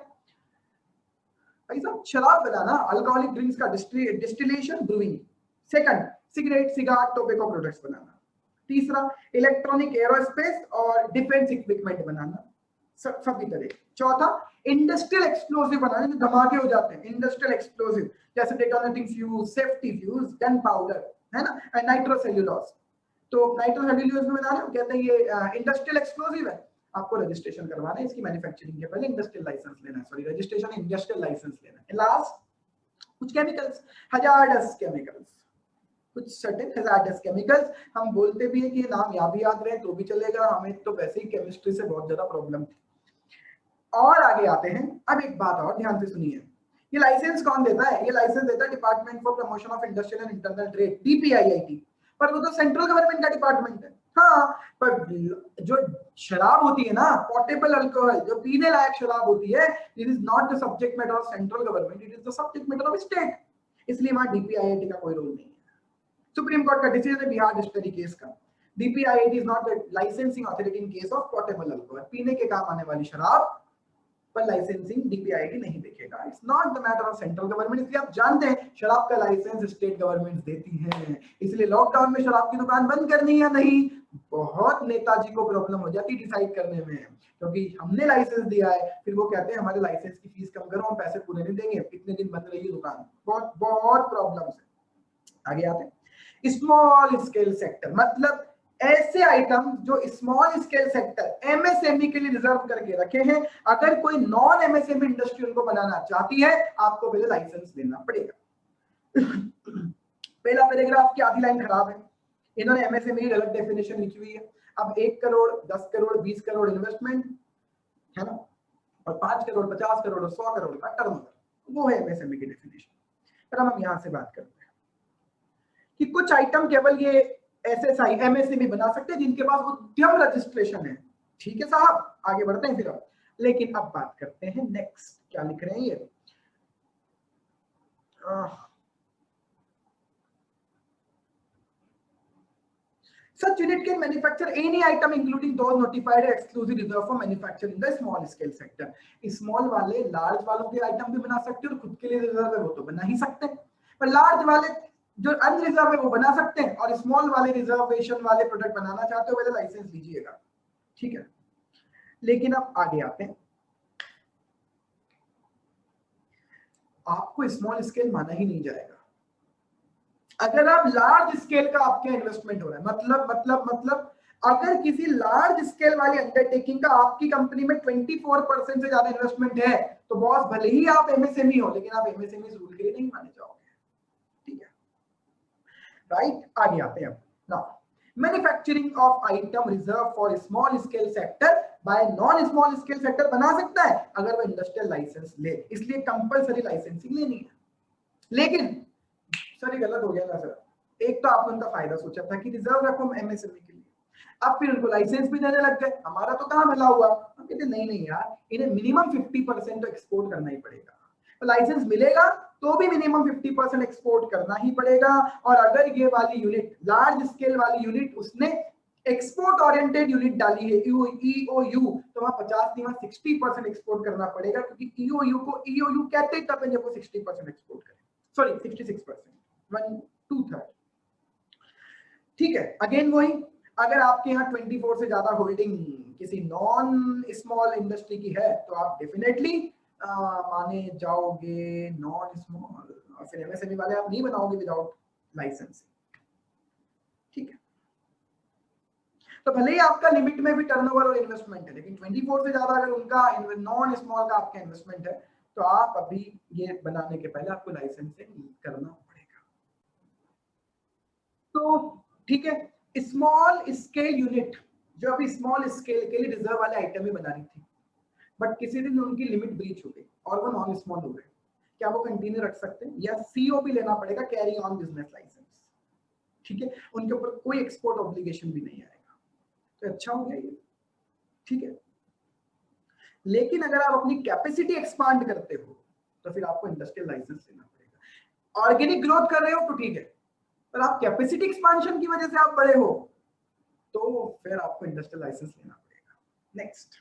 भाई साहब, शराब बनाना, अल्कोहलिक ड्रिंक्स का distillation, brewing. Second, cigarette, cigar, tobacco products बनाना। तीसरा, इलेक्ट्रॉनिक, एरोस्पेस और डिफेंस इक्विपमेंट बनाना, सभी तरह। चौथा, इंडस्ट्रियल एक्सप्लोसिव बनाना, जो धमाके हो जाते हैं, इंडस्ट्रियल एक्सप्लोसिव, जैसे detonating fuse, safety fuse, gun powder, है ना, नाइट्रोसेल्यूलोज। तो नाइट्रोसेल्यूलोज में बना रहे हो, कहते हैं ये इंडस्ट्रियल एक्सप्लोसिव है, आपको रजिस्ट्रेशन करवाना है, इसकी मैन्युफैक्चरिंग के पहले इंडस्ट्रियल लाइसेंस लेना है, सॉरी रजिस्ट्रेशन, इंडस्ट्रियल लाइसेंस लेना है। लास्ट, कुछ केमिकल्स, हजार्डस केमिकल्स, कुछ सर्टेन हजार्डस केमिकल्स, हम बोलते भी है कि ये नाम याद रहे तो भी चलेगा, हमें तो वैसे ही केमिस्ट्री से बहुत ज्यादा प्रॉब्लम थी। और आगे आते हैं, अब एक बात और ध्यान से सुनिए, ये लाइसेंस कौन देता है, ये लाइसेंस देता है department for promotion of industrial and internal trade, DPIIT, पर वो तो सेंट्रल गवर्नमेंट का डिपार्टमेंट है। हाँ, पर जो शराब होती है ना, पोर्टेबल अल्कोहल, जो पीने लायक शराब होती है, it is not the subject matter of central government, it is the subject matter of state, इसलिए वहां डीपीआईआईटी का कोई रोल नहीं है। सुप्रीम कोर्ट का डिसीजन है बिहार डिस्टिलरी केस का, DPIIT is not the licensing authority in case of portable alcohol, पीने के काम आने वाली शराब पर लाइसेंसिंग डीपीआईआईटी नहीं देखेगा, it's not the matter of central government. इसलिए आप जानते हैं शराब का लाइसेंस स्टेट गवर्नमेंट देती है, इसलिए लॉकडाउन में शराब की दुकान बंद करनी या नहीं, बहुत नेताजी को प्रॉब्लम हो जाती डिसाइड करने में, क्योंकि हमने लाइसेंस दिया है, फिर वो कहते हैं हमारे लाइसेंस की फीस कम करो, हम पैसे पूरे नहीं देंगे, कितने दिन बंद रही दुकान, बहुत बहुत प्रॉब्लम्स है। आगे आते हैं, स्मॉल स्केल सेक्टर, मतलब ऐसे आइटम जो स्मॉल स्केल सेक्टर एमएसएमई के लिए रिजर्व करके रखे हैं, अगर कोई नॉन एमएसएमई इंडस्ट्री उनको बनाना चाहती है, आपको पहले लाइसेंस लेना पड़ेगा। पहला पैराग्राफ की आधी लाइन खराब है, इन्होंने एमएसएमई गलत डेफिनेशन लिखी हुई है। अब 1 करोड़, 10 करोड़, 20 करोड़ इन्वेस्टमेंट है ना, और 5 करोड़, 50 करोड़ और 100 करोड़ का टर्नओवर, वो है एमएसएमई की डेफिनेशन। पर हम यहां से बात करते हैं कि कुछ आइटम केवल ये एसएसआई एमएसएमई बना सकते हैं जिनके पास उद्यम रजिस्ट्रेशन है, ठीक है साहब, आगे बढ़ते हैं फिर अब। लेकिन अब बात करते हैं नेक्स्ट, क्या लिख रहे हैं ये, Such unit can manufacture any item including those notified or exclusive reserved for manufacture in the small scale sector. Small वाले लार्ज वालों के आइटम भी बना सकते हैं और खुद के लिए रिजर्व है वो तो बना ही सकते हैं, पर लार्ज वाले जो अनरिजर्व है वो बना सकते हैं, और स्मॉल वाले रिजर्वेशन वाले प्रोडक्ट बनाना चाहते हो पहले लाइसेंस लीजिएगा, ठीक है। लेकिन अब आगे आते हैं, आपको स्मॉल स्केल माना ही नहीं जाएगा, अगर आप लार्ज स्केल का आपके इन्वेस्टमेंट हो रहा है, मतलब अगर किसी लार्ज स्केल वाली अंडरटेकिंग का आपकी कंपनी में 24% से ज्यादा इन्वेस्टमेंट है, तो बॉस भले ही आप एमएसएमई हो, लेकिन आप एमएसएमई रूल के लिए नहीं माने जाओगे, ठीक है, राइट। आगे आते हैं अब। Now manufacturing of item reserve for small scale sector bye non small scale sector बना सकता है अगर वो इंडस्ट्रियल लाइसेंस ले, इसलिए कंपलसरी लाइसेंसिंग लेनी है। लेकिन सर ये गलत हो गया ना सर, एक तो आपने उनका फायदा सोचा था कि रिजर्व रखो एमएसएमई के लिए, अब फिर उनको लाइसेंस भी देने लग गए, हमारा तो कहां मिला हुआ। हम कहते नहीं यार, इन्हें मिनिमम 50% तो एक्सपोर्ट करना ही पड़ेगा, तो लाइसेंस मिलेगा तो भी मिनिमम 50% एक्सपोर्ट करना ही पड़ेगा। और अगर ये वाली यूनिट लार्ज स्केल वाली यूनिट उसने एक्सपोर्ट ओरिएंटेड यूनिट डाली है ईओयू, तो वहां 50 नहीं 60% एक्सपोर्ट करना पड़ेगा, क्योंकि ईओयू को ईओयू कहते ही तब जब वो 60% एक्सपोर्ट करे, सॉरी 66%, 1/2, ठीक है। अगेन वही, अगर आपके यहाँ 24 से ज्यादा होल्डिंग किसी नॉन स्मॉल इंडस्ट्री की है तो आप डेफिनेटली माने जाओगे नॉन स्मॉल, और फिर एमएसएमई वाले आप नहीं बनाओगे विदाउट लाइसेंस, ठीक है। तो भले ही आपका लिमिट में भी टर्नओवर और इन्वेस्टमेंट है, लेकिन 24 से ज्यादा अगर उनका नॉन स्मॉल का आपका इन्वेस्टमेंट है, तो आप अभी ये बनाने के पहले आपको लाइसेंसिंग करना पड़ेगा। तो ठीक है, स्मॉल स्केल यूनिट जो अभी स्मॉल स्केल के लिए रिजर्व वाले आइटम ही बना रही थी, बट किसी दिन उनकी लिमिट ब्रीच हो गई और वो नॉन स्मॉल हो गए, क्या वो कंटिन्यू रख सकते हैं, या सीओ भी लेना पड़ेगा, कैरी ऑन बिजनेस लाइसेंस, ठीक है, उनके ऊपर कोई एक्सपोर्ट ऑब्लिगेशन भी नहीं आएगा, तो अच्छा हो गया ये, ठीक है। लेकिन अगर आप अपनी कैपेसिटी एक्सपांड करते हो तो फिर आपको इंडस्ट्रियल लाइसेंस लेना पड़ेगा। ऑर्गेनिक ग्रोथ कर रहे हो तो ठीक है, पर आप कैपेसिटी एक्सपांशन की वजह से आप बड़े हो तो फिर आपको इंडस्ट्रियल लाइसेंस लेना पड़ेगा। Next,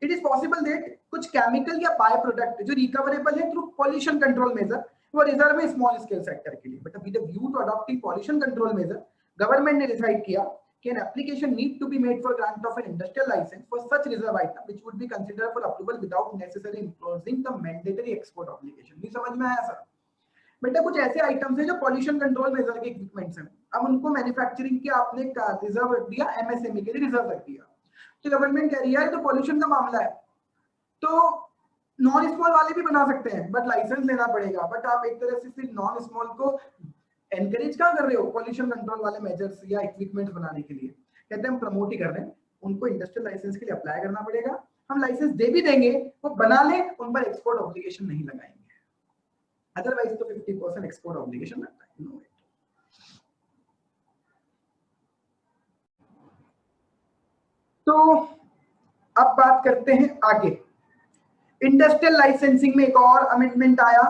it is possible that कुछ केमिकल या बाय प्रोडक्ट जो रिकवरेबल है थ्रू पॉल्यूशन कंट्रोल मेजर, वो रिजर्व में स्मॉल स्केल सेक्टर के लिए, but with a view to adopting pollution control measure, government ने डिसाइड किया कि an application need to be made for grant of an industrial license for such reserve item which would be considered for approval without necessarily imposing the mandatory export obligation। नहीं समझ में आया sir? बेटा कुछ ऐसे items हैं जो pollution control major के इक्विपमेंट्स हैं, अब उनको मैन्युफैक्चरिंग के आपने रिजर्व रख दिया, एमएसएमई के लिए रिजर्व रख दिया, तो गवर्नमेंट कह रही है तो पॉल्यूशन का मामला है, तो नॉन स्मॉल वाले भी बना सकते हैं बट लाइसेंस लेना पड़ेगा। बट आप एक तरह से सिर्फ नॉन स्मॉल को एनकरेज कहाँ कर रहे हो, पॉल्यूशन कंट्रोल वाले मेजर्स या इक्विपमेंट्स बनाने के लिए, कहते हैं हम प्रमोट ही कर रहे हैं, उनको इंडस्ट्रियल लाइसेंस के लिए अप्लाई करना पड़ेगा, हम लाइसेंस दे भी देंगे, वो बना ले, उन पर एक्सपोर्ट ऑब्लिगेशन नहीं लगाएंगे, अदरवाइज तो 50% एक्सपोर्ट ऑब्लिगेशन लगता है। नो, तो अब बात करते हैं आगे। इंडस्ट्रियल लाइसेंसिंग में एक और अमेंडमेंट आया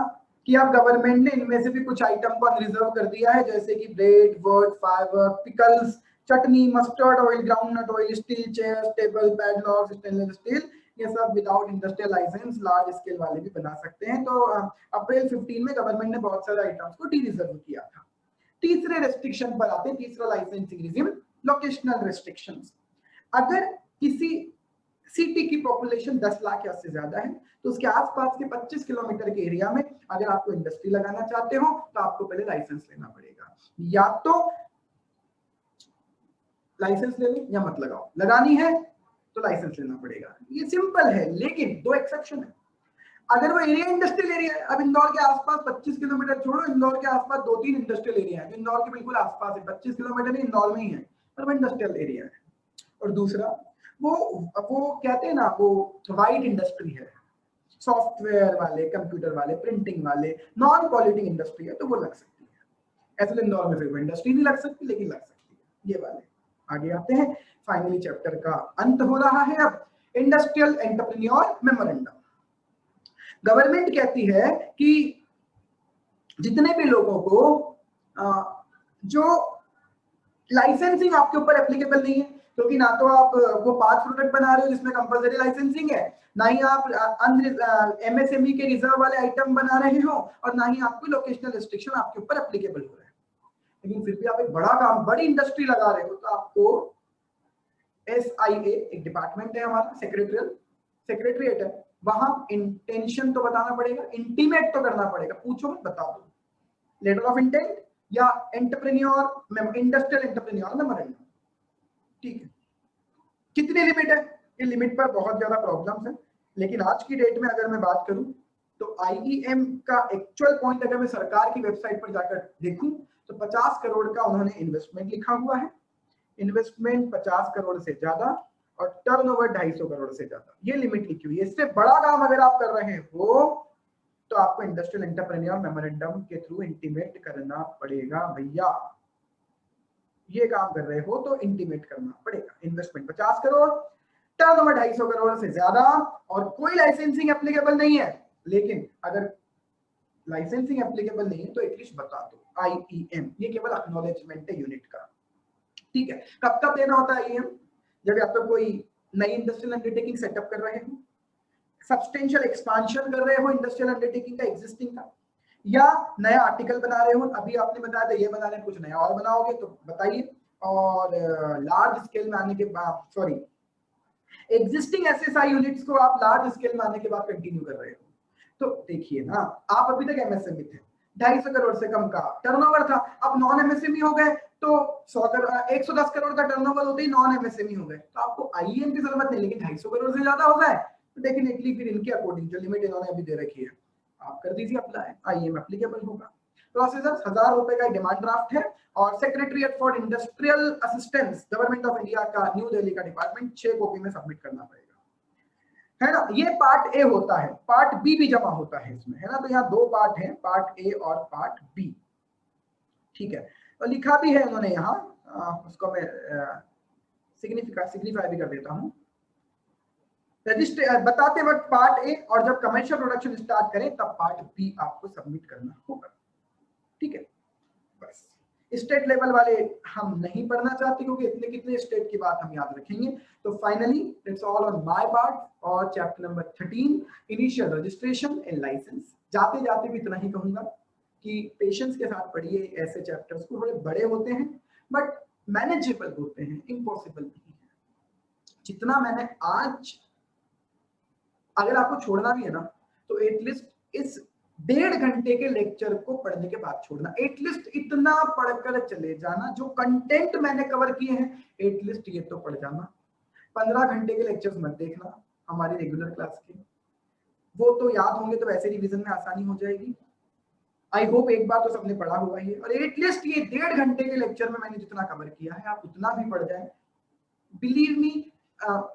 कि अब गवर्नमेंट ने इनमें से भी कुछ आइटम को अनरिजर्व कर दिया है, जैसे कि bread, word, fibre, pickles, chutney, mustard oil, groundnut oil, steel chairs, table, padlock, stainless steel, ये सब without industrial licence large scale वाले भी बना सकते हैं। तो अप्रैल 15 में गवर्नमेंट ने बहुत सारे आइटम्स को डी रिजर्व किया था। तीसरे रेस्ट्रिक्शन पर आते हैं, तीसरा लाइसेंसिंग रिजिम, लोकेशनल रेस्ट्रिक्शंस। अगर किसी सिटी की पॉपुलेशन 10 लाख या उससे ज्यादा है तो उसके आसपास के 25 किलोमीटर के एरिया में अगर आपको इंडस्ट्री लगाना चाहते हो तो आपको पहले लाइसेंस लेना पड़ेगा, या तो लाइसेंस ले लो या मत लगाओ, लगानी है तो लाइसेंस लेना पड़ेगा, ये सिंपल है। लेकिन दो एक्सेप्शन है, अगर वो एरिया इंडस्ट्रियल एरिया है, अब इंदौर के आसपास 25 किलोमीटर छोड़ो, इंदौर के आसपास 2-3 इंडस्ट्रियल एरिया है, इंदौर के बिल्कुल आसपास है, 25 किलोमीटर नहीं इंदौर में ही है, पर वो इंडस्ट्रियल एरिया है। और दूसरा वो कहते हैं ना, वो वाइड इंडस्ट्री है, सॉफ्टवेयर वाले, कंप्यूटर वाले, प्रिंटिंग वाले, नॉन पॉल्यूटिंग इंडस्ट्री है, तो वो लग सकती है। ऐसे इंदौर में फिर वो इंडस्ट्री नहीं लग सकती, लेकिन लग सकती है ये वाले। आगे आते हैं, फाइनली चैप्टर का अंत हो रहा है अब, इंडस्ट्रियल एंटरप्रेन्योर मेमोरेंडम। गवर्नमेंट कहती है कि जितने भी लोगों को जो लाइसेंसिंग आपके ऊपर एप्लीकेबल नहीं है, क्योंकि ना तो आप वो 5 प्रोडक्ट बना रहे हो जिसमें कंपलसरी लाइसेंसिंग है, ना ही आप एमएसएमई के रिजर्व वाले आइटम बना रहे हो, और ना ही आपको लोकेशनल रिस्ट्रिक्शन आपके ऊपर एप्लीकेबल हो रहा है, लेकिन फिर भी आप एक बड़ा काम, बड़ी इंडस्ट्री लगा रहे हो, तो आपको SIA एक डिपार्टमेंट है हमारा, सेक्रेटरीट है, वहां इंटेंशन तो बताना पड़ेगा, इंटीमेट तो करना पड़ेगा, पूछो मत बता दो, लेटर ऑफ इंटेंट या एंटरप्रेन्योर इंडस्ट्रियल एंटरप्रेन्योर मेमोरेंडम। ठीक है, कितनी लिमिट है? ये लिमिट पर बहुत ज्यादा प्रॉब्लम्स है, लेकिन आज की डेट में अगर मैं बात करूं तो आईईएम का एक्चुअल पॉइंट अगर मैं सरकार की वेबसाइट पर जाकर देखूं तो 50 करोड़ का उन्होंने इन्वेस्टमेंट लिखा हुआ है, इन्वेस्टमेंट 50 करोड़ से ज्यादा और टर्नओवर 250 करोड़ से ज्यादा, ये लिमिट लिखी हुई है। इससे बड़ा काम अगर आप कर रहे हो तो आपको इंडस्ट्रियल एंटरप्रेन्योर मेमोरेंडम के थ्रू इंटीमेट करना पड़ेगा भैया। ये काम कर रहे हो तो इंटीमेट करना पड़ेगा। इन्वेस्टमेंट 50 करोड़, टर्नओवर 250 करोड़ से ज्यादा, और कोई लाइसेंसिंग एप्लीकेबल नहीं है। लेकिन अगर लाइसेंसिंग एप्लीकेबल नहीं है तो एटलीस्ट बता दो आईईएम, ये केवल एक्नॉलेजमेंट है यूनिट का। ठीक है, कब कब देना होता है आईईएम? जब आप तो कोई नई इंडस्ट्रियल अंडरटेकिंग सेटअप कर रहे हो, सब्सटेंशियल एक्सपांशन कर रहे हो इंडस्ट्रियल अंडरटेकिंग का एक्जिस्टिंग का, या नया आर्टिकल बना रहे हो। अभी आपने बताया था ये बना रहे हैं, कुछ नया और बनाओगे तो बताइए। और लार्ज स्केल में आने के बाद, सॉरी, एग्जिस्टिंग एसएसआई यूनिट्स को आप लार्ज स्केल में आने के बाद कंटिन्यू कर रहे हो, तो देखिए ना, आप अभी तक एमएसएमई थे, 250 करोड़ से कम का टर्नओवर था, अब नॉन एमएसएमई हो गए तो 110 करोड़ का टर्नओवर होते ही नॉन एमएसएमई हो गए, तो आपको आईईएम की जरूरत नहीं। लेकिन 250 करोड़ से ज्यादा हो जाए तो डेफिनेटली फिर इनके अकॉर्डिंग जो लिमिट इन्होंने अभी दे रखी है आप कर दीजिए अप्लाई, आईईएम एप्लीकेबल होगा। प्रोसीजर 1000 रुपए का डिमांड ड्राफ्ट है, और secretariat for industrial assistance government of India का न्यू दिल्ली का डिपार्टमेंट 6 कॉपी में सबमिट करना पड़ेगा, है ना। ये पार्ट ए होता है, पार्ट बी भी जमा होता है इसमें, है ना। तो यहाँ 2 पार्ट हैं, पार्ट ए और पार्ट बी। ठीक है, तो लिखा भी है उन्होंने यहाँ, उसको मैं सिग्निफाई भी कर देता हूँ। रजिस्टर बताते वक्त पार्ट ए, और जब कमर्शियल प्रोडक्शन स्टार्ट करें तब पार्ट बी आपको सबमिट करना होगा। ठीक है, बस स्टेट लेवल वाले हम नहीं पढ़ना चाहते क्योंकि इतने कितने स्टेट की बात हम याद रखेंगे। तो finally it's all on my part, और chapter number 13 initial registration and licence. जाते जाते भी इतना ही कहूंगा कि पेशेंस के साथ पढ़िए ऐसे चैप्टर्स को, थोड़े बड़े होते हैं बट मैनेजेबल होते हैं, इम्पॉसिबल नहीं है। जितना मैंने आज, अगर आपको छोड़ना भी है ना तो एटलीस्ट इस 1.5 घंटे के लेक्चर को पढ़ने के बाद छोड़ना, एटलीस्ट इतना पढ़कर चले जाना। जो कंटेंट मैंने कवर किए हैं एटलीस्ट ये तो पढ़ जाना। 15 घंटे के लेक्चर्स मत देखना हमारी रेगुलर क्लास के, वो तो याद होंगे तो वैसे रिवीजन में आसानी हो जाएगी। आई होप एक बार तो सबने पढ़ा हुआ है, और एटलीस्ट ये 1.5 घंटे के लेक्चर में मैंने जितना कवर किया है आप उतना भी पढ़ जाए। बिलीव मी,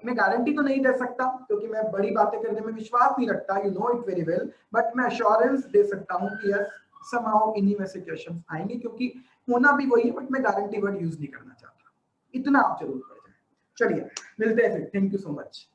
मैं गारंटी तो नहीं दे सकता क्योंकि मैं बड़ी बातें करने में विश्वास नहीं रखता, you know it very well, but मैं अश्योरेंस दे सकता हूँ कि यस समहाउ इन्हीं में से क्वेश्चंस आएंगे, क्योंकि होना भी वही है, बट मैं गारंटी वर्ड यूज नहीं करना चाहता। इतना आप जरूर पढ़ जाए। चलिए मिलते हैं फिर, थैंक यू सो मच।